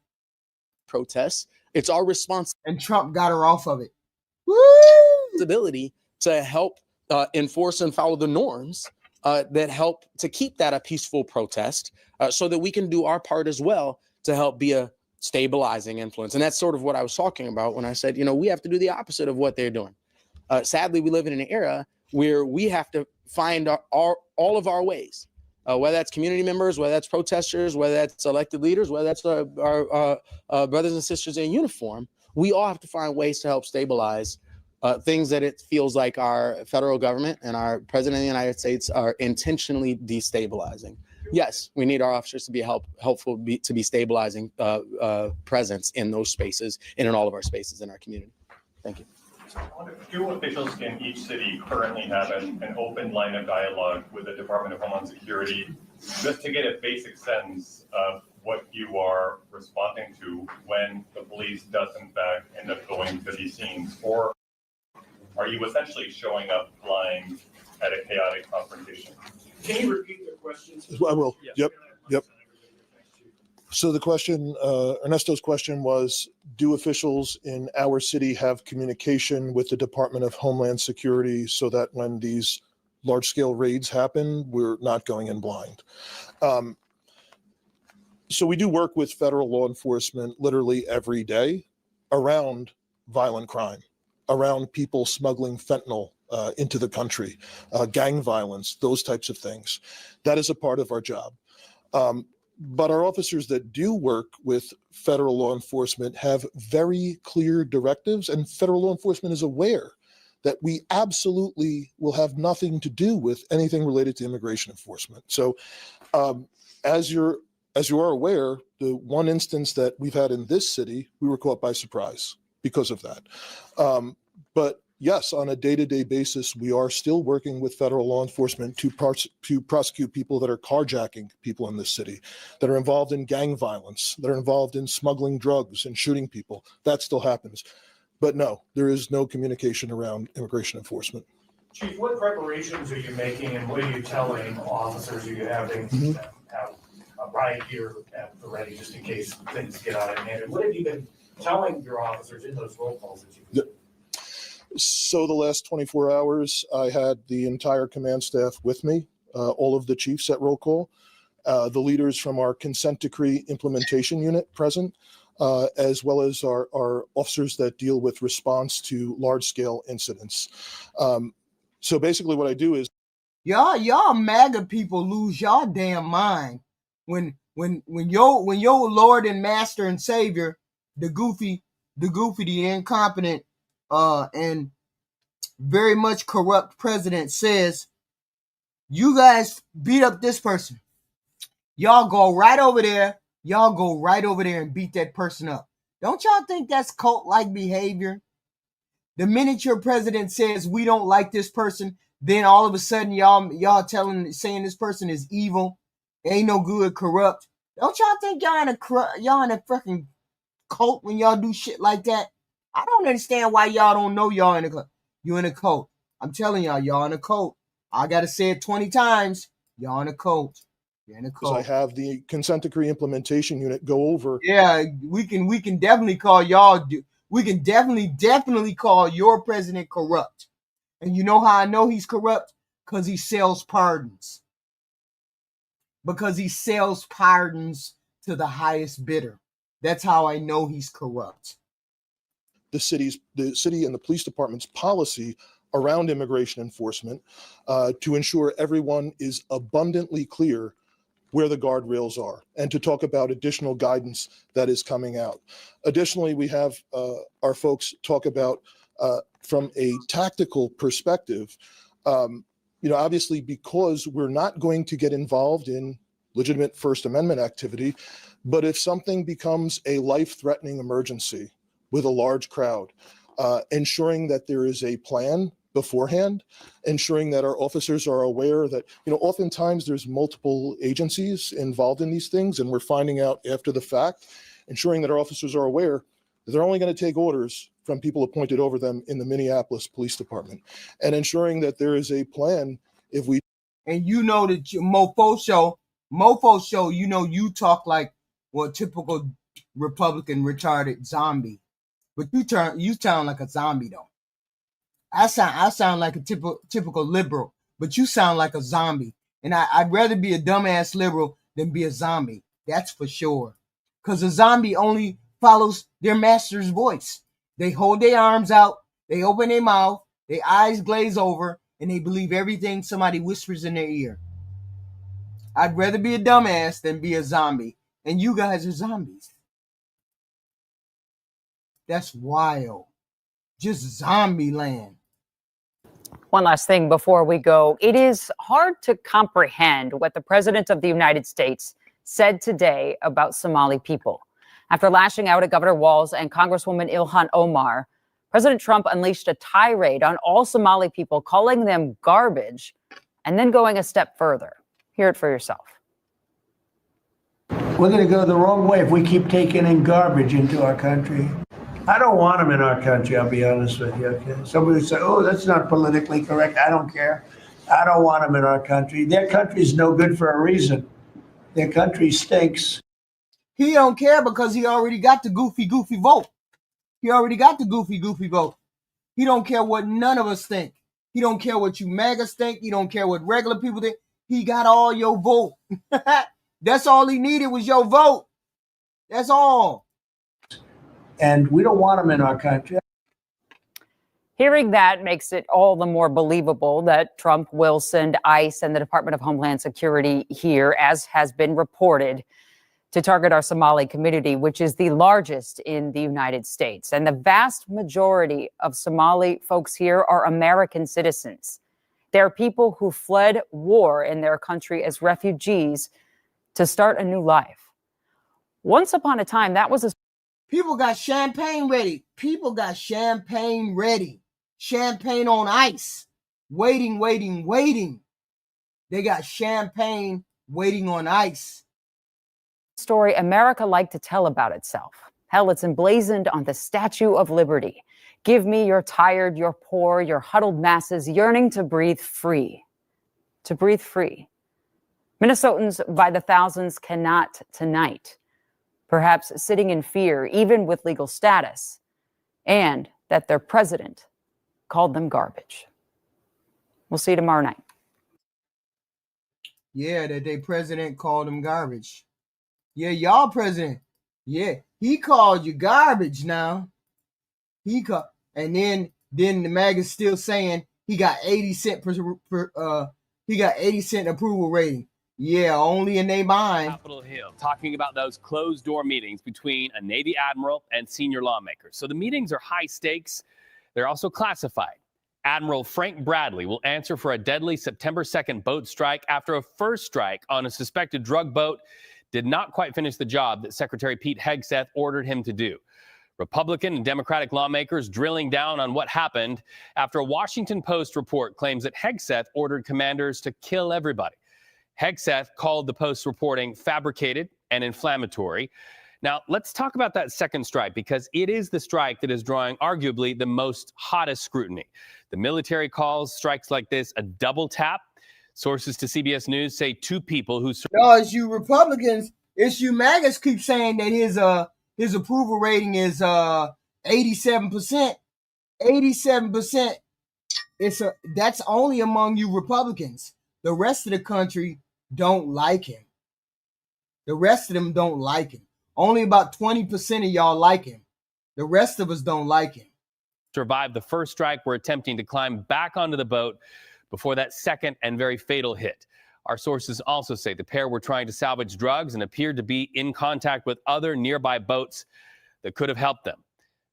Protests. It's our responsibility. And Trump got her off of it. Responsibility to help enforce and follow the norms that help to keep that a peaceful protest so that we can do our part as well to help be a stabilizing influence. And that's sort of what I was talking about when I said, we have to do the opposite of what they're doing. Sadly, we live in an era where we have to find all of our ways, whether that's community members, whether that's protesters, whether that's elected leaders, whether that's our brothers and sisters in uniform. We all have to find ways to help stabilize things that it feels like our federal government and our president of the United States are intentionally destabilizing. Yes, we need our officers to be helpful to be stabilizing presence in those spaces and in all of our spaces in our community. Thank you. Do officials in each city currently have an open line of dialogue with the Department of Homeland Security just to get a basic sense of what you are responding to when the police does in fact end up going to these scenes? Or are you essentially showing up blind at a chaotic confrontation? Can you repeat the questions? I will. Yep. So the question, Ernesto's question was, do officials in our city have communication with the Department of Homeland Security so that when these large-scale raids happen, we're not going in blind? So we do work with federal law enforcement literally every day around violent crime, around people smuggling fentanyl into the country, gang violence, those types of things. That is a part of our job. But our officers that do work with federal law enforcement have very clear directives, and federal law enforcement is aware that we absolutely will have nothing to do with anything related to immigration enforcement. So as you are aware, the one instance that we've had in this city, we were caught by surprise because of that. But yes, on a day-to-day basis, we are still working with federal law enforcement to prosecute people that are carjacking people in this city, that are involved in gang violence, that are involved in smuggling drugs and shooting people. That still happens. But no, there is no communication around immigration enforcement. Chief, what preparations are you making and what are you telling officers? Are you having them have a riot gear at the ready just in case things get out of hand? What have you been telling your officers in those roll calls that you've So the last 24 hours, I had the entire command staff with me, all of the chiefs at roll call, the leaders from our consent decree implementation unit present, as well as our officers that deal with response to large scale incidents. So basically what I do is y'all MAGA people lose y'all damn mind when your Lord and Master and Savior, the goofy, the incompetent, and very much corrupt president says, you guys beat up this person. Y'all go right over there. Y'all go right over there and beat that person up. Don't y'all think that's cult-like behavior? The minute your president says we don't like this person, then all of a sudden y'all saying this person is evil, ain't no good, corrupt. Don't y'all think y'all in a fucking cult when y'all do shit like that? I don't understand why y'all don't know y'all in a cult. You in a cult. I'm telling y'all in a cult. I gotta say it 20 times. Y'all in a cult. You're in a cult. I have the consent decree implementation unit go over. Yeah, we can definitely call y'all. We can definitely call your president corrupt. And you know how I know he's corrupt? Because he sells pardons. Because he sells pardons to the highest bidder. That's how I know he's corrupt. The city and the police department's policy around immigration enforcement to ensure everyone is abundantly clear where the guardrails are and to talk about additional guidance that is coming out. Additionally, we have our folks talk about from a tactical perspective, obviously because we're not going to get involved in legitimate First Amendment activity, but if something becomes a life-threatening emergency with a large crowd, ensuring that there is a plan beforehand, ensuring that our officers are aware that, oftentimes there's multiple agencies involved in these things, and we're finding out after the fact, ensuring that our officers are aware that they're only going to take orders from people appointed over them in the Minneapolis Police Department, and ensuring that there is a plan if we. And you know that mofo show, you talk like, well, typical Republican retarded zombie, but you sound like a zombie though. I sound like a typical liberal, but you sound like a zombie. And I'd rather be a dumbass liberal than be a zombie. That's for sure. Because a zombie only follows their master's voice. They hold their arms out, they open their mouth, their eyes glaze over, and they believe everything somebody whispers in their ear. I'd rather be a dumbass than be a zombie. And you guys are zombies. That's wild. Just zombie land. One last thing before we go. It is hard to comprehend what the President of the United States said today about Somali people. After lashing out at Governor Walz and Congresswoman Ilhan Omar, President Trump unleashed a tirade on all Somali people, calling them garbage, and then going a step further. Hear it for yourself. We're going to go the wrong way if we keep taking in garbage into our country. I don't want them in our country, I'll be honest with you. Okay? Somebody would say, oh, that's not politically correct. I don't care. I don't want them in our country. Their country's no good for a reason. Their country stinks. He don't care because he already got the goofy vote. He already got the goofy vote. He don't care what none of us think. He don't care what you MAGAs think. He don't care what regular people think. He got all your vote. That's all he needed was your vote. That's all. And we don't want them in our country. Hearing that makes it all the more believable that Trump will send ICE and the Department of Homeland Security here, as has been reported, to target our Somali community, which is the largest in the United States. And the vast majority of Somali folks here are American citizens. They're people who fled war in their country as refugees to start a new life. Once upon a time, that was a... People got champagne ready. Champagne on ice. Waiting. They got champagne waiting on ice. Story America liked to tell about itself. Hell, it's emblazoned on the Statue of Liberty. Give me your tired, your poor, your huddled masses yearning to breathe free. To breathe free. Minnesotans by the thousands cannot tonight. Perhaps sitting in fear, even with legal status, and that their president called them garbage. We'll see you tomorrow night. Yeah, that their president called them garbage. Yeah, y'all president. Yeah, he called you garbage now. And then the MAG is still saying he got 80 cent approval rating. Yeah, only in their mind. Capitol Hill, talking about those closed door meetings between a Navy admiral and senior lawmakers. So the meetings are high stakes. They're also classified. Admiral Frank Bradley will answer for a deadly September 2nd boat strike after a first strike on a suspected drug boat did not quite finish the job that Secretary Pete Hegseth ordered him to do. Republican and Democratic lawmakers drilling down on what happened after a Washington Post report claims that Hegseth ordered commanders to kill everybody. Hegseth called the Post reporting fabricated and inflammatory. Now, let's talk about that second strike, because it is the strike that is drawing arguably the most hottest scrutiny. The military calls strikes like this a double tap. Sources to CBS News say two people who... No, it's you Republicans, it's you MAGAs keep saying that his approval rating is 87%. 87%. That's only among you Republicans. The rest of the country don't like him. The rest of them don't like him. Only about 20% of y'all like him. The rest of us don't like him. Survived the first strike were attempting to climb back onto the boat before that second and very fatal hit. Our sources also say the pair were trying to salvage drugs and appeared to be in contact with other nearby boats that could have helped them.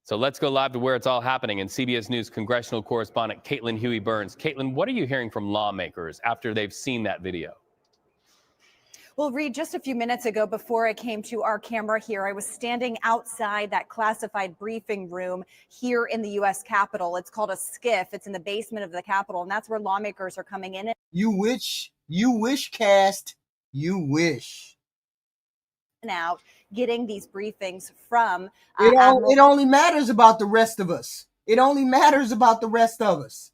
So let's go live to where it's all happening. And CBS News congressional correspondent Caitlin Huey-Burns. Caitlin, what are you hearing from lawmakers after they've seen that video? Well, Reed, just a few minutes ago, before I came to our camera here, I was standing outside that classified briefing room here in the U.S. Capitol. It's called a SCIF. It's in the basement of the Capitol, and that's where lawmakers are coming in. You wish, Cast, you wish. And out, getting these briefings from It only matters about the rest of us. It only matters about the rest of us.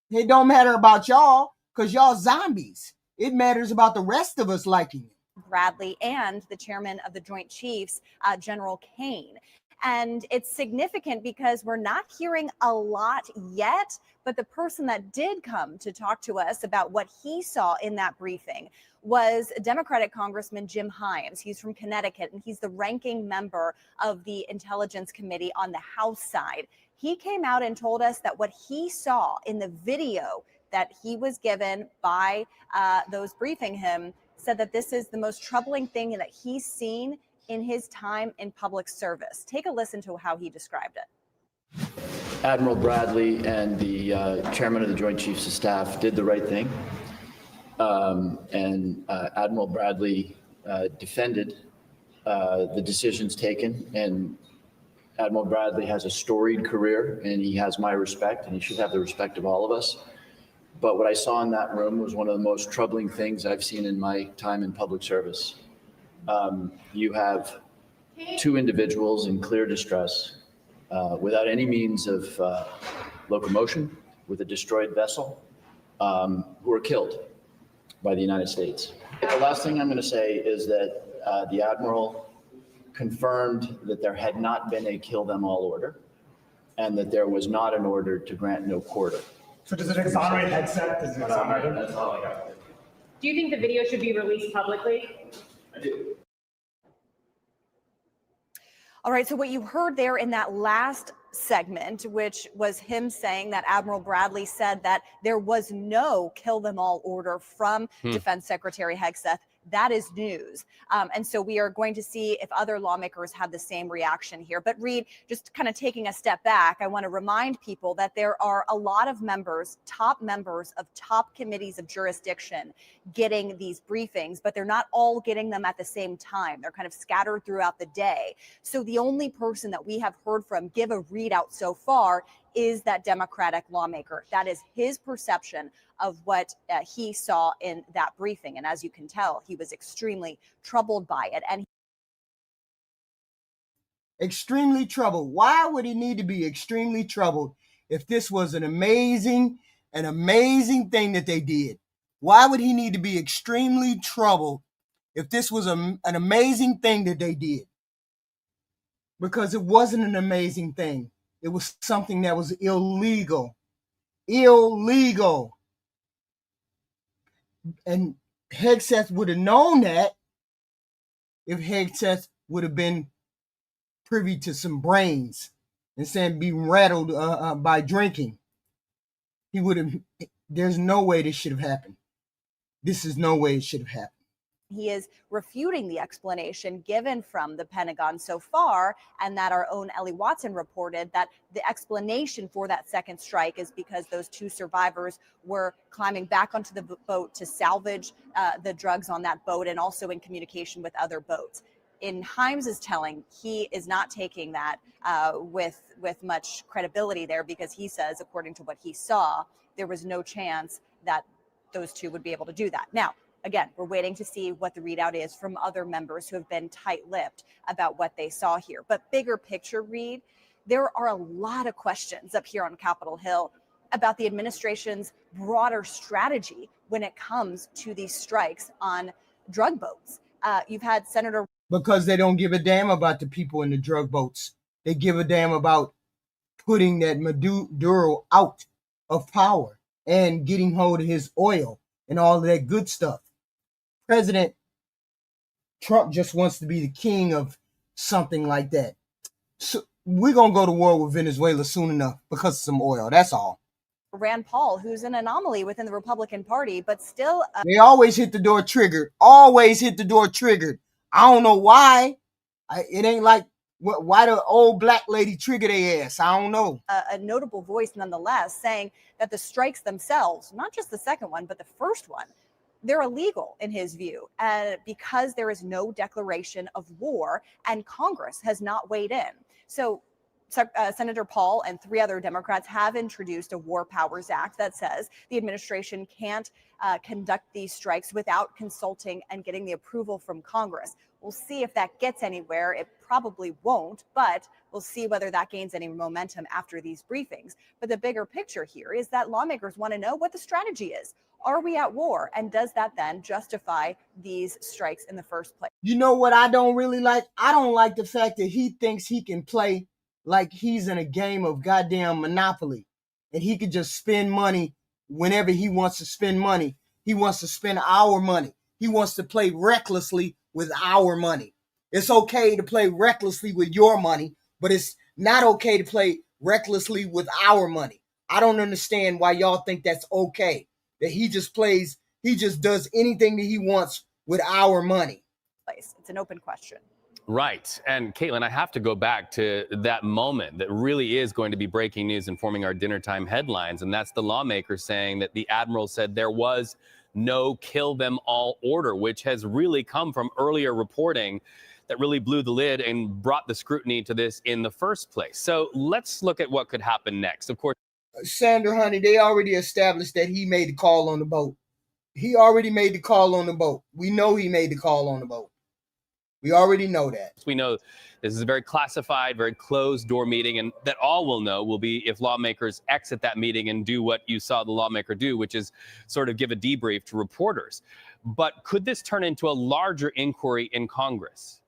It don't matter about y'all, because y'all zombies. It matters about the rest of us liking it. Bradley and the chairman of the Joint Chiefs, General Kane. And it's significant because we're not hearing a lot yet, but the person that did come to talk to us about what he saw in that briefing was Democratic Congressman Jim Himes. He's from Connecticut, and he's the ranking member of the Intelligence Committee on the House side. He came out and told us that what he saw in the video that he was given by those briefing him said that this is the most troubling thing that he's seen in his time in public service. Take a listen to how he described it. Admiral Bradley and the chairman of the Joint Chiefs of Staff did the right thing. Admiral Bradley defended the decisions taken, and Admiral Bradley has a storied career, and he has my respect, and he should have the respect of all of us. But what I saw in that room was one of the most troubling things I've seen in my time in public service. You have two individuals in clear distress, without any means of locomotion, with a destroyed vessel, who were killed by the United States. The last thing I'm going to say is that the Admiral confirmed that there had not been a kill them all order, and that there was not an order to grant no quarter. So does it exonerate headset? Does it exonerate him? That's all I got. Do you think the video should be released publicly? I do. All right, so what you heard there in that last segment, which was him saying that Admiral Bradley said that there was no kill them all order from Defense Secretary Hegseth. That is news. And so we are going to see if other lawmakers have the same reaction here. But Reed, just kind of taking a step back, I want to remind people that there are a lot of members, top members of top committees of jurisdiction getting these briefings, but they're not all getting them at the same time. They're kind of scattered throughout the day. So the only person that we have heard from give a readout so far is that Democratic lawmaker. That is his perception of what he saw in that briefing. And as you can tell, he was extremely troubled by it. And extremely troubled. Why would he need to be extremely troubled if this was an amazing thing that they did? Why would he need to be extremely troubled if this was an amazing thing that they did? Because it wasn't an amazing thing. It was something that was illegal. Illegal. And Hegseth would have known that if Hegseth would have been privy to some brains instead of being rattled by drinking. He would have, there's no way this should have happened. This is no way it should have happened. he is refuting the explanation given from the Pentagon so far, and that our own Ellie Watson reported that the explanation for that second strike is because those two survivors were climbing back onto the boat to salvage the drugs on that boat, and also in communication with other boats. In Himes' telling, he is not taking that with much credibility there, because he says, according to what he saw, there was no chance that those two would be able to do that. Now, again, we're waiting to see what the readout is from other members who have been tight-lipped about what they saw here. But bigger picture, Reed, there are a lot of questions up here on Capitol Hill about the administration's broader strategy when it comes to these strikes on drug boats. You've had Senator... Because they don't give a damn about the people in the drug boats. They give a damn about putting that Maduro out of power and getting hold of his oil and all of that good stuff. President Trump just wants to be the king of something like that. So we're going to go to war with Venezuela soon enough because of some oil. That's all. Rand Paul, who's an anomaly within the Republican Party, but still... They always hit the door triggered. Always hit the door triggered. I don't know why. It ain't like why the old black lady trigger their ass. I don't know. A notable voice nonetheless, saying that the strikes themselves, not just the second one, but the first one, they're illegal in his view, because there is no declaration of war and Congress has not weighed in. So Senator Paul and 3 other Democrats have introduced a War Powers Act that says the administration can't conduct these strikes without consulting and getting the approval from Congress. We'll see if that gets anywhere. It probably won't, but we'll see whether that gains any momentum after these briefings. But the bigger picture here is that lawmakers want to know what the strategy is. Are we at war? And does that then justify these strikes in the first place? You know what I don't really like? I don't like the fact that he thinks he can play like he's in a game of goddamn Monopoly and he could just spend money whenever he wants to spend money. He wants to spend our money. He wants to play recklessly with our money. It's okay to play recklessly with your money, but it's not okay to play recklessly with our money. I don't understand why y'all think that's okay, that he just does anything that he wants with our money. It's an open question. Right. And Caitlin, I have to go back to that moment that really is going to be breaking news and forming our dinner time headlines. And that's the lawmakers saying that the admiral said there was no kill them all order, which has really come from earlier reporting that really blew the lid and brought the scrutiny to this in the first place. So let's look at what could happen next. Of course, Sandra, honey, they already established that he made the call on the boat. He already made the call on the boat. We know he made the call on the boat. We already know that. we know this is a very classified, very closed door meeting, and that all we'll know will be if lawmakers exit that meeting and do what you saw the lawmaker do, which is sort of give a debrief to reporters. But could this turn into a larger inquiry in Congress?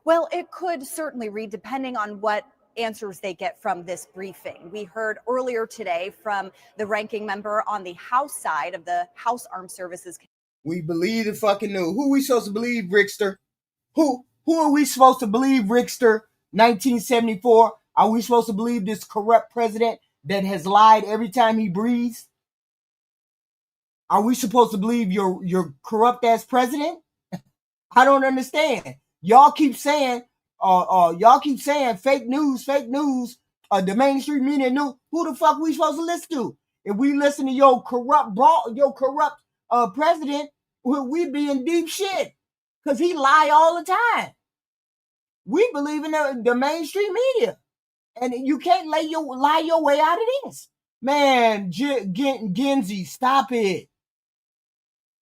Well, it could certainly, Reed, depending on what answers they get from this briefing. We heard earlier today from the ranking member on the House side of the House Armed Services. We believe the fucking news. Who are we supposed to believe, Rickster? Who are we supposed to believe, Rickster? 1974? Are we supposed to believe this corrupt president that has lied every time he breathes? Are we supposed to believe your corrupt ass president? I don't understand. Y'all keep saying fake news, the mainstream media news. Who the fuck we supposed to listen to? If we listen to your corrupt president, we be in deep shit because he lie all the time. We believe in the mainstream media, and you can't lie your way out of this. Man, Genzi, stop it.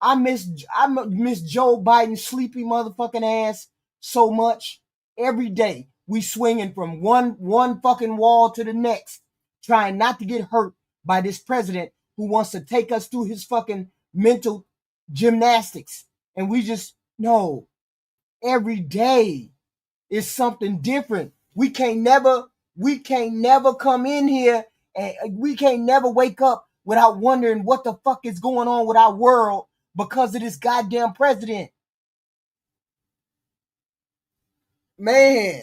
I miss Joe Biden's sleepy motherfucking ass so much. Every day we swinging from one fucking wall to the next, trying not to get hurt by this president who wants to take us through his fucking mental gymnastics. And we just know every day is something different. We can't never come in here and we can't never wake up without wondering what the fuck is going on with our world because of this goddamn president. Man,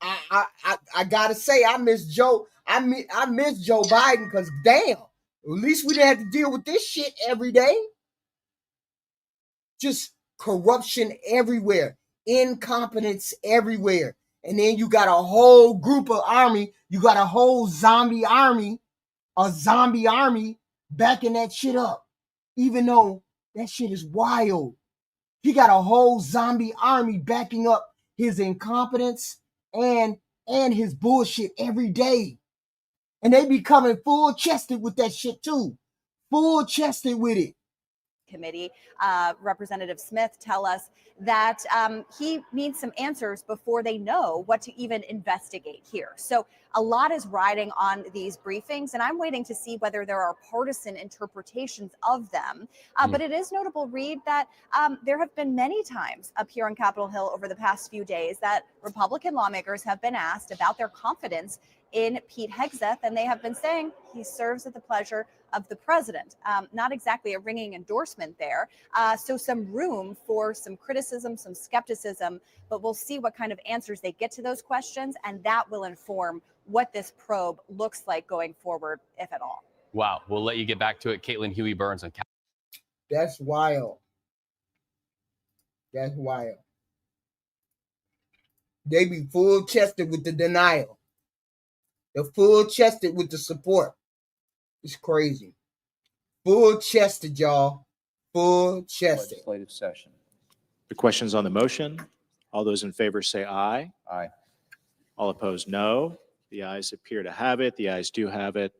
I gotta say I miss Joe. I miss Joe Biden because damn, at least we didn't have to deal with this shit every day. Just corruption everywhere, incompetence everywhere, and then you got a whole group of army. You got a whole zombie army backing that shit up, even though that shit is wild. He got a whole zombie army backing up his incompetence and his bullshit every day. And they be coming full-chested with that shit too. Full-chested with it. Committee, Representative Smith tell us that he needs some answers before they know what to even investigate here. So a lot is riding on these briefings, and I'm waiting to see whether there are partisan interpretations of them. But it is notable, Reed, that there have been many times up here on Capitol Hill over the past few days that Republican lawmakers have been asked about their confidence in Pete Hegseth, and they have been saying he serves at the pleasure of the president. Not exactly a ringing endorsement there. So some room for some criticism, some skepticism, but we'll see what kind of answers they get to those questions, and that will inform what this probe looks like going forward, if at all. Wow. We'll let you get back to it. Caitlin Huey Burns on That's wild. That's wild. They be full-chested with the denial. They're full-chested with the support. It's crazy. Full-chested, y'all. full chested. Legislative session. The questions on the motion. All those in favor say aye. Aye. All opposed, no. The ayes appear to have it. The ayes do have it.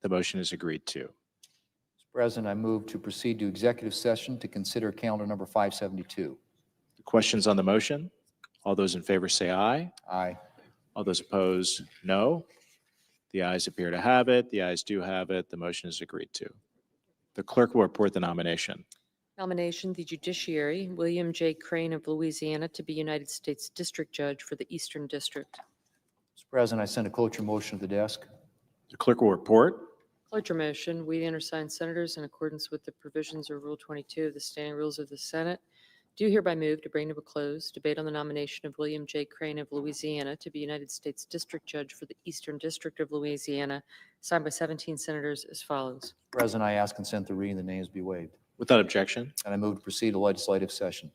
The motion is agreed to. Mr. President, I move to proceed to executive session to consider calendar number 572. The questions on the motion. All those in favor say aye. Aye. All those opposed, no. The ayes appear to have it. The ayes do have it. The motion is agreed to. The clerk will report the nomination. Nomination, the Judiciary, William J. Crane of Louisiana to be United States District Judge for the Eastern District. Mr. President, I send a cloture motion to the desk. The clerk will report. Cloture motion, we, the undersigned senators, in accordance with the provisions of Rule 22 of the Standing Rules of the Senate, do hereby move to bring to a close debate on the nomination of William J. Crane of Louisiana to be United States District Judge for the Eastern District of Louisiana, signed by 17 senators as follows. Mr. President, I ask consent to reading the names be waived. Without objection. And I move to proceed to legislative session.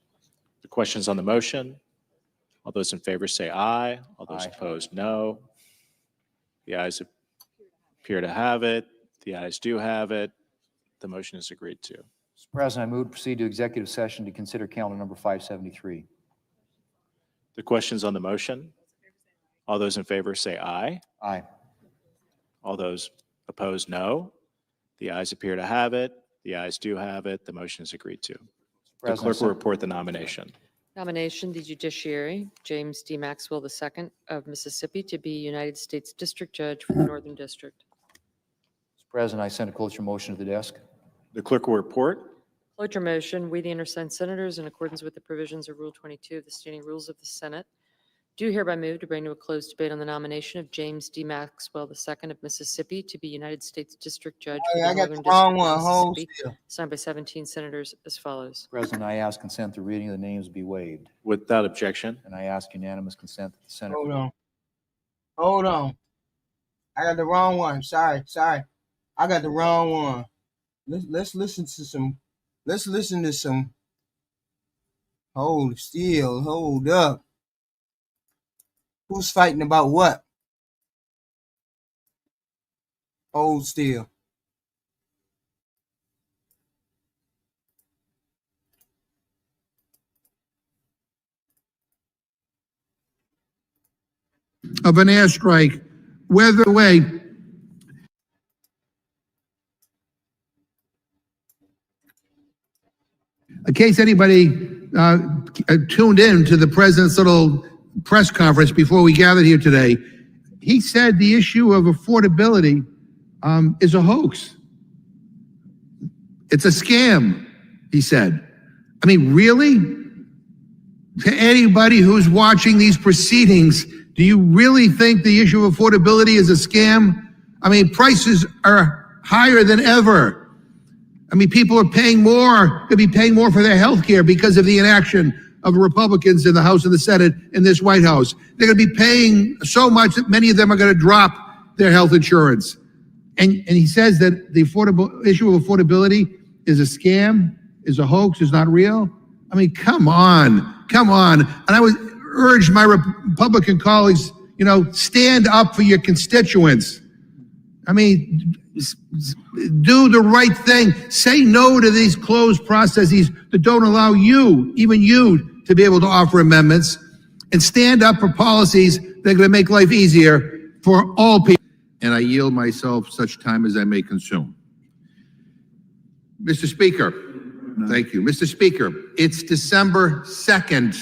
The questions on the motion. All those in favor say aye. All those opposed, no. The ayes appear to have it. The ayes do have it. The motion is agreed to. Mr. President, I move to proceed to executive session to consider calendar number 573. The questions on the motion. All those in favor say aye. Aye. All those opposed, no. The ayes appear to have it. The ayes do have it. The motion is agreed to. The clerk will report the nomination. Nomination, the Judiciary, James D. Maxwell II of Mississippi to be United States District Judge for the Northern District. Mr. President, I send a cloture motion to the desk. The clerk will report. Cloture motion, we, the undersigned senators, in accordance with the provisions of Rule 22 of the Standing Rules of the Senate, do hereby move to bring to a closed debate on the nomination of James D. Maxwell II of Mississippi to be United States District Judge for the I got Northern the wrong District one. of Hold Mississippi, still. signed by 17 senators as follows. Mr. President, I ask consent the reading of the names be waived. Without objection. And I ask unanimous consent that the Senate. Hold on. Hold on. I got the wrong one. Sorry. I got the wrong one. Let's listen to some. Let's listen to some. Hold still. Hold up. Who's fighting about what? Hold still. Of an airstrike, whether way. In case anybody tuned in to the president's little press conference before we gathered here today, he said the issue of affordability is a hoax. It's a scam, he said. I mean, really? To anybody who's watching these proceedings, do you really think the issue of affordability is a scam? I mean, prices are higher than ever. I mean, people are paying more, could be paying more for their health care because of the inaction of Republicans in the House and the Senate in this White House. They're going to be paying so much that many of them are going to drop their health insurance. And he says that the issue of affordability is a scam, is a hoax, is not real. I mean, come on. And I would urge my Republican colleagues, stand up for your constituents. I mean, do the right thing. Say no to these closed processes that don't allow even you, to be able to offer amendments, and stand up for policies that are going to make life easier for all people. And I yield myself such time as I may consume. Mr. Speaker, thank you. Mr. Speaker, it's December 2nd.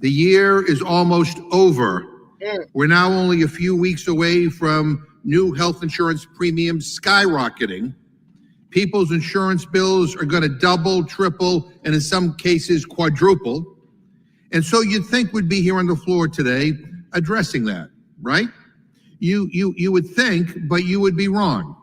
The year is almost over. We're now only a few weeks away from new health insurance premiums skyrocketing. People's insurance bills are going to double, triple, and in some cases quadruple. And so you'd think we'd be here on the floor today addressing that, right? You would think, but you would be wrong.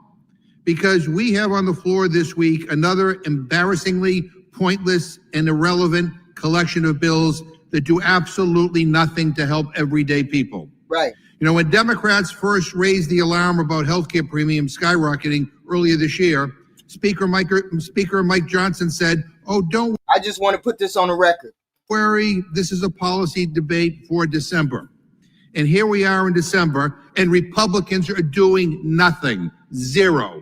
Because we have on the floor this week another embarrassingly pointless and irrelevant collection of bills that do absolutely nothing to help everyday people. Right. When Democrats first raised the alarm about healthcare premiums skyrocketing earlier this year, Speaker Mike Johnson said, don't I just want to put this on the record. worry, this is a policy debate for December. And here we are in December, and Republicans are doing nothing, zero.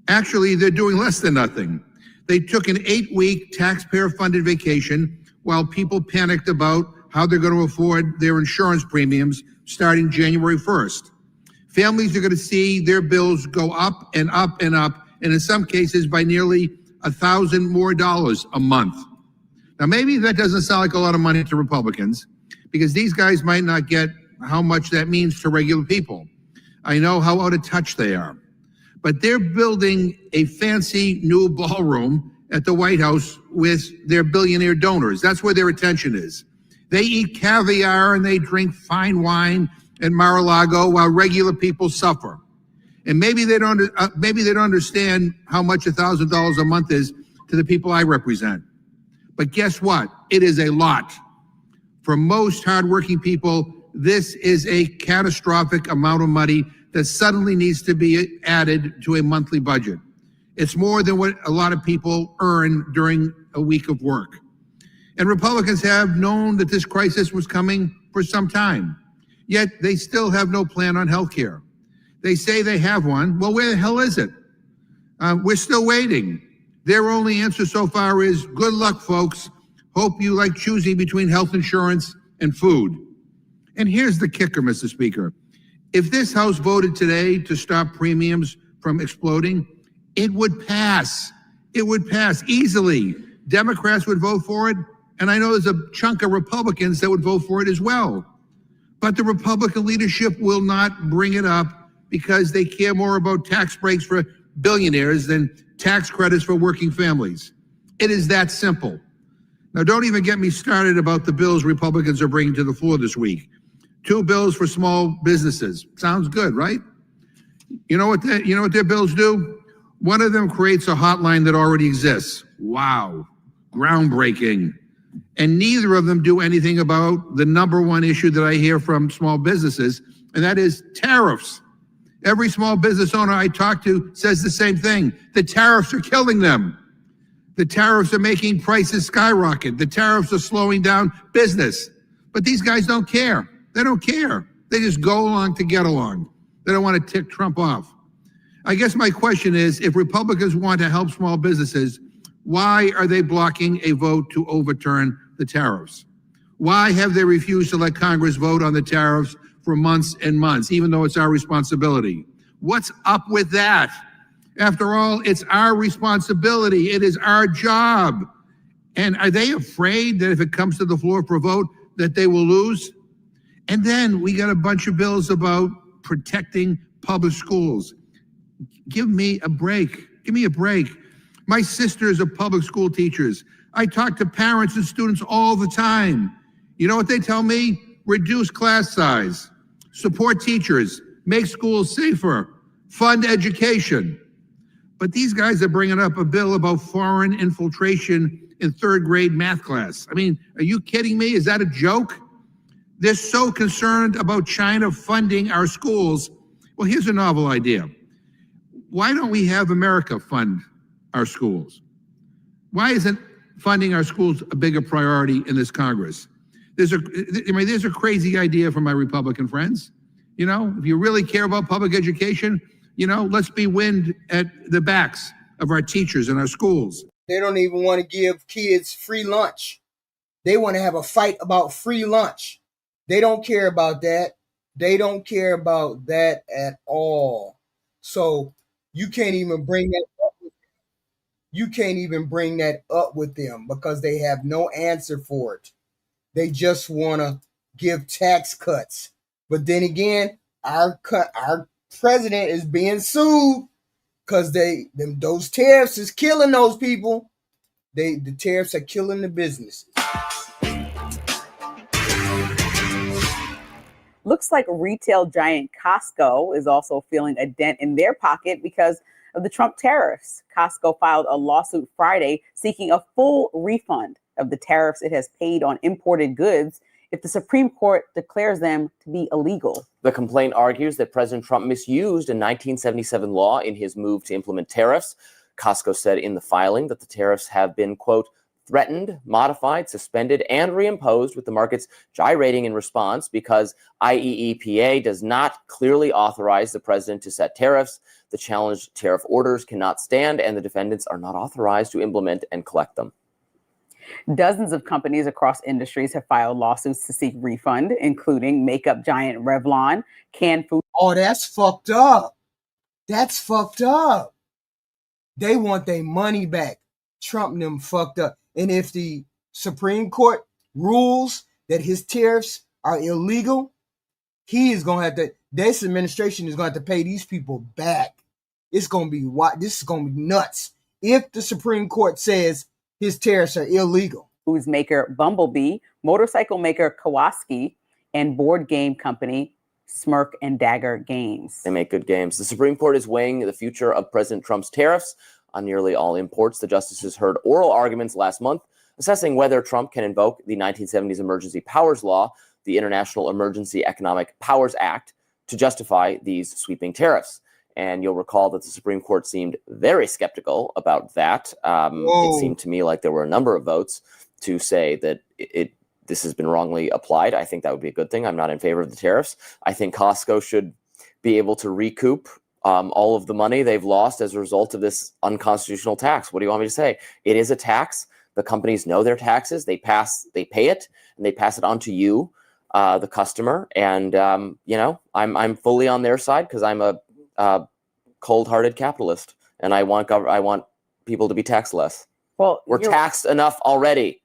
Actually, they're doing less than nothing. They took an 8-week taxpayer-funded vacation while people panicked about how they're going to afford their insurance premiums starting January 1st. Families are going to see their bills go up and up and up, and in some cases by nearly $1,000 more a month. Now, maybe that doesn't sound like a lot of money to Republicans, because these guys might not get how much that means to regular people. I know how out of touch they are. But they're building a fancy new ballroom at the White House with their billionaire donors. That's where their attention is. They eat caviar and they drink fine wine at Mar-a-Lago while regular people suffer. And maybe they don't understand how much $1,000 a month is to the people I represent. But guess what? It is a lot. For most hardworking people, this is a catastrophic amount of money that suddenly needs to be added to a monthly budget. It's more than what a lot of people earn during a week of work. And Republicans have known that this crisis was coming for some time, yet they still have no plan on health care. They say they have one. Well, where the hell is it? We're still waiting. Their only answer so far is, good luck, folks. Hope you like choosing between health insurance and food. And here's the kicker, Mr. Speaker. If this House voted today to stop premiums from exploding, it would pass. It would pass easily. Democrats would vote for it, and I know there's a chunk of Republicans that would vote for it as well. But the Republican leadership will not bring it up because they care more about tax breaks for billionaires than tax credits for working families. It is that simple. Now, don't even get me started about the bills Republicans are bringing to the floor this week. 2 bills for small businesses. Sounds good, right? You know what their bills do? One of them creates a hotline that already exists. Wow, groundbreaking. And neither of them do anything about the number one issue that I hear from small businesses, and that is tariffs. Every small business owner I talk to says the same thing. The tariffs are killing them. The tariffs are making prices skyrocket. The tariffs are slowing down business. But these guys don't care. They don't care. They just go along to get along. They don't want to tick Trump off. I guess my question is, if Republicans want to help small businesses, why are they blocking a vote to overturn the tariffs? Why have they refused to let Congress vote on the tariffs for months and months, even though it's our responsibility? What's up with that? After all, it's our responsibility. It is our job. And are they afraid that if it comes to the floor for a vote, that they will lose? And then we got a bunch of bills about protecting public schools. Give me a break. Give me a break. My sisters are public school teachers. I talk to parents and students all the time. You know what they tell me? Reduce class size, support teachers, make schools safer, fund education. But these guys are bringing up a bill about foreign infiltration in 3rd grade math class. I mean, are you kidding me? Is that a joke? They're so concerned about China funding our schools. Well, here's a novel idea. Why don't we have America fund our schools? Why isn't funding our schools a bigger priority in this Congress? There's a crazy idea from my Republican friends. You know, if you really care about public education, you know, let's be wind at the backs of our teachers in our schools. They don't even want to give kids free lunch. They want to have a fight about free lunch. They don't care about that. They don't care about that at all. So you can't even bring that up with them. You can't even bring that up with them because they have no answer for it. They just want to give tax cuts. But then again, our president is being sued because those tariffs is killing those people. The tariffs are killing the businesses. Looks like retail giant Costco is also feeling a dent in their pocket because of the Trump tariffs. Costco filed a lawsuit Friday seeking a full refund of the tariffs it has paid on imported goods if the Supreme Court declares them to be illegal. The complaint argues that President Trump misused a 1977 law in his move to implement tariffs. Costco said in the filing that the tariffs have been, quote, threatened, modified, suspended, and reimposed, with the markets gyrating in response because IEEPA does not clearly authorize the president to set tariffs. The challenged tariff orders cannot stand, and the defendants are not authorized to implement and collect them. Dozens of companies across industries have filed lawsuits to seek refund, including makeup giant Revlon, canned food. Oh, that's fucked up. That's fucked up. They want their money back. Trump and them fucked up. And if the Supreme Court rules that his tariffs are illegal, he is going to have to, this administration is going to have to pay these people back. It's going to be, this is going to be nuts. If the Supreme Court says his tariffs are illegal. Foods maker Bumblebee, motorcycle maker Kawasaki, and board game company Smirk and Dagger Games. They make good games. The Supreme Court is weighing the future of President Trump's tariffs on nearly all imports. The justices heard oral arguments last month assessing whether Trump can invoke the 1970s Emergency Powers Law, the International Emergency Economic Powers Act, to justify these sweeping tariffs. And you'll recall that the Supreme Court seemed very skeptical about that. It seemed to me like there were a number of votes to say that this has been wrongly applied. I think that would be a good thing. I'm not in favor of the tariffs. I think Costco should be able to recoup all of the money they've lost as a result of this unconstitutional tax. What do you want me to say? It is a tax. The companies know their taxes. They pay it, and they pass it on to you, the customer. And I'm fully on their side because I'm a cold-hearted capitalist, and I want people to be taxed less. Well, we're taxed enough already.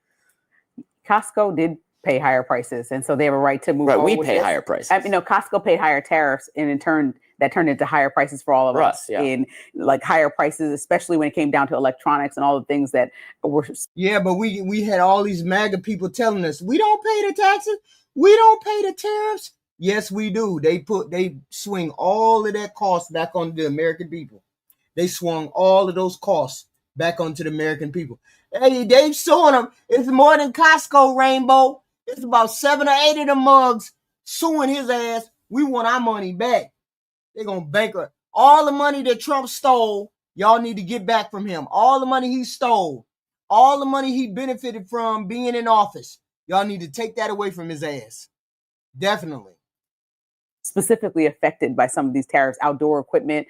Costco did pay higher prices, and so they have a right to move. Right, forward we with pay this. higher prices. Costco paid higher tariffs, and in turn, that turned into higher prices for all of us. Yeah. In like higher prices, especially when it came down to electronics and all the things that were. Yeah, but we had all these MAGA people telling us we don't pay the taxes, we don't pay the tariffs. Yes, we do. They swing all of that cost back onto the American people. They swung all of those costs back onto the American people. Hey, they suing them. It's more than Costco, Rainbow. It's about 7 or 8 of the mugs suing his ass. We want our money back. They're going to bankrupt. All the money that Trump stole, y'all need to get back from him. All the money he stole, all the money he benefited from being in office, y'all need to take that away from his ass. Definitely. Specifically affected by some of these tariffs, outdoor equipment.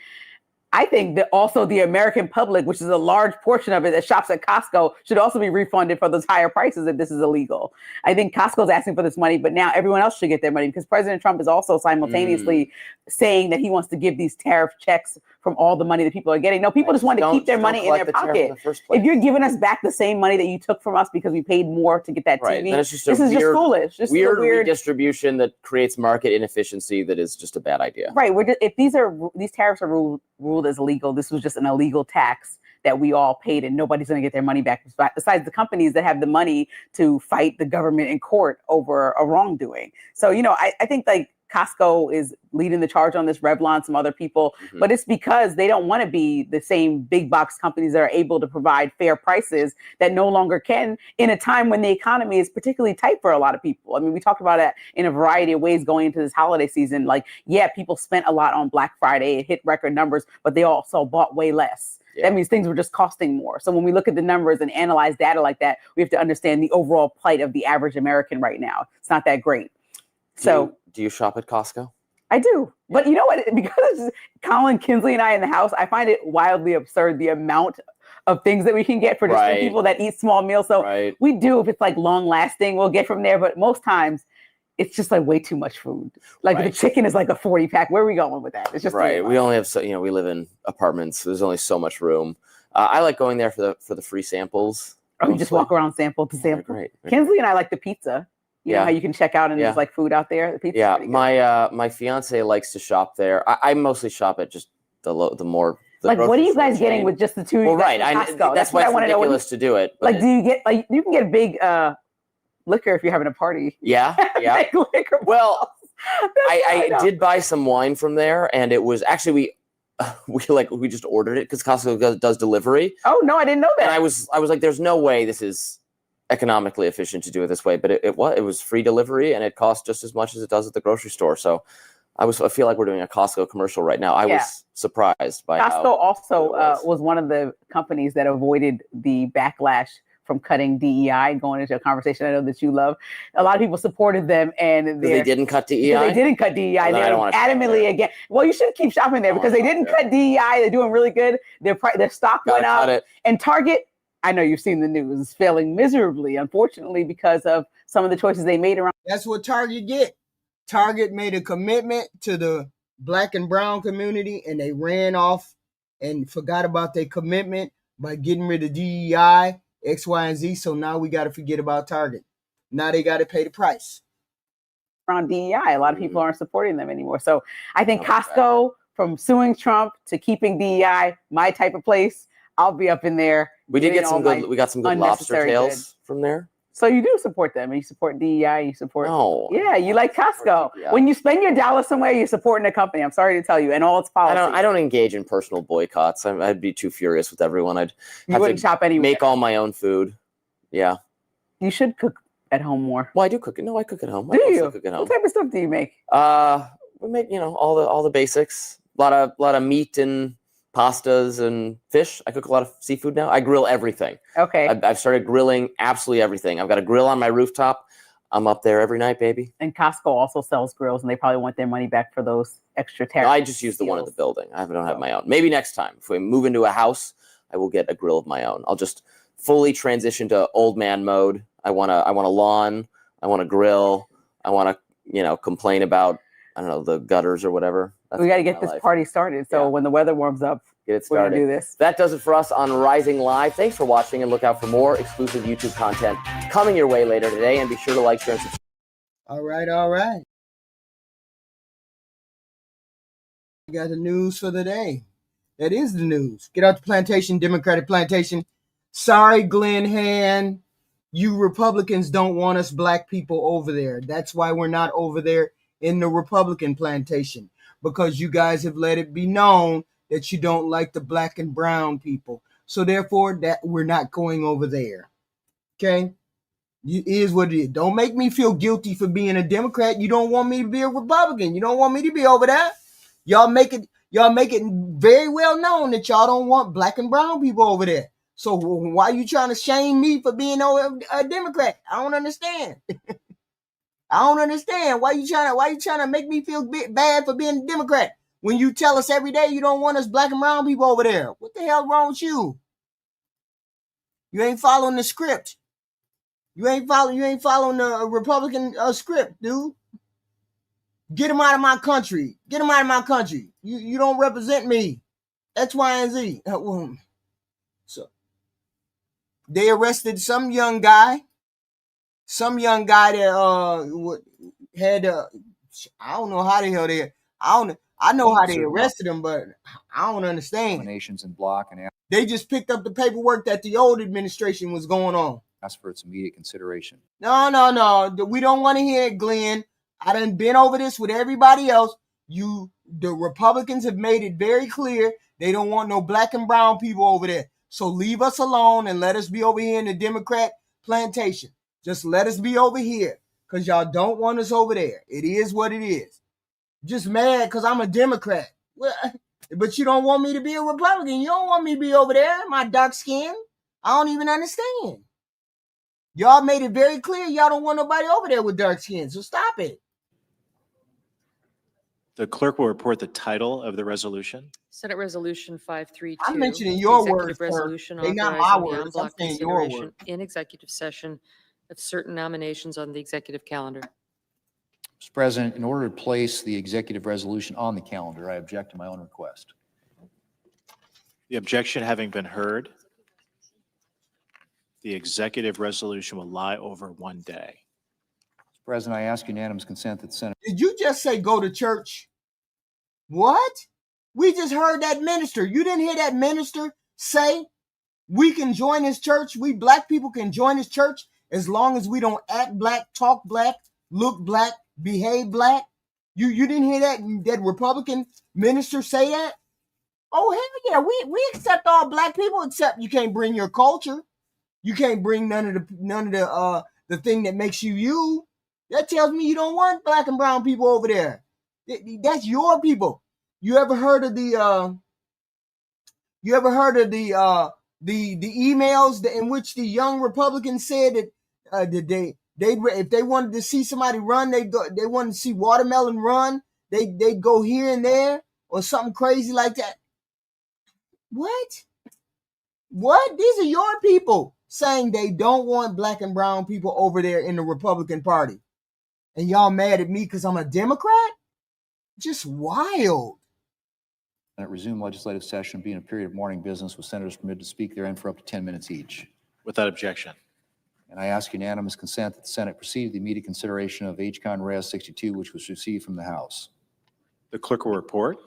I think that also the American public, which is a large portion of it that shops at Costco, should also be refunded for those higher prices if this is illegal. I think Costco's asking for this money, but now everyone else should get their money because President Trump is also simultaneously saying that he wants to give these tariff checks from all the money that people are getting. No, people just want to keep their money in their pocket. If you're giving us back the same money that you took from us because we paid more to get that TV, then it's just this is just foolish. Just weird weird redistribution that creates market inefficiency that is just a bad idea. Right. If these tariffs are ruled as illegal, this was just an illegal tax that we all paid and nobody's going to get their money back besides the companies that have the money to fight the government in court over a wrongdoing. So, I think like Costco is leading the charge on this, Revlon, some other people, but it's because they don't want to be the same big box companies that are able to provide fair prices that no longer can in a time when the economy is particularly tight for a lot of people. I mean, we talked about that in a variety of ways going into this holiday season. Like, yeah, people spent a lot on Black Friday, it hit record numbers, but they also bought way less. Yeah. That means things were just costing more. So when we look at the numbers and analyze data like that, we have to understand the overall plight of the average American right now. It's not that great. Do you shop at Costco? I do. But you know what? Because Colin, Kinsley, and I in the house, I find it wildly absurd the amount of things that we can get for just people that eat small meals. So we do, if it's like long lasting, we'll get from there. But most times it's just like way too much food. Like the chicken is like a 40 pack. Where are we going with that? It's just we only have we live in apartments. So there's only so much room. I like going there for the free samples. Oh, you just walk around sample to sample. Great. Kinsley and I like the pizza. You know how you can check out and there's like food out there. The pizza. Yeah, my fiance likes to shop there. I mostly shop at just the more. Like, what are you guys getting with just the two? Well, right. Costco? That's why it's ridiculous to do it. Like, do you get you can get big liquor if you're having a party? Yeah. Big liquor. Well, I did buy some wine from there, and it was actually we just ordered it because Costco does delivery. Oh no, I didn't know that. And I was like, there's no way this is economically efficient to do it this way, but it was free delivery and it cost just as much as it does at the grocery store. So I feel like we're doing a Costco commercial right now. I was surprised by Costco also was one of the companies that avoided the backlash from cutting DEI, going into a conversation I know that you love. A lot of people supported them, and They didn't cut DEI? They didn't cut DEI. Well, then I They're don't wanna shop adamantly there. again. Well, you should keep shopping there because they didn't cut DEI. They're doing really good. Their stock Gotta went up. cut it. And Target, I know you've seen the news, is failing miserably, unfortunately, because of some of the choices they made around. That's what Target get. Target made a commitment to the Black and brown community, and they ran off and forgot about their commitment by getting rid of DEI, X, Y, and Z. So now we got to forget about Target. Now they got to pay the price. Around DEI, a lot of people aren't supporting them anymore. So I think Costco, from suing Trump to keeping DEI, my type of place, I'll be up in there. We did get some getting all good. my We got some good lobster unnecessary tails goods. from there. So you do support them, and you support DEI, you support. No. Yeah, you like Costco. When you spend your dollar somewhere, you're supporting a company. I'm sorry to tell you, and all its policies. I don't engage in personal boycotts. I'd be too furious with everyone. I'd You have wouldn't to shop anywhere. make all my own food. Yeah. You should cook at home more. Well, I do cook it. No, I cook at home. Do I mostly you? cook at home. What type of stuff do you make? We make all the basics. A lot of meat and pastas and fish. I cook a lot of seafood now. I grill everything. Okay. I've started grilling absolutely everything. I've got a grill on my rooftop. I'm up there every night, baby. And Costco also sells grills, and they probably want their money back for those extra No, tariffs. I just use the one at the building. I don't have my own. Maybe next time, if we move into a house, I will get a grill of my own. I'll just fully transition to old man mode. I want a lawn. I want a grill. I want to, complain about, I don't know, the gutters or whatever. We got to get this party started. So when the weather warms up, Get it we're started. gonna do this. That does it for us on Rising Live. Thanks for watching, and look out for more exclusive YouTube content coming your way later today. And be sure to like, share, and subscribe. All right. We got the news for the day. That is the news. Get out the plantation, Democratic plantation. Sorry, Glenn Hand. You Republicans don't want us black people over there. That's why we're not over there in the Republican plantation, because you guys have let it be known that you don't like the black and brown people. So therefore, that we're not going over there. Okay? It is what it is. Don't make me feel guilty for being a Democrat. You don't want me to be a Republican. You don't want me to be over there. Y'all make it very well known that y'all don't want black and brown people over there. So why are you trying to shame me for being a Democrat? I don't understand. I don't understand. Why you trying to make me feel bad for being a Democrat when you tell us every day you don't want us black and brown people over there? What the hell wrong with you? You ain't following the script. You ain't following the Republican script, dude. Get them out of my country. Get them out of my country. You don't represent me. X, Y, and Z. So they arrested some young guy that had I don't know how the hell I know how they arrested him, but I don't understand. Nations in block and They just picked up the paperwork that the old administration was going on. ask for its immediate consideration. No. We don't want to hear it, Glenn. I done been over this with everybody else. The Republicans have made it very clear they don't want no black and brown people over there. So leave us alone and let us be over here in the Democrat plantation. Just let us be over here, because y'all don't want us over there. It is what it is. Just mad because I'm a Democrat. Well, but you don't want me to be a Republican. You don't want me to be over there, my dark skin. I don't even understand. Y'all made it very clear y'all don't want nobody over there with dark skin, so stop it. The clerk will report the title of the resolution. Senate Resolution 532. I'm mentioning your executive words, sir. Resolution They not my authorizing the en words. I'm bloc saying your consideration words. in executive session of certain nominations on the executive calendar. Mr. President, in order to place the executive resolution on the calendar, I object to my own request. The objection having been heard, the executive resolution will lie over one day. Mr. President, I ask unanimous consent that the Senate. Did you just say go to church? What? We just heard that minister. You didn't hear that minister say we can join his church. We black people can join his church as long as we don't act black, talk black, look black, behave black. You didn't hear that Republican minister say that? Oh, hell yeah. We accept all black people, except you can't bring your culture. You can't bring none of the thing that makes you you. That tells me you don't want black and brown people over there. That's your people. You ever heard of the the emails in which the young Republicans said that they if they wanted to see somebody run, they wanted to see Watermelon run, they go here and there or something crazy like that. What? These are your people saying they don't want black and brown people over there in the Republican Party. And y'all mad at me because I'm a Democrat? Just wild. Senate resume legislative session, be in a period of morning business with senators permitted to speak therein for up to 10 minutes each. Without objection. And I ask unanimous consent that the Senate proceed to the immediate consideration of H-Con Res 62, which was received from the House. The clerk will report.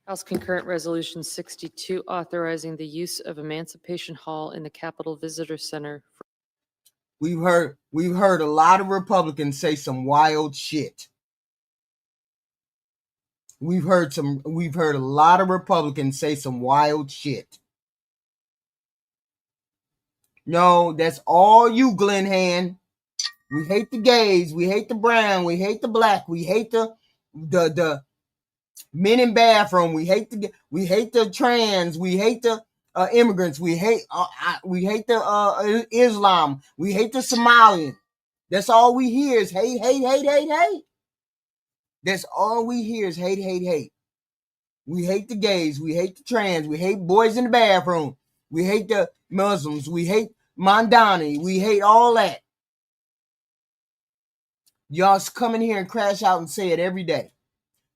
House Concurrent Resolution 62, authorizing the use of Emancipation Hall in the Capitol Visitor Center. We've heard a lot of Republicans say some wild shit. We've heard a lot of Republicans say some wild shit. No, that's all you, Glenn Hand. We hate the gays, we hate the brown, we hate the black, we hate the men in bathroom, we hate the trans, we hate the immigrants, we hate the Islam, we hate the Somalian. That's all we hear is hate, hate, hate, hate, hate. That's all we hear is hate, hate, hate. We hate the gays, we hate the trans, we hate boys in the bathroom, we hate the Muslims, we hate Mandani, we hate all that. Y'all come in here and crash out and say it every day.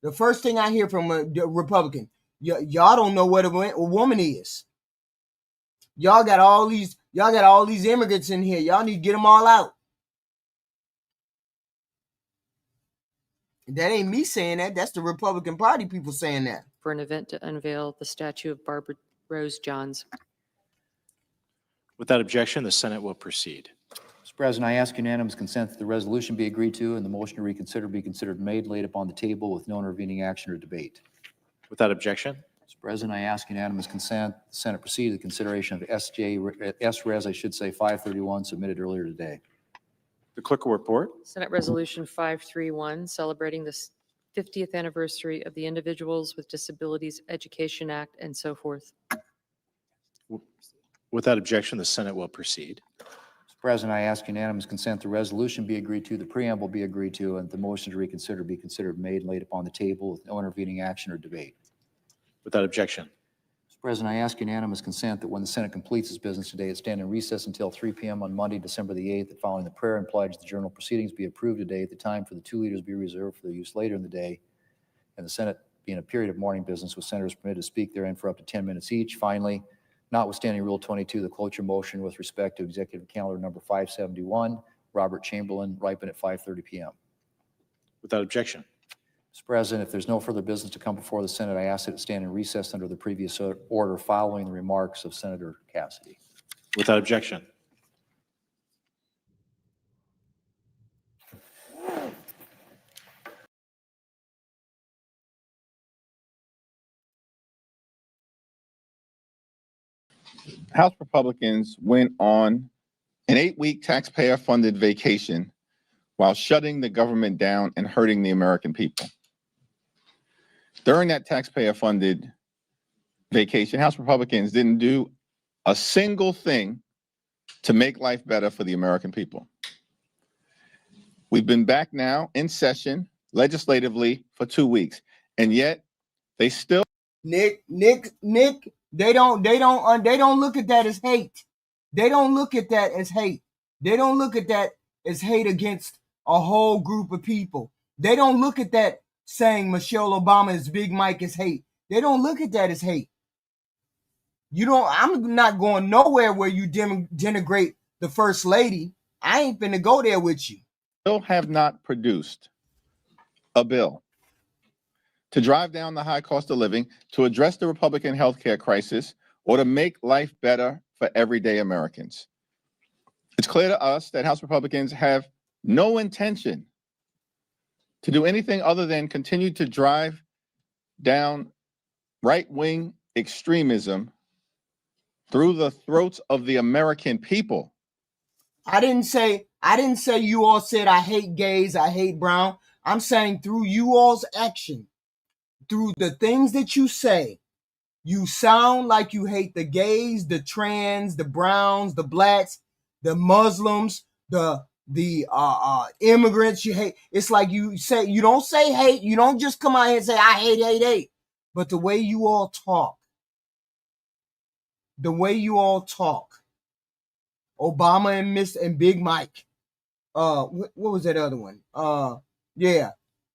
The first thing I hear from a Republican, y'all don't know what a woman is. Y'all got all these immigrants in here. Y'all need to get them all out. That ain't me saying that. That's the Republican Party people saying that. For an event to unveil the statue of Barbara Rose Johns. Without objection, the Senate will proceed. Mr. President, I ask unanimous consent that the resolution be agreed to and the motion to reconsider be considered made, laid upon the table with no intervening action or debate. Without objection. Mr. President, I ask unanimous consent the Senate proceed to the consideration of S-Res 531 submitted earlier today. The clerk will report. Senate Resolution 531, celebrating the 50th anniversary of the Individuals with Disabilities Education Act and so forth. Without objection, the Senate will proceed. Mr. President, I ask unanimous consent the resolution be agreed to, the preamble be agreed to, and the motion to reconsider be considered made and laid upon the table with no intervening action or debate. Without objection. Mr. President, I ask unanimous consent that when the Senate completes its business today, it stand in recess until 3 p.m. on Monday, December the 8th, that following the prayer and pledge, the journal proceedings be approved today at the time for the 2 leaders be reserved for their use later in the day, and the Senate be in a period of morning business with senators permitted to speak therein for up to 10 minutes each. Finally, notwithstanding Rule 22, the cloture motion with respect to Executive Calendar Number 571, Robert Chamberlain, ripen at 5:30 p.m. Without objection. Mr. President, if there's no further business to come before the Senate, I ask that it stand in recess under the previous order following the remarks of Senator Cassidy. Without objection. House Republicans went on an 8-week taxpayer-funded vacation while shutting the government down and hurting the American people. During that taxpayer-funded vacation, House Republicans didn't do a single thing to make life better for the American people. We've been back now in session legislatively for 2 weeks, and yet they still Nick, they don't look at that as hate. They don't look at that as hate. They don't look at that as hate against a whole group of people. They don't look at that saying Michelle Obama is Big Mike is hate. They don't look at that as hate. I'm not going nowhere where you denigrate the first lady. I ain't finna go there with you. Still have not produced a bill to drive down the high cost of living, to address the Republican healthcare crisis, or to make life better for everyday Americans. It's clear to us that House Republicans have no intention to do anything other than continue to drive down right-wing extremism through the throats of the American people. I didn't say you all said I hate gays, I hate brown. I'm saying through you all's action, through the things that you say, You sound like you hate the gays, the trans, the browns, the blacks, the Muslims, the immigrants. You hate. It's like you don't say hate. You don't just come out here and say I hate. But the way you all talk, Obama and Big Mike. What was that other one? Yeah,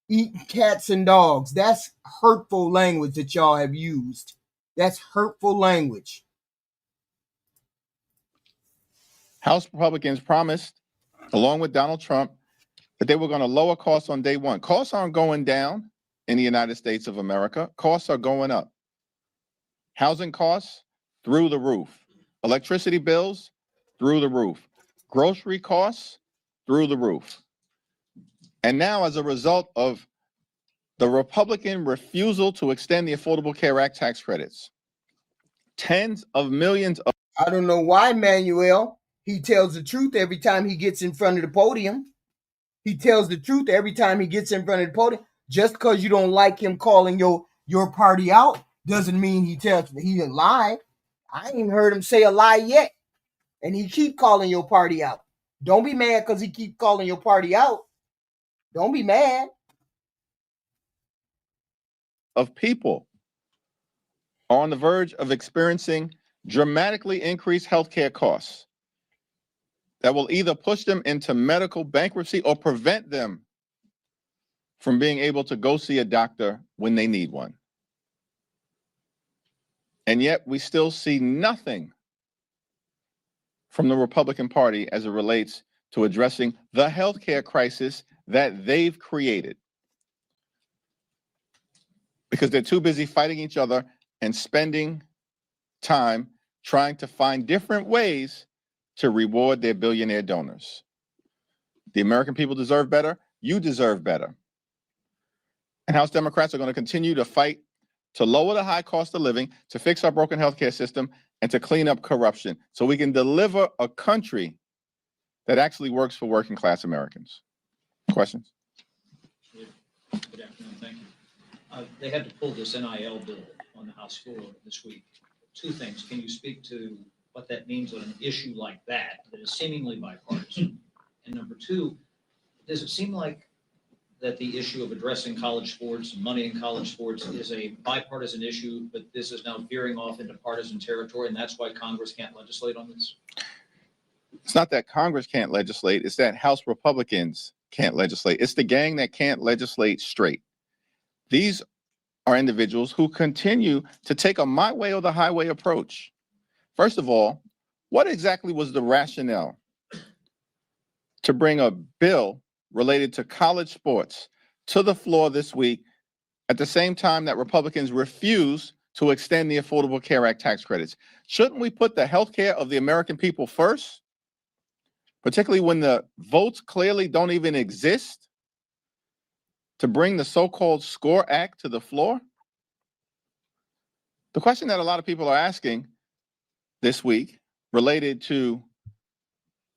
eating cats and dogs. That's hurtful language that y'all have used. That's hurtful language. House Republicans promised, along with Donald Trump, that they were going to lower costs on day one. Costs aren't going down in the United States of America. Costs are going up. Housing costs through the roof. Electricity bills through the roof. Grocery costs through the roof. And now, as a result of the Republican refusal to extend the Affordable Care Act tax credits, tens of millions of... I don't know why, Manuel. He tells the truth every time he gets in front of the podium. He tells the truth every time he gets in front of the podium. Just because you don't like him calling your party out doesn't mean he didn't lie. I ain't heard him say a lie yet. And he keep calling your party out. Don't be mad because he keep calling your party out. Don't be mad. Of people are on the verge of experiencing dramatically increased healthcare costs that will either push them into medical bankruptcy or prevent them from being able to go see a doctor when they need one. And yet we still see nothing from the Republican Party as it relates to addressing the healthcare crisis that they've created, because they're too busy fighting each other and spending time trying to find different ways to reward their billionaire donors. The American people deserve better. You deserve better. And House Democrats are going to continue to fight to lower the high cost of living, to fix our broken healthcare system, and to clean up corruption so we can deliver a country that actually works for working class Americans. Questions? Good afternoon. Thank you. They had to pull this NIL bill on the House floor this week. Two things. Can you speak to what that means on an issue like that is seemingly bipartisan? And number two, does it seem like that the issue of addressing college sports and money in college sports is a bipartisan issue, but this is now veering off into partisan territory, and that's why Congress can't legislate on this? It's not that Congress can't legislate, it's that House Republicans can't legislate. It's the gang that can't legislate straight. These are individuals who continue to take a my way or the highway approach. First of all, what exactly was the rationale to bring a bill related to college sports to the floor this week at the same time that Republicans refuse to extend the Affordable Care Act tax credits? Shouldn't we put the health care of the American people first, particularly when the votes clearly don't even exist to bring the so-called SCORE Act to the floor? The question that a lot of people are asking this week related to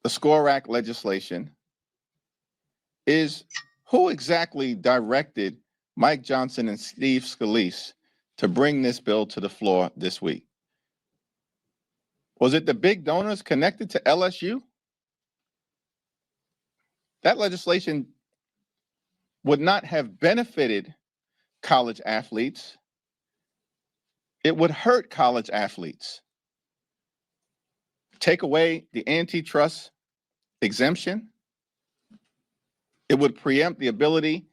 the SCORE Act legislation is, who exactly directed Mike Johnson and Steve Scalise to bring this bill to the floor this week? Was it the big donors connected to LSU? That legislation would not have benefited college athletes. It would hurt college athletes. Take away the antitrust exemption. It would preempt the ability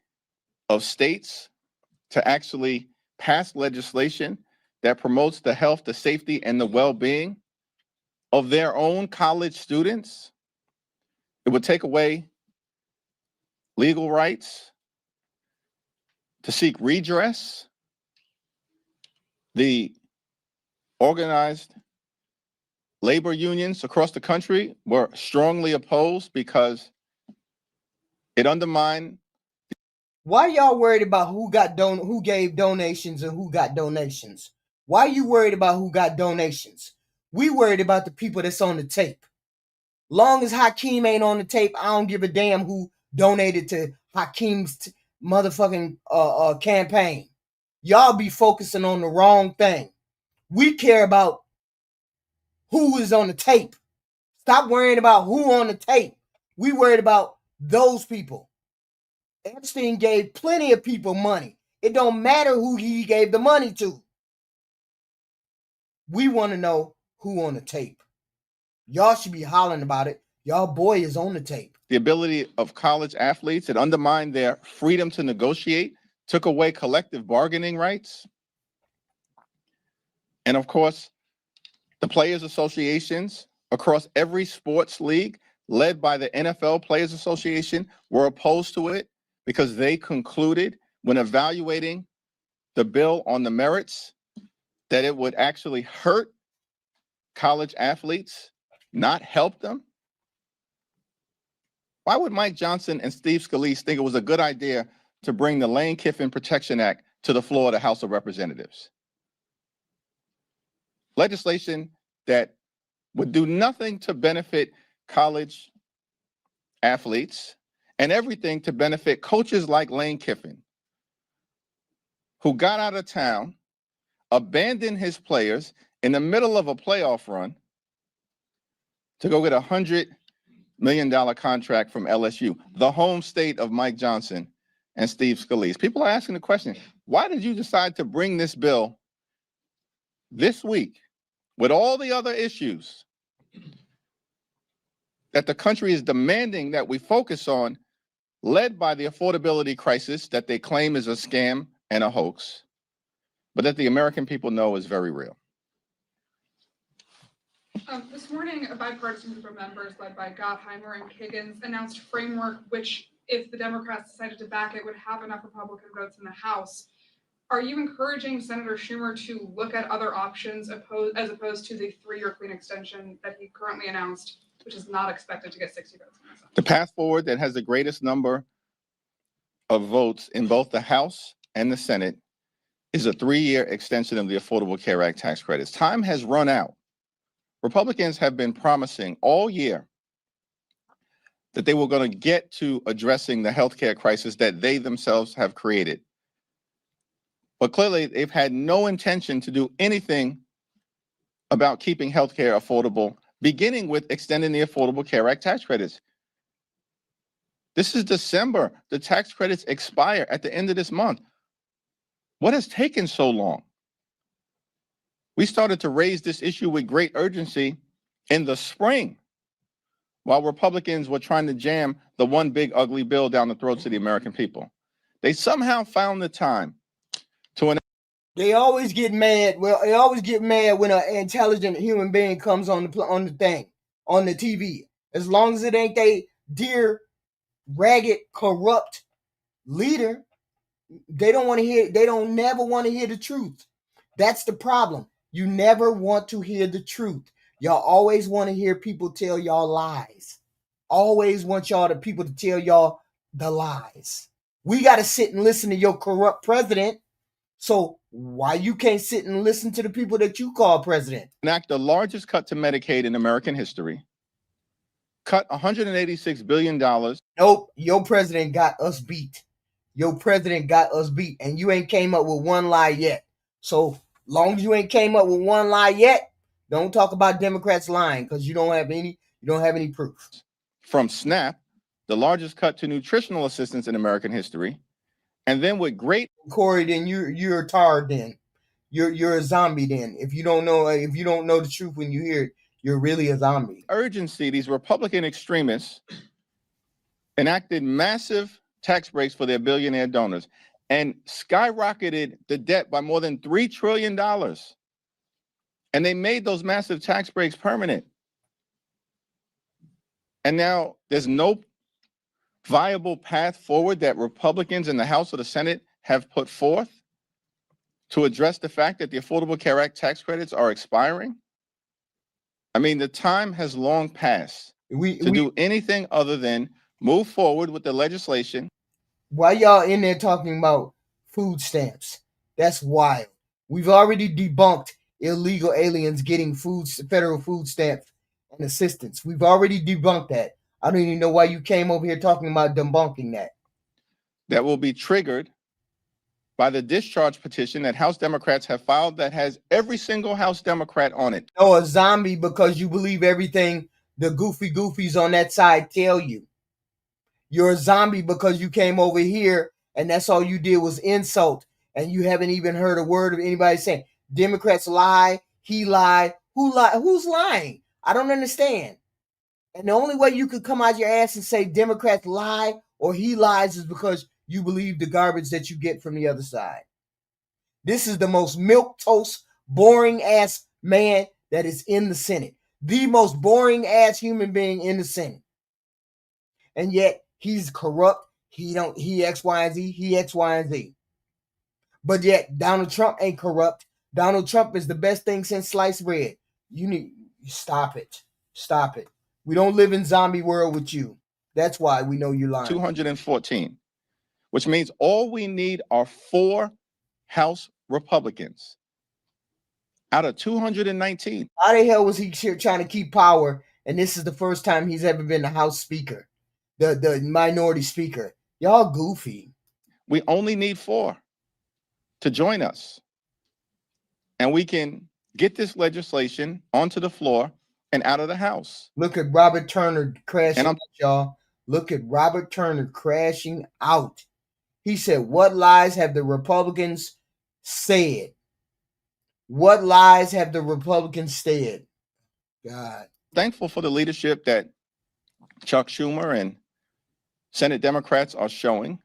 of states to actually pass legislation that promotes the health, the safety, and the well-being of their own college students. It would take away legal rights to seek redress. The organized labor unions across the country were strongly opposed because it undermined. Why y'all worried about who gave donations and who got donations? Why you worried about who got donations? We worried about the people that's on the tape. Long as Hakeem ain't on the tape, I don't give a damn who donated to Hakeem's motherfucking campaign. Y'all be focusing on the wrong thing. We care about who is on the tape. Stop worrying about who on the tape. We worried about those people. Epstein gave plenty of people money. It don't matter who he gave the money to. We want to know who on the tape. Y'all should be hollering about it. Y'all boy is on the tape. The ability of college athletes, it undermined their freedom to negotiate, took away collective bargaining rights. And of course, the players' associations across every sports league, led by the NFL Players Association, were opposed to it because they concluded when evaluating the bill on the merits that it would actually hurt college athletes, not help them. Why would Mike Johnson and Steve Scalise think it was a good idea to bring the Lane Kiffin Protection Act to the floor of the House of Representatives? Legislation that would do nothing to benefit college athletes and everything to benefit coaches like Lane Kiffin, who got out of town, abandoned his players in the middle of a playoff run to go get $100 million contract from LSU, the home state of Mike Johnson and Steve Scalise. People are asking the question, why did you decide to bring this bill this week with all the other issues that the country is demanding that we focus on, led by the affordability crisis that they claim is a scam and a hoax, but that the American people know is very real? This morning, a bipartisan group of members led by Gottheimer and Kiggins announced a framework which, if the Democrats decided to back it, would have enough Republican votes in the House. Are you encouraging Senator Schumer to look at other options as opposed to the 3-year clean extension that he currently announced, which is not expected to get 60 votes in the Senate? The path forward that has the greatest number of votes in both the House and the Senate is a 3-year extension of the Affordable Care Act tax credits. Time has run out. Republicans have been promising all year that they were going to get to addressing the healthcare crisis that they themselves have created. But clearly, they've had no intention to do anything about keeping healthcare affordable, beginning with extending the Affordable Care Act tax credits. This is December. The tax credits expire at the end of this month. What has taken so long? We started to raise this issue with great urgency in the spring, while Republicans were trying to jam the one big ugly bill down the throats of the American people. They somehow found the time to. They always get mad. Well, they always get mad when an intelligent human being comes on the thing, on the TV. As long as it ain't they dear, ragged, corrupt leader, they don't want to hear. They don't never want to hear the truth. That's the problem. You never want to hear the truth. Y'all always want to hear people tell y'all lies. Always want the people to tell y'all the lies. We got to sit and listen to your corrupt president. So why you can't sit and listen to the people that you call president? Enact the largest cut to Medicaid in American history. Cut $186 billion. Nope, your president got us beat. Your president got us beat, and you ain't came up with one lie yet. So long as you ain't came up with one lie yet, don't talk about Democrats lying because you don't have any proof. From SNAP, the largest cut to nutritional assistance in American history, and then with great Corey, then you're a tard. Then you're a zombie. Then if you don't know the truth when you hear it, you're really a zombie. Urgency, these Republican extremists enacted massive tax breaks for their billionaire donors and skyrocketed the debt by more than $3 trillion. And they made those massive tax breaks permanent. And now there's no viable path forward that Republicans in the House or the Senate have put forth to address the fact that the Affordable Care Act tax credits are expiring. I mean, the time has long passed to do anything other than move forward with the legislation. Why y'all in there talking about food stamps? That's wild. We've already debunked illegal aliens getting federal food stamps and assistance. We've already debunked that. I don't even know why you came over here talking about debunking that. That will be triggered by the discharge petition that House Democrats have filed that has every single House Democrat on it. No, a zombie because you believe everything the goofies on that side tell you. You're a zombie because you came over here and that's all you did was insult, and you haven't even heard a word of anybody saying Democrats lie, he lied. Who lied? Who's lying? I don't understand. And the only way you could come out your ass and say Democrats lie or he lies is because you believe the garbage that you get from the other side. This is the most milquetoast, boring ass man that is in the Senate. The most boring ass human being in the Senate. And yet he's corrupt. He X, Y, and Z. He X, Y, and Z. But yet Donald Trump ain't corrupt. Donald Trump is the best thing since sliced bread. You need stop it. Stop it. We don't live in zombie world with you. That's why we know you're lying. 214, which means all we need are 4 House Republicans out of 219. How the hell was he trying to keep power? And this is the first time he's ever been the House Speaker, the minority speaker. Y'all goofy. We only need 4 to join us. And we can get this legislation onto the floor and out of the House. Look at Robert Turner crashing out, y'all. Look at Robert Turner crashing out. He said, what lies have the Republicans said? What lies have the Republicans said? God. Thankful for the leadership that Chuck Schumer and Senate Democrats are showing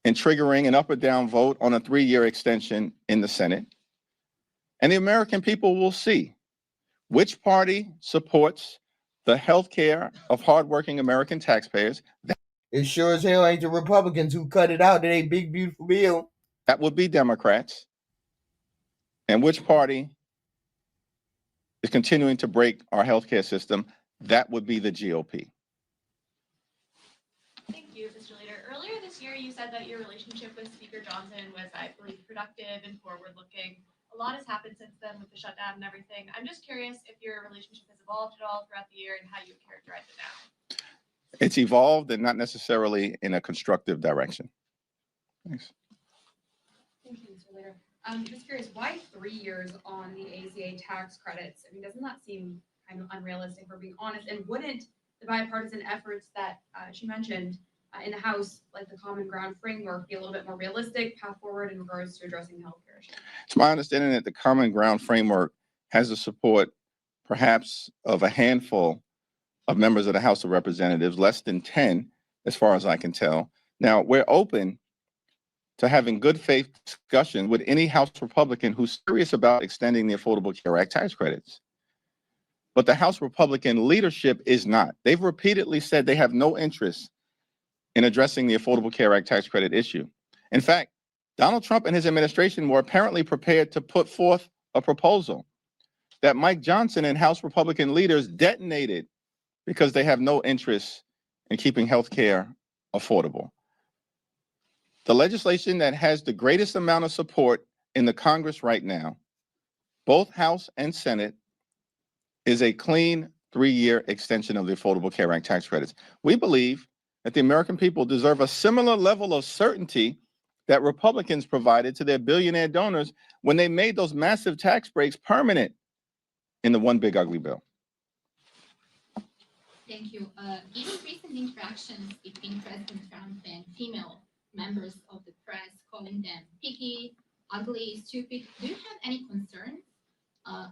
in triggering an up or down vote on a 3-year extension in the Senate. And the American people will see which party supports the health care of hardworking American taxpayers. It sure as hell ain't the Republicans who cut it out in a big, beautiful bill. That would be Democrats. And which party is continuing to break our healthcare system? That would be the GOP. Thank you, Mr. Leader. Earlier this year, you said that your relationship with Speaker Johnson was, I believe, productive and forward-looking. A lot has happened since then with the shutdown and everything. I'm just curious if your relationship has evolved at all throughout the year and how you would characterize it now. It's evolved and not necessarily in a constructive direction. Thanks. Thank you, Mr. Leader. Just curious, why 3 years on the ACA tax credits? I mean, doesn't that seem kind of unrealistic, if we're being honest? And wouldn't the bipartisan efforts that she mentioned in the House, like the Common Ground framework, be a little bit more realistic path forward in regards to addressing the healthcare issue? It's my understanding that the Common Ground framework has the support perhaps of a handful of members of the House of Representatives, less than 10, as far as I can tell. Now, we're open to having good faith discussion with any House Republican who's serious about extending the Affordable Care Act tax credits. But the House Republican leadership is not. They've repeatedly said they have no interest in addressing the Affordable Care Act tax credit issue. In fact, Donald Trump and his administration were apparently prepared to put forth a proposal that Mike Johnson and House Republican leaders detonated because they have no interest in keeping health care affordable. The legislation that has the greatest amount of support in the Congress right now, both House and Senate, is a clean 3-year extension of the Affordable Care Act tax credits. We believe that the American people deserve a similar level of certainty that Republicans provided to their billionaire donors when they made those massive tax breaks permanent in the One Big Ugly Bill. Thank you. Given recent interactions between President Trump and female members of the press, calling them picky, ugly, stupid, do you have any concerns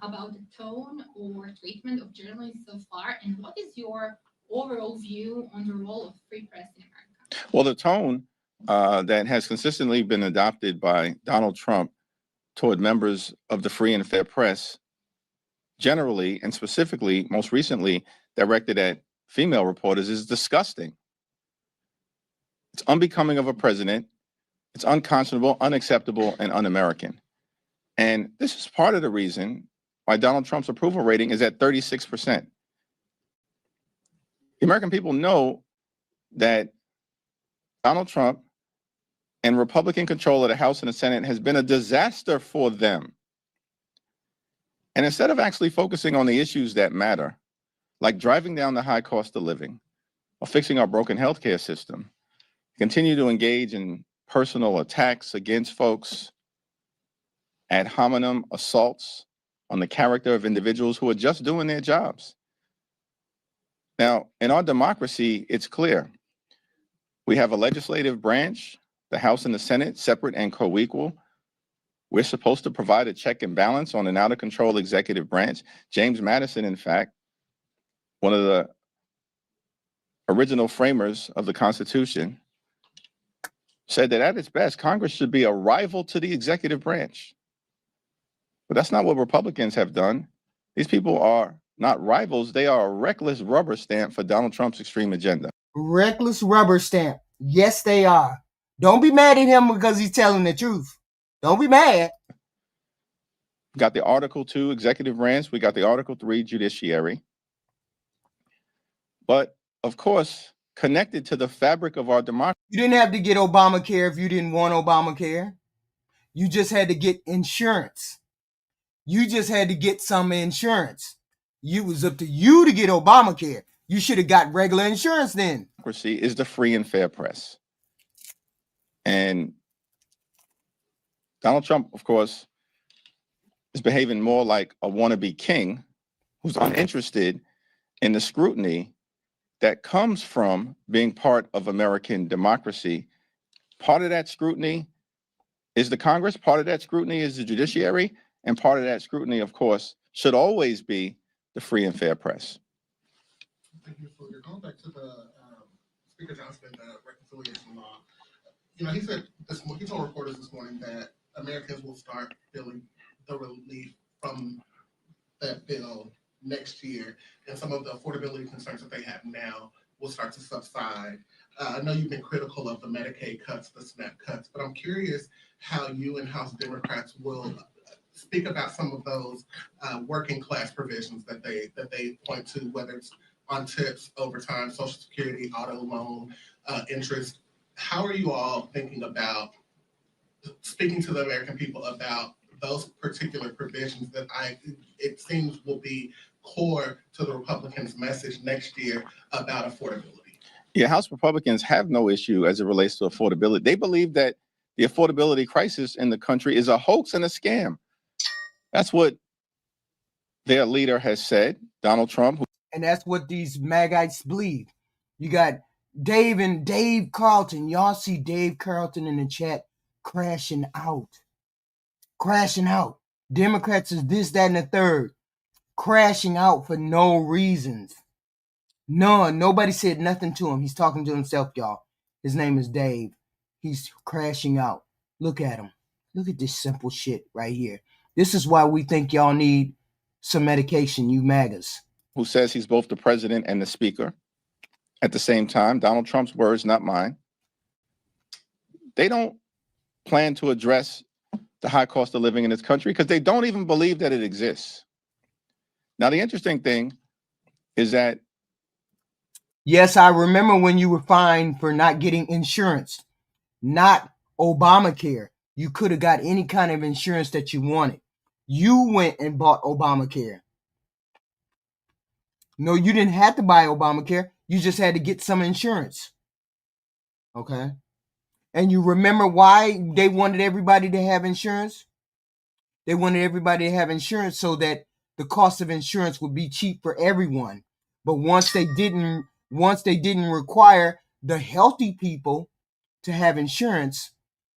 about the tone or treatment of journalists so far? And what is your overall view on the role of free press in America? Well, the tone that has consistently been adopted by Donald Trump toward members of the free and fair press, generally and specifically, most recently, directed at female reporters, is disgusting. It's unbecoming of a president. It's unconscionable, unacceptable, and un-American. And this is part of the reason why Donald Trump's approval rating is at 36%. The American people know that Donald Trump and Republican control of the House and the Senate has been a disaster for them. And instead of actually focusing on the issues that matter, like driving down the high cost of living or fixing our broken healthcare system, continue to engage in personal attacks against folks, ad hominem assaults on the character of individuals who are just doing their jobs. Now, in our democracy, it's clear. We have a legislative branch, the House and the Senate, separate and co-equal. We're supposed to provide a check and balance on an out-of-control executive branch. James Madison, in fact, one of the original framers of the Constitution, said that at its best, Congress should be a rival to the executive branch. But that's not what Republicans have done. These people are not rivals. They are a reckless rubber stamp for Donald Trump's extreme agenda. Reckless rubber stamp. Yes, they are. Don't be mad at him because he's telling the truth. Don't be mad. We got the Article 2 executive branch. We got the Article 3 judiciary. But of course, connected to the fabric of our democracy. You didn't have to get Obamacare if you didn't want Obamacare. You just had to get insurance. You just had to get some insurance. It was up to you to get Obamacare. You should have got regular insurance then. Democracy is the free and fair press. And Donald Trump, of course, is behaving more like a wannabe king who's uninterested in the scrutiny that comes from being part of American democracy. Part of that scrutiny is the Congress, part of that scrutiny is the judiciary, and part of that scrutiny, of course, should always be the free and fair press. Thank you. So you're going back to the Speaker Johnson, the reconciliation law. You know, he said he told reporters this morning that Americans will start feeling the relief from that bill next year, and some of the affordability concerns that they have now will start to subside. I know you've been critical of the Medicaid cuts, the SNAP cuts, but I'm curious how you and House Democrats will speak about some of those working class provisions that they point to, whether it's on tips, overtime, Social Security, auto loan, interest. How are you all thinking about speaking to the American people about those particular provisions that it seems will be core to the Republicans' message next year about affordability? Yeah, House Republicans have no issue as it relates to affordability. They believe that the affordability crisis in the country is a hoax and a scam. That's what their leader has said, Donald Trump. And that's what these MAGites believe. You got Dave and Dave Carlton. Y'all see Dave Carlton in the chat crashing out. Crashing out. Democrats is this, that, and the third. Crashing out for no reasons. None. Nobody said nothing to him. He's talking to himself, y'all. His name is Dave. He's crashing out. Look at him. Look at this simple shit right here. This is why we think y'all need some medication, you MAGAs. Who says he's both the president and the speaker at the same time. Donald Trump's words, not mine. They don't plan to address the high cost of living in this country because they don't even believe that it exists. Now, the interesting thing is that. Yes, I remember when you were fined for not getting insurance, not Obamacare. You could have got any kind of insurance that you wanted. You went and bought Obamacare. No, you didn't have to buy Obamacare. You just had to get some insurance. Okay? And you remember why they wanted everybody to have insurance? They wanted everybody to have insurance so that the cost of insurance would be cheap for everyone. But once they didn't require the healthy people to have insurance,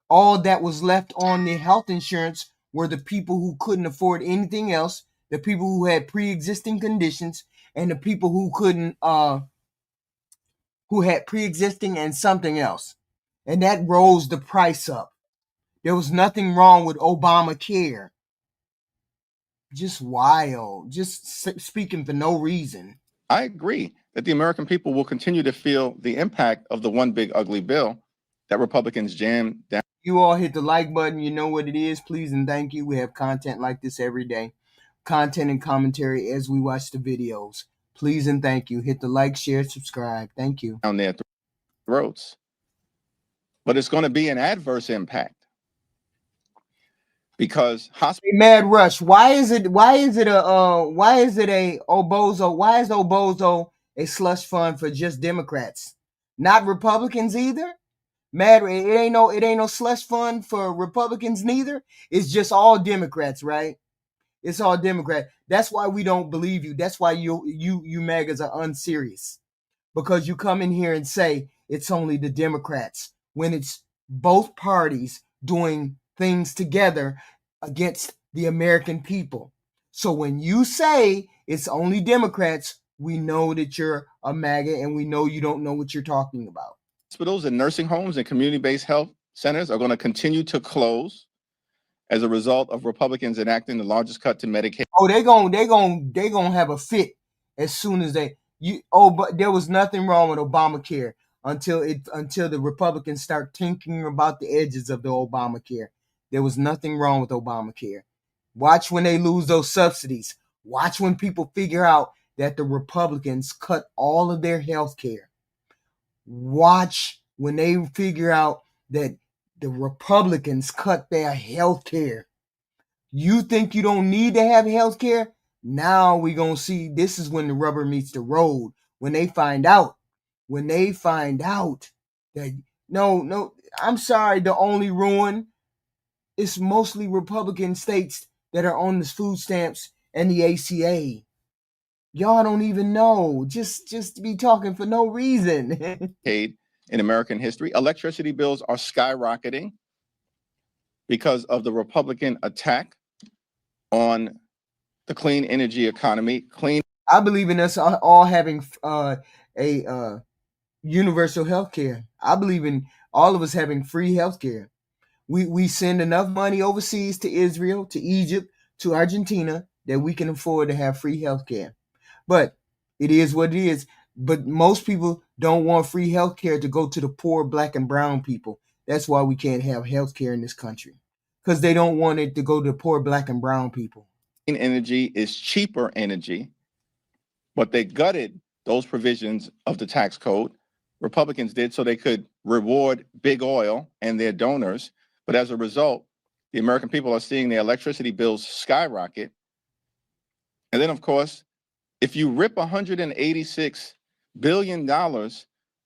all that was left on the health insurance were the people who couldn't afford anything else, the people who had pre-existing conditions, and the people who couldn't, who had pre-existing and something else. And that rose the price up. There was nothing wrong with Obamacare. Just wild. Just speaking for no reason. I agree that the American people will continue to feel the impact of the one big ugly bill that Republicans jammed down. You all hit the like button. You know what it is. Please and thank you. We have content like this every day. Content and commentary as we watch the videos. Please and thank you. Hit the like, share, subscribe. Thank you. Down their throats. But it's going to be an adverse impact. Because Mad Rush, why is Obozo a slush fund for just Democrats? Not Republicans either? Mad, it ain't no slush fund for Republicans neither. It's just all Democrats, right? It's all Democrat. That's why we don't believe you. That's why you MAGAs are unserious. Because you come in here and say it's only the Democrats when it's both parties doing things together against the American people. So when you say it's only Democrats, we know that you're a MAGA and we know you don't know what you're talking about. Hospitals and nursing homes and community-based health centers are going to continue to close as a result of Republicans enacting the largest cut to Medicaid. Oh, they gonna have a fit as soon as but there was nothing wrong with Obamacare until the Republicans start tinkering about the edges of the Obamacare. There was nothing wrong with Obamacare. Watch when they lose those subsidies. Watch when people figure out that the Republicans cut all of their health care. Watch when they figure out that the Republicans cut their health care. You think you don't need to have health care? Now we're going to see. This is when the rubber meets the road. When they find out that, no, I'm sorry, the only ruin is mostly Republican states that are on the food stamps and the ACA. Y'all don't even know. Just be talking for no reason. In American history, electricity bills are skyrocketing because of the Republican attack on the clean energy economy. I believe in us all having a universal health care. I believe in all of us having free health care. We send enough money overseas to Israel, to Egypt, to Argentina that we can afford to have free health care. But it is what it is. But most people don't want free health care to go to the poor black and brown people. That's why we can't have health care in this country. Because they don't want it to go to the poor black and brown people. Energy is cheaper energy, but they gutted those provisions of the tax code. Republicans did so they could reward big oil and their donors. But as a result, the American people are seeing their electricity bills skyrocket. And then, of course, if you rip $186 billion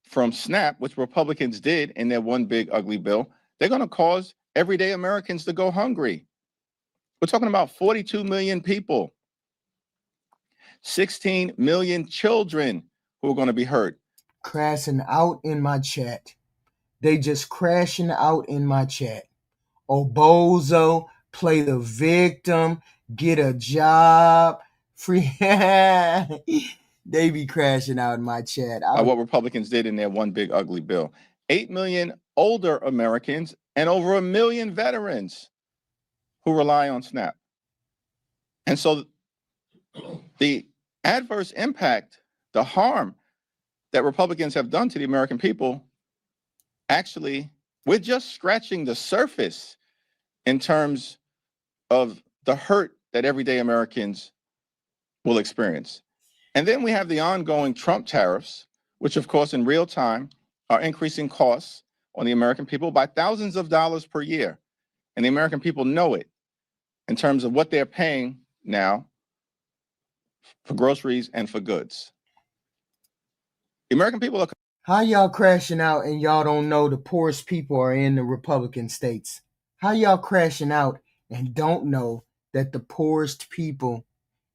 from SNAP, which Republicans did in their one big ugly bill, they're going to cause everyday Americans to go hungry. We're talking about 42 million people, 16 million children who are going to be hurt. Crashing out in my chat. They just crashing out in my chat. Oh, bozo, play the victim, get a job, free. They be crashing out in my chat. What Republicans did in their one big ugly bill. 8 million older Americans and over 1 million veterans who rely on SNAP. And so the adverse impact, the harm that Republicans have done to the American people, actually, we're just scratching the surface in terms of the hurt that everyday Americans will experience. And then we have the ongoing Trump tariffs, which of course in real time are increasing costs on the American people by thousands of dollars per year. And the American people know it in terms of what they're paying now for groceries and for goods. The American people are... How y'all crashing out and y'all don't know the poorest people are in the Republican states? How y'all crashing out and don't know that the poorest people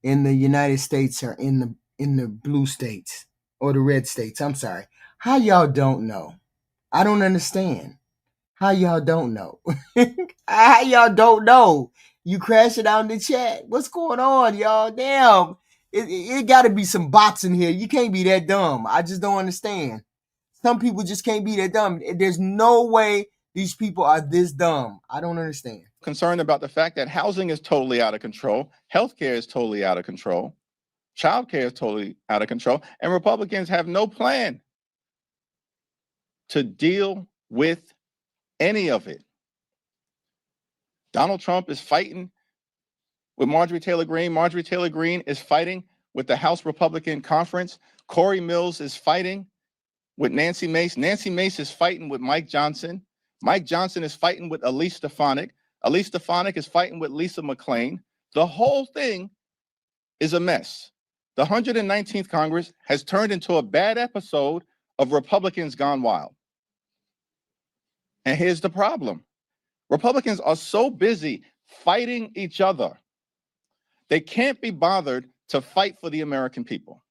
in the United States are in the blue states or the red states? I'm sorry. How y'all don't know? I don't understand. How y'all don't know? How y'all don't know? You crashing out in the chat. What's going on, y'all? Damn. It got to be some bots in here. You can't be that dumb. I just don't understand. Some people just can't be that dumb. There's no way these people are this dumb. I don't understand. Concerned about the fact that housing is totally out of control. Healthcare is totally out of control. Childcare is totally out of control. And Republicans have no plan to deal with any of it. Donald Trump is fighting with Marjorie Taylor Greene. Marjorie Taylor Greene is fighting with the House Republican Conference. Corey Mills is fighting with Nancy Mace. Nancy Mace is fighting with Mike Johnson. Mike Johnson is fighting with Elise Stefanik. Elise Stefanik is fighting with Lisa McClain. The whole thing is a mess. The 119th Congress has turned into a bad episode of Republicans Gone Wild. And here's the problem. Republicans are so busy fighting each other, they can't be bothered to fight for the American people.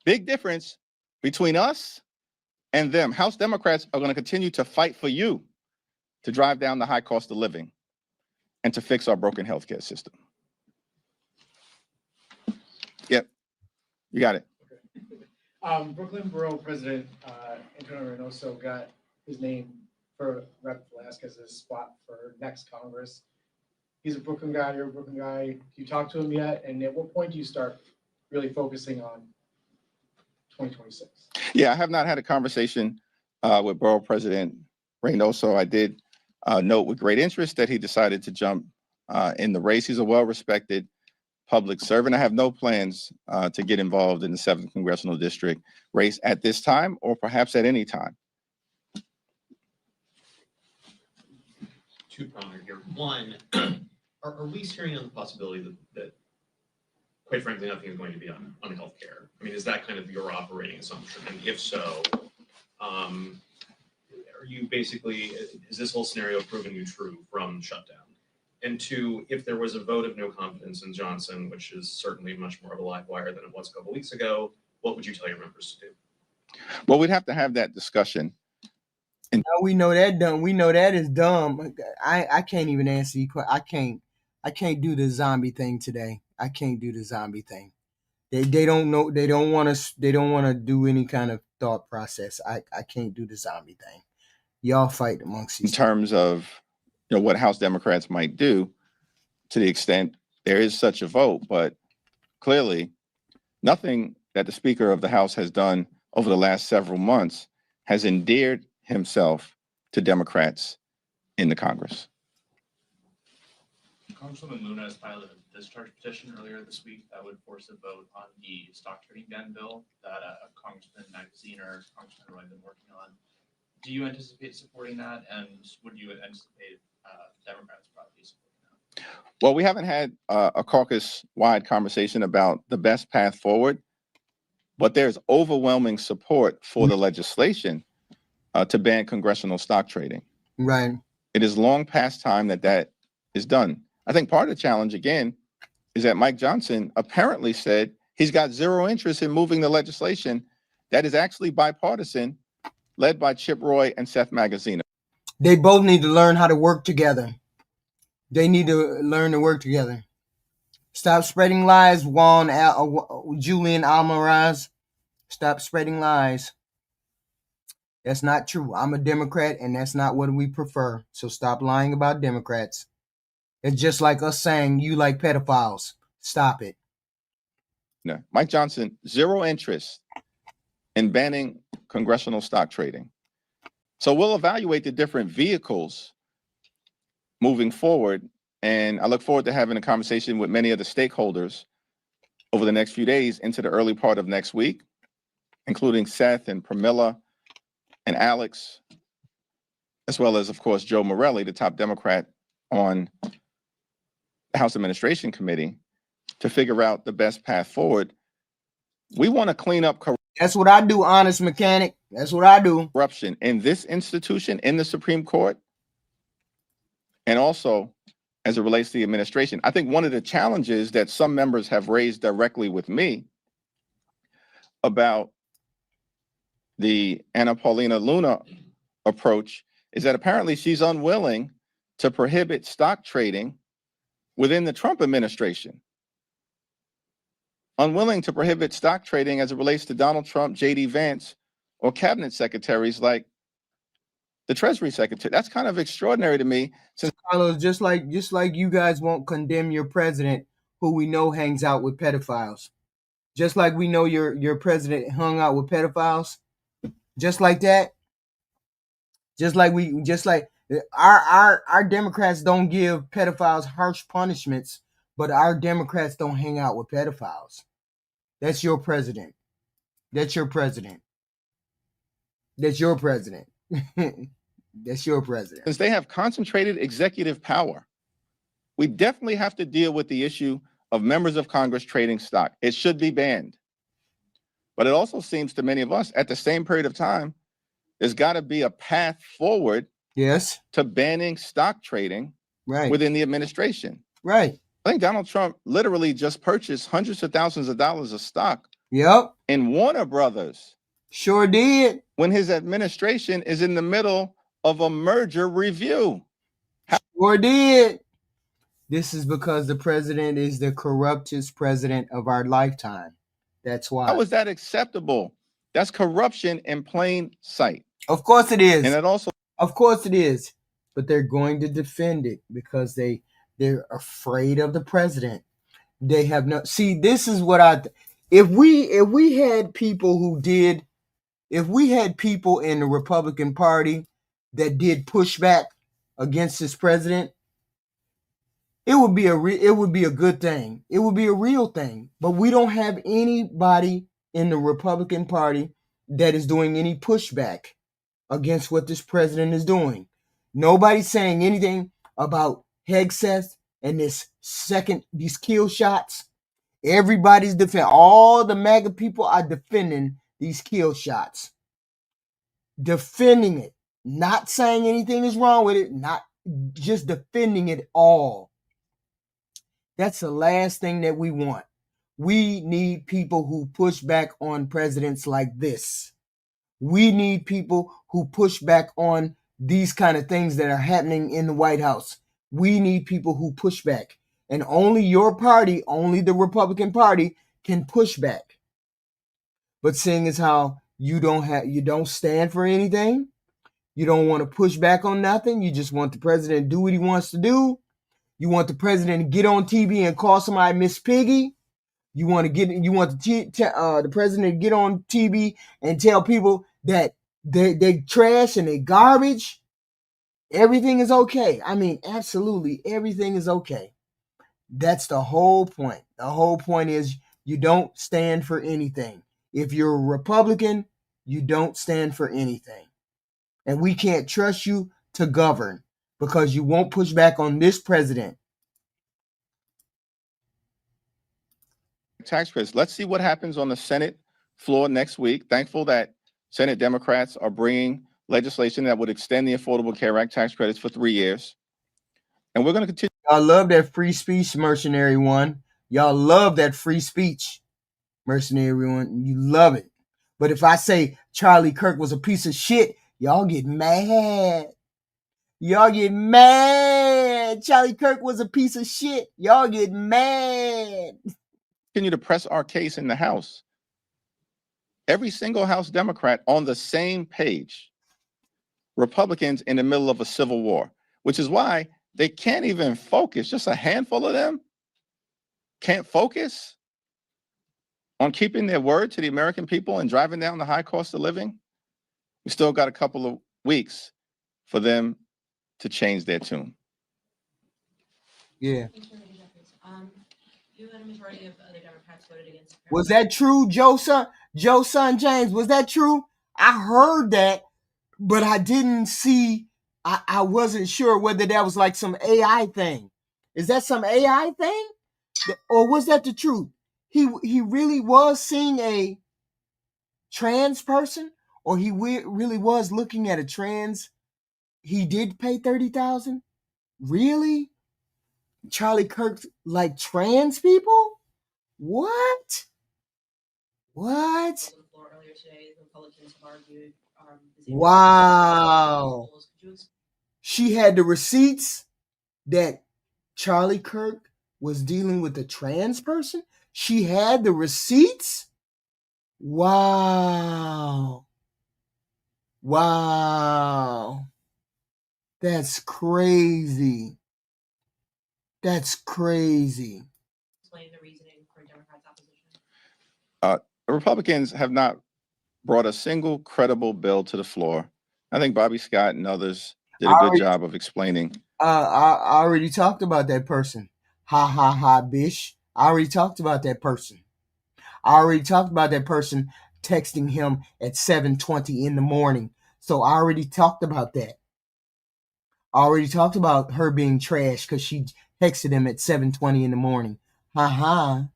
Big difference between us and them. House Democrats are going to continue to fight for you to drive down the high cost of living and to fix our broken healthcare system. Yep, you got it. Brooklyn Borough President Antonio Reynoso got his name for Rep. Velasquez's spot for next Congress. He's a Brooklyn guy, you're a Brooklyn guy. Do you talk to him yet? And at what point do you start really focusing on 2026? Yeah, I have not had a conversation with Borough President Reynoso. I did note with great interest that he decided to jump in the race. He's a well-respected public servant. I have no plans to get involved in the 7th Congressional District race at this time or perhaps at any time. Two-pronged here. One, are we hearing on the possibility that, quite frankly, nothing is going to be on healthcare? I mean, is that kind of your operating assumption? And if so, are you basically, is this whole scenario proving you true from shutdown? And two, if there was a vote of no confidence in Johnson, which is certainly much more of a live wire than it was a couple weeks ago, what would you tell your members to do? Well, we'd have to have that discussion. And now we know that dumb. We know that is dumb. I can't even answer you. I can't do the zombie thing today. I can't do the zombie thing. They don't know. They don't want us. They don't want to do any kind of thought process. I can't do the zombie thing. Y'all fight amongst In each terms of what House Democrats might do to the extent there is such a vote, but clearly nothing that the Speaker of the House has done over the last several months has endeared himself to Democrats in the Congress. Congresswoman Luna has filed a discharge petition earlier this week that would force a vote on the stock trading ban bill that Congressman Magazine or Congressman Roy have been working on. Do you anticipate supporting that, and would you anticipate Democrats probably supporting that? Well, we haven't had a caucus-wide conversation about the best path forward, but there's overwhelming support for the legislation to ban congressional stock trading. Right. It is long past time that is done. I think part of the challenge, again, is that Mike Johnson apparently said he's got zero interest in moving the legislation that is actually bipartisan, led by Chip Roy and Seth Magaziner. They both need to learn how to work together. They need to learn to work together. Stop spreading lies, Julian Almaraz. Stop spreading lies. That's not true. I'm a Democrat, and that's not what we prefer. So stop lying about Democrats. It's just like us saying you like pedophiles. Stop it. No, Mike Johnson, zero interest in banning congressional stock trading. So we'll evaluate the different vehicles moving forward. And I look forward to having a conversation with many of the stakeholders over the next few days into the early part of next week, including Seth and Pramila and Alex, as well as, of course, Joe Morelli, the top Democrat on the House Administration Committee, to figure out the best path forward. We want to clean up corruption. That's what I do, honest mechanic. That's what I do. Corruption in this institution, in the Supreme Court, and also as it relates to the administration. I think one of the challenges that some members have raised directly with me about the Anna Paulina Luna approach is that apparently she's unwilling to prohibit stock trading within the Trump administration. Unwilling to prohibit stock trading as it relates to Donald Trump, J.D. Vance, or cabinet secretaries like the Treasury Secretary. That's kind of extraordinary to me. Since Carlos, just like you guys won't condemn your president, who we know hangs out with pedophiles. Just like we know your president hung out with pedophiles. Just like that. Just like our Democrats don't give pedophiles harsh punishments, but our Democrats don't hang out with pedophiles. That's your president. That's your president. That's your president. That's your president. Since they have concentrated executive power, we definitely have to deal with the issue of members of Congress trading stock. It should be banned. But it also seems to many of us at the same period of time, there's got to be a path forward Yes. to banning stock trading Right. within the administration. Right. I think Donald Trump literally just purchased hundreds of thousands of dollars of stock Yep. in Warner Brothers Sure did. when his administration is in the middle of a merger review. Sure did. This is because the president is the corruptest president of our lifetime. That's why. How is that acceptable? That's corruption in plain sight. Of course it is. And it also, of course it is. But they're going to defend it because they're afraid of the president. They have no. See, this is what if we had people who did, if we had people in the Republican Party that did pushback against this president, it would be a good thing. It would be a real thing. But we don't have anybody in the Republican Party that is doing any pushback against what this president is doing. Nobody's saying anything about Hegseth and these kill shots. Everybody's defending. All the MAGA people are defending these kill shots. Defending it. Not saying anything is wrong with it. Not just defending it all. That's the last thing that we want. We need people who push back on presidents like this. We need people who push back on these kind of things that are happening in the White House. We need people who push back. And only your party, only the Republican Party can push back. But seeing as how you don't stand for anything, you don't want to push back on nothing, you just want the president to do what he wants to do. You want the president to get on TV and call somebody Miss Piggy. You want the president to get on TV and tell people that they trash and they garbage. Everything is okay. I mean, absolutely everything is okay. That's the whole point. The whole point is you don't stand for anything. If you're a Republican, you don't stand for anything. And we can't trust you to govern because you won't push back on this president. tax credits. Let's see what happens on the Senate floor next week. Thankful that Senate Democrats are bringing legislation that would extend the Affordable Care Act tax credits for 3 years. And we're going to continue. I love that free speech mercenary one. Y'all love that free speech mercenary one. You love it. But if I say Charlie Kirk was a piece of shit, y'all get mad. Y'all get mad. Charlie Kirk was a piece of shit. Y'all get mad. Continue to press our case in the House. Every single House Democrat on the same page. Republicans in the middle of a civil war, which is why they can't even focus. Just a handful of them can't focus on keeping their word to the American people and driving down the high cost of living. We still got a couple of weeks for them to change their tune. Yeah. You and a majority of other Democrats voted against. Was that true, Joe Son James? Was that true? I heard that, but I didn't see. I wasn't sure whether that was like some AI thing. Is that some AI thing, or was that the truth? He really was seeing a trans person, or he really was looking at a trans. He did pay $30,000. Really? Charlie Kirk like trans people? What? What? Wow. She had the receipts that Charlie Kirk was dealing with a trans person? She had the receipts? Wow. Wow. That's crazy. That's crazy. Explain the reasoning for Democrats' opposition. The Republicans have not brought a single credible bill to the floor. I think Bobby Scott and others did a good job of explaining. I already talked about that person. Ha ha ha, bish. I already talked about that person. I already talked about that person texting him at 7:20 in the morning. So I already talked about that. I already talked about her being trash because she texted him at 7:20 in the morning. Ha ha.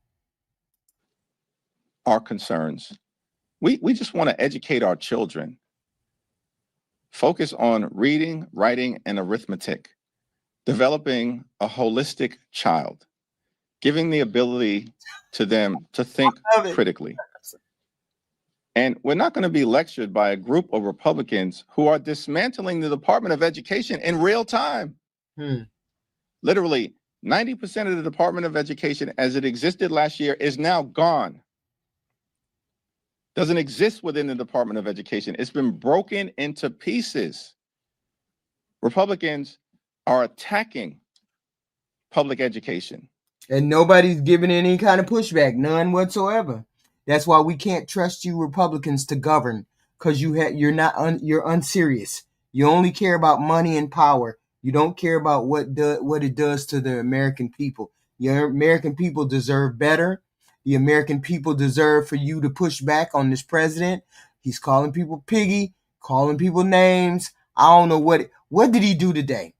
Our concerns. We just want to educate our children. Focus on reading, writing, and arithmetic, developing a holistic child, giving the ability to them to think critically. And we're not going to be lectured by a group of Republicans who are dismantling the Department of Education in real time. Literally, 90% of the Department of Education as it existed last year is now gone. Doesn't exist within the Department of Education. It's been broken into pieces. Republicans are attacking public education. And nobody's giving any kind of pushback, none whatsoever. That's why we can't trust you Republicans to govern, because you're unserious. You only care about money and power. You don't care about what it does to the American people. Your American people deserve better. The American people deserve for you to push back on this president. He's calling people piggy, calling people names. I don't know what did he do today?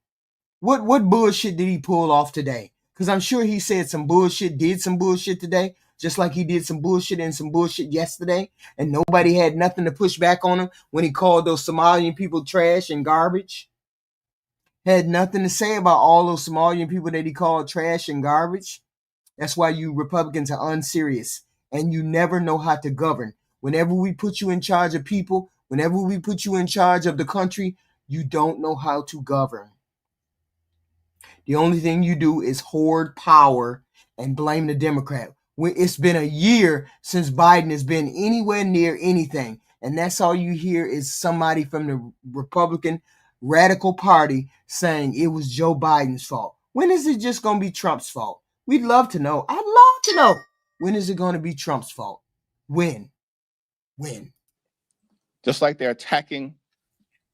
What bullshit did he pull off today? Because I'm sure he said some bullshit, did some bullshit today, just like he did some bullshit and some bullshit yesterday, and nobody had nothing to push back on him when he called those Somalian people trash and garbage. Had nothing to say about all those Somalian people that he called trash and garbage. That's why you Republicans are unserious, and you never know how to govern. Whenever we put you in charge of people, whenever we put you in charge of the country, you don't know how to govern. The only thing you do is hoard power and blame the Democrat. It's been a year since Biden has been anywhere near anything, and that's all you hear is somebody from the Republican Radical Party saying it was Joe Biden's fault. When is it just going to be Trump's fault? We'd love to know. I'd love to know. When is it going to be Trump's fault? When? Just like they're attacking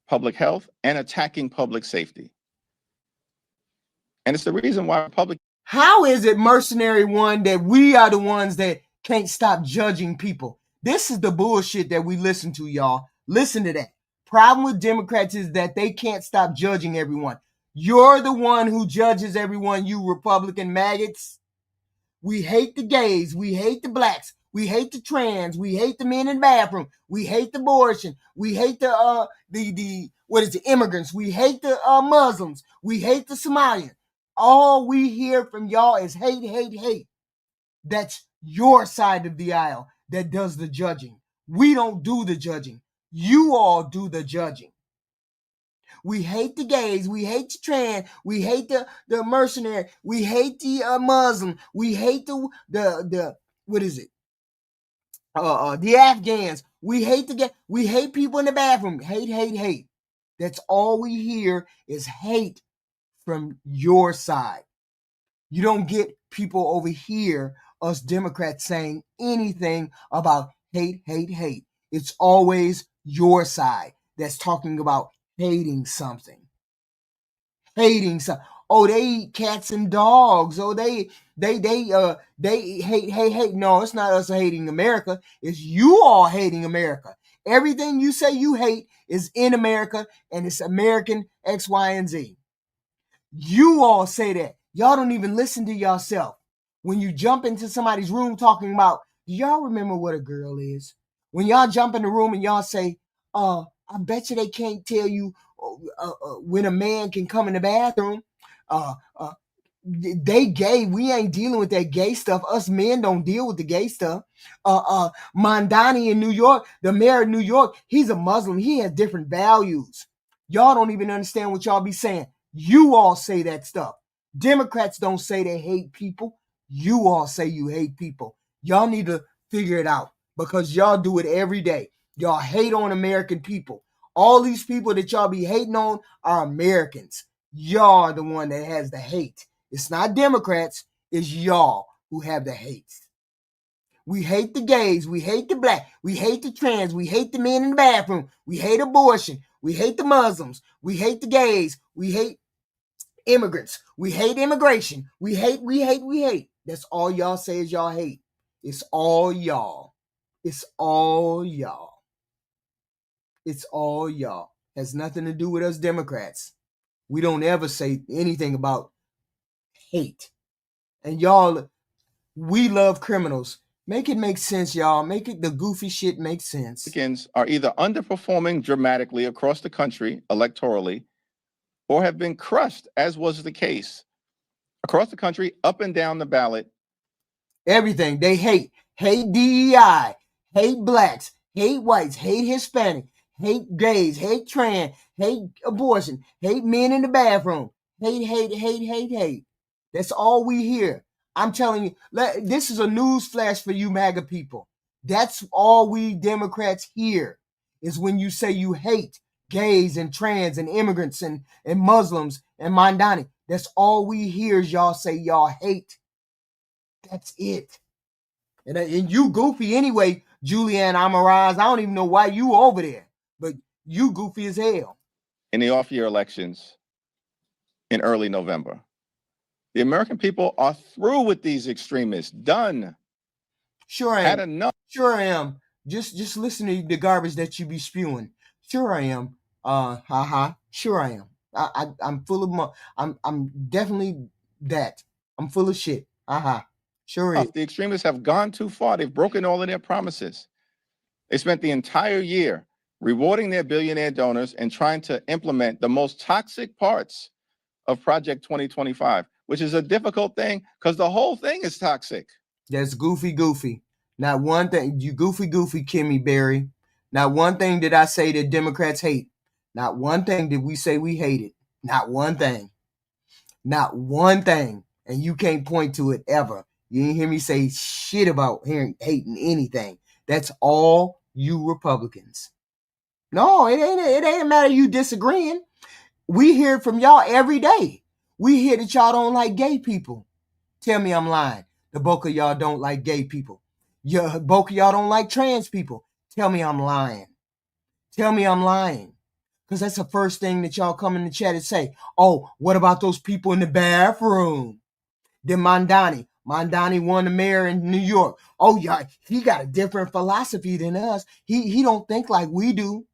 public health and attacking public safety. And it's the reason why Republicans. How is it, Mercenary One, that we are the ones that can't stop judging people? This is the bullshit that we listen to, y'all. Listen to that. Problem with Democrats is that they can't stop judging everyone. You're the one who judges everyone, you Republican maggots. We hate the gays. We hate the blacks. We hate the trans. We hate the men in the bathroom. We hate the abortion. We hate the immigrants. We hate the Muslims. We hate the Somalians. All we hear from y'all is hate, hate, hate. That's your side of the aisle that does the judging. We don't do the judging. You all do the judging. We hate the gays. We hate the trans. We hate the mercenary. We hate the Muslim. We hate the Afghans. We hate we hate people in the bathroom. Hate, hate, hate. That's all we hear is hate from your side. You don't get people over here, us Democrats, saying anything about hate, hate, hate. It's always your side that's talking about hating something. Hating something. Oh, they eat cats and dogs. Oh, they hate. No, it's not us hating America. It's you all hating America. Everything you say you hate is in America, and it's American X, Y, and Z. You all say that. Y'all don't even listen to yourself. When you jump into somebody's room talking about, do y'all remember what a girl is? When y'all jump in the room and y'all say, I bet you they can't tell you when a man can come in the bathroom. They gay. We ain't dealing with that gay stuff. Us men don't deal with the gay stuff. Mondani in New York, the mayor of New York, he's a Muslim. He has different values. Y'all don't even understand what y'all be saying. You all say that stuff. Democrats don't say they hate people. You all say you hate people. Y'all need to figure it out because y'all do it every day. Y'all hate on American people. All these people that y'all be hating on are Americans. Y'all are the one that has the hate. It's not Democrats. It's y'all who have the hate. We hate the gays. We hate the black. We hate the trans. We hate the men in the bathroom. We hate abortion. We hate the Muslims. We hate the gays. We hate immigrants. We hate immigration. We hate. That's all y'all say is y'all hate. It's all y'all. It's all y'all. It's all y'all. Has nothing to do with us Democrats. We don't ever say anything about hate. And y'all, we love criminals. Make it make sense, y'all. Make it the goofy shit make sense. Republicans are either underperforming dramatically across the country electorally or have been crushed, as was the case across the country, up and down the ballot. Everything. They hate DEI, hate blacks, hate whites, hate Hispanic, hate gays, hate trans, hate abortion, hate men in the bathroom, hate. That's all we hear. I'm telling you, this is a news flash for you MAGA people. That's all we Democrats hear is when you say you hate gays and trans and immigrants and Muslims and Mandani. That's all we hear is y'all say y'all hate. That's it. And you goofy anyway, Julianne Amaraz. I don't even know why you over there, but you goofy as hell. In the off-year elections in early November. The American people are through with these extremists. Done. Sure I am. Had enough. Sure I am. Just listen to the garbage that you be spewing. Sure I am. Sure I am. I'm full of I'm definitely that. I'm full of shit. Sure is. The extremists have gone too far. They've broken all of their promises. They spent the entire year rewarding their billionaire donors and trying to implement the most toxic parts of Project 2025, which is a difficult thing because the whole thing is toxic. That's goofy. Not one thing. You goofy, Kimmy Berry. Not one thing did I say that Democrats hate. Not one thing did we say we hated. Not one thing. Not one thing. And you can't point to it ever. You didn't hear me say shit about hating anything. That's all you Republicans. No, it ain't a matter of you disagreeing. We hear from y'all every day. We hear that y'all don't like gay people. Tell me I'm lying. The bulk of y'all don't like gay people. The bulk of y'all don't like trans people. Tell me I'm lying. Tell me I'm lying. Because that's the first thing that y'all come in the chat and say. Oh, what about those people in the bathroom? Then Mandani won the mayor in New York. Oh, yeah, he got a different philosophy than us. He don't think like we do.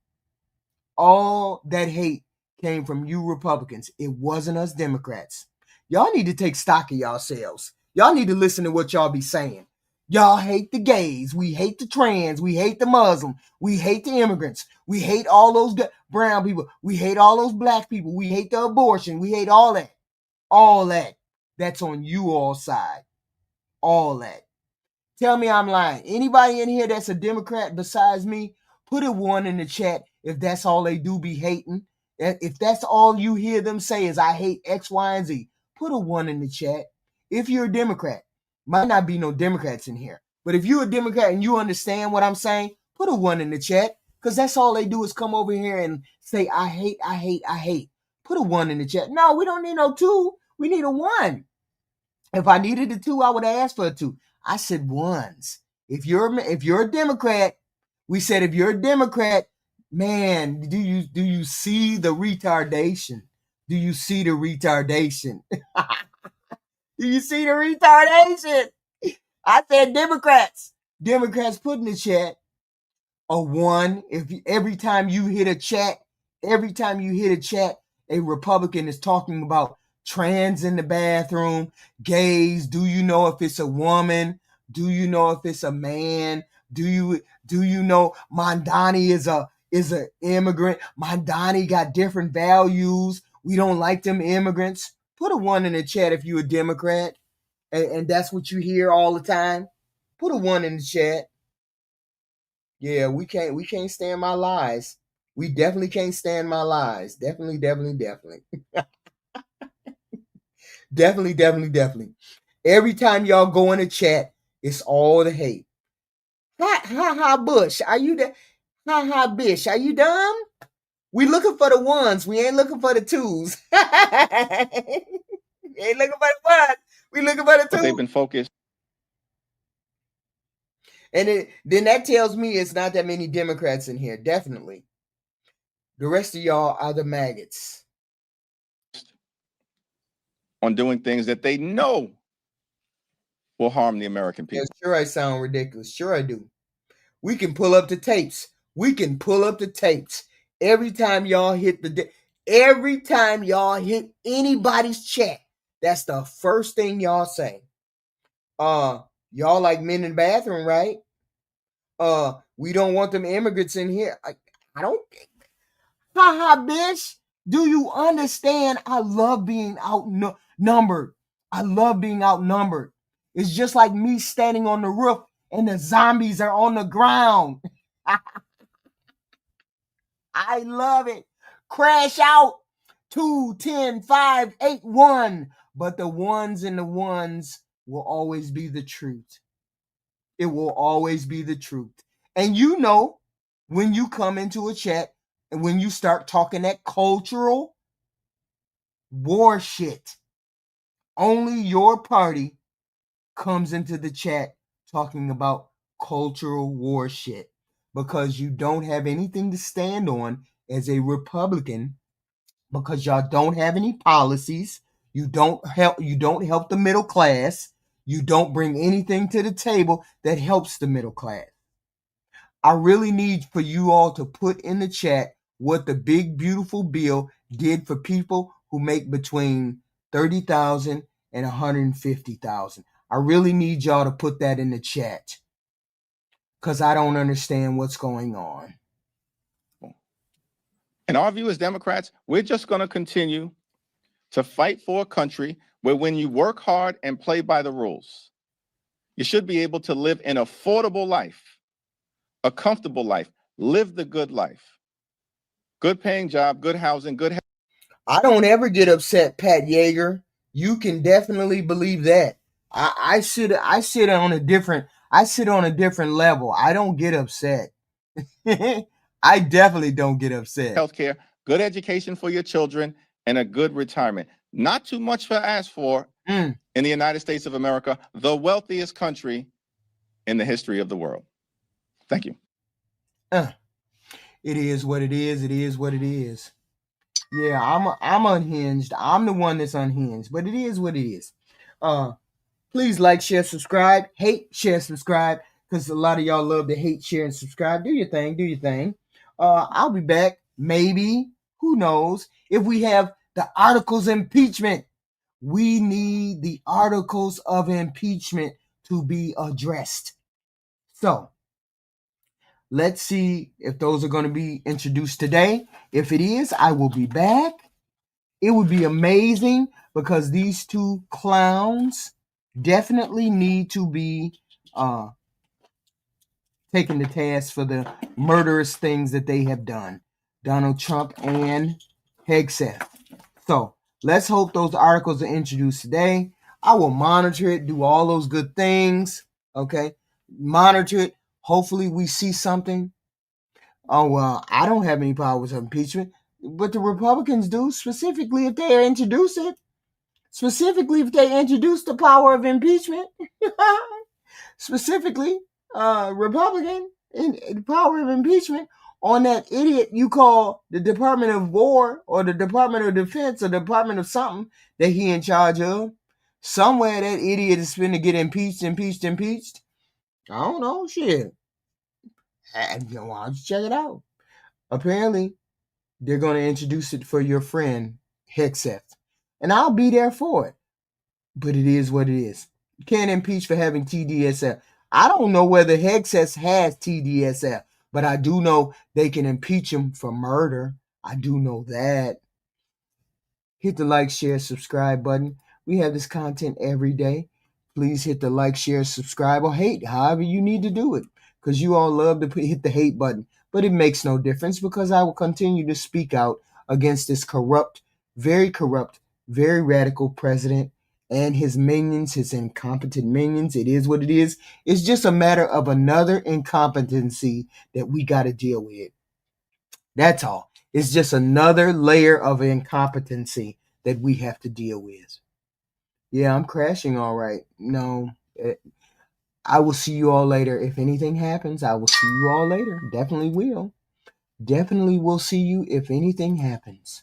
All that hate came from you Republicans. It wasn't us Democrats. Y'all need to take stock of yourselves. Y'all need to listen to what y'all be saying. Y'all hate the gays. We hate the trans. We hate the Muslim. We hate the immigrants. We hate all those brown people. We hate all those black people. We hate the abortion. We hate all that. All that. That's on you all side. All that. Tell me I'm lying. Anybody in here that's a Democrat besides me, put a 1 in the chat if that's all they do be hating. If that's all you hear them say is I hate X, Y, and Z, put a 1 in the chat. If you're a Democrat, might not be no Democrats in here, but if you're a Democrat and you understand what I'm saying, put a 1 in the chat because that's all they do is come over here and say I hate. Put a 1 in the chat. No, we don't need no 2. We need a 1. If I needed a 2, I would have asked for a 2. I said 1s. If you're a Democrat, we said if you're a Democrat, man, do you see the retardation? Do you see the retardation? Do you see the retardation? I said Democrats. Democrats put in the chat a 1. If every time you hit a chat, a Republican is talking about trans in the bathroom, gays. Do you know if it's a woman? Do you know if it's a man? Do you know Mandani is a immigrant? Mandani got different values. We don't like them immigrants. Put a 1 in the chat if you're a Democrat, and that's what you hear all the time. Put a 1 in the chat. Yeah, we can't stand my lies. We definitely can't stand my lies. Definitely. Definitely. Every time y'all go in the chat, it's all the hate. Ha, Bush. Are you the ha, Bish? Are you dumb? We looking for the 1s. We ain't looking for the 2s. We ain't looking for the 1s. We looking for the 2s. But they've been focused. And then that tells me it's not that many Democrats in here. Definitely. The rest of y'all are the maggots. On doing things that they know will harm the American people. Yeah, sure I sound ridiculous. Sure I do. We can pull up the tapes. Every time y'all hit anybody's chat, that's the first thing y'all say. Y'all like men in the bathroom, right? We don't want them immigrants in here. I don't. Haha, bitch. Do you understand? I love being outnumbered. I love being outnumbered. It's just like me standing on the roof and the zombies are on the ground. I love it. Crash out. 2, 10, 5, 8, 1. But the ones and the ones will always be the truth. It will always be the truth. And you know, when you come into a chat and when you start talking that cultural war shit, only your party comes into the chat talking about cultural war shit because you don't have anything to stand on as a Republican, because y'all don't have any policies. You don't help the middle class. You don't bring anything to the table that helps the middle class. I really need for you all to put in the chat what the big beautiful bill did for people who make between $30,000 and $150,000. I really need y'all to put that in the chat because I don't understand what's going on. In our view as Democrats, we're just going to continue to fight for a country where when you work hard and play by the rules, you should be able to live an affordable life, a comfortable life, live the good life. Good paying job, good housing, good health. I don't ever get upset, Pat Yeager. You can definitely believe that. I sit on a different level. I don't get upset. I definitely don't get upset. Healthcare, good education for your children, and a good retirement. Not too much to ask for in the United States of America, the wealthiest country in the history of the world. Thank you. It is what it is. It is what it is. Yeah, I'm unhinged. I'm the one that's unhinged, but it is what it is. Please like, share, subscribe. Hate, share, subscribe, because a lot of y'all love to hate, share, and subscribe. Do your thing. Do your thing. I'll be back. Maybe. Who knows? If we have the articles of impeachment. We need the articles of impeachment to be addressed. So, let's see if those are going to be introduced today. If it is, I will be back. It would be amazing because these two clowns definitely need to be taken to task for the murderous things that they have done. Donald Trump and Hegseth. So let's hope those articles are introduced today. I will monitor it, do all those good things. Okay. Monitor it. Hopefully we see something. Oh, well, I don't have any powers of impeachment, but the Republicans do, specifically if they introduce it. Specifically if they introduce the power of impeachment. Specifically, Republican in the power of impeachment on that idiot you call the Department of War or the Department of Defense or Department of something that he in charge of. Somewhere that idiot is going to get impeached. I don't know, shit. Why don't you check it out? Apparently, they're going to introduce it for your friend, Hegseth. And I'll be there for it. But it is what it is. You can't impeach for having TDSF. I don't know whether Hegseth has TDSF, but I do know they can impeach him for murder. I do know that. Hit the like, share, subscribe button. We have this content every day. Please hit the like, share, subscribe, or hate, however you need to do it. Because you all love to hit the hate button. But it makes no difference because I will continue to speak out against this corrupt, very radical president and his minions, his incompetent minions. It is what it is. It's just a matter of another incompetency that we got to deal with. That's all. It's just another layer of incompetency that we have to deal with. Yeah, I'm crashing all right. No, I will see you all later. If anything happens, I will see you all later. Definitely will. Definitely will see you if anything happens.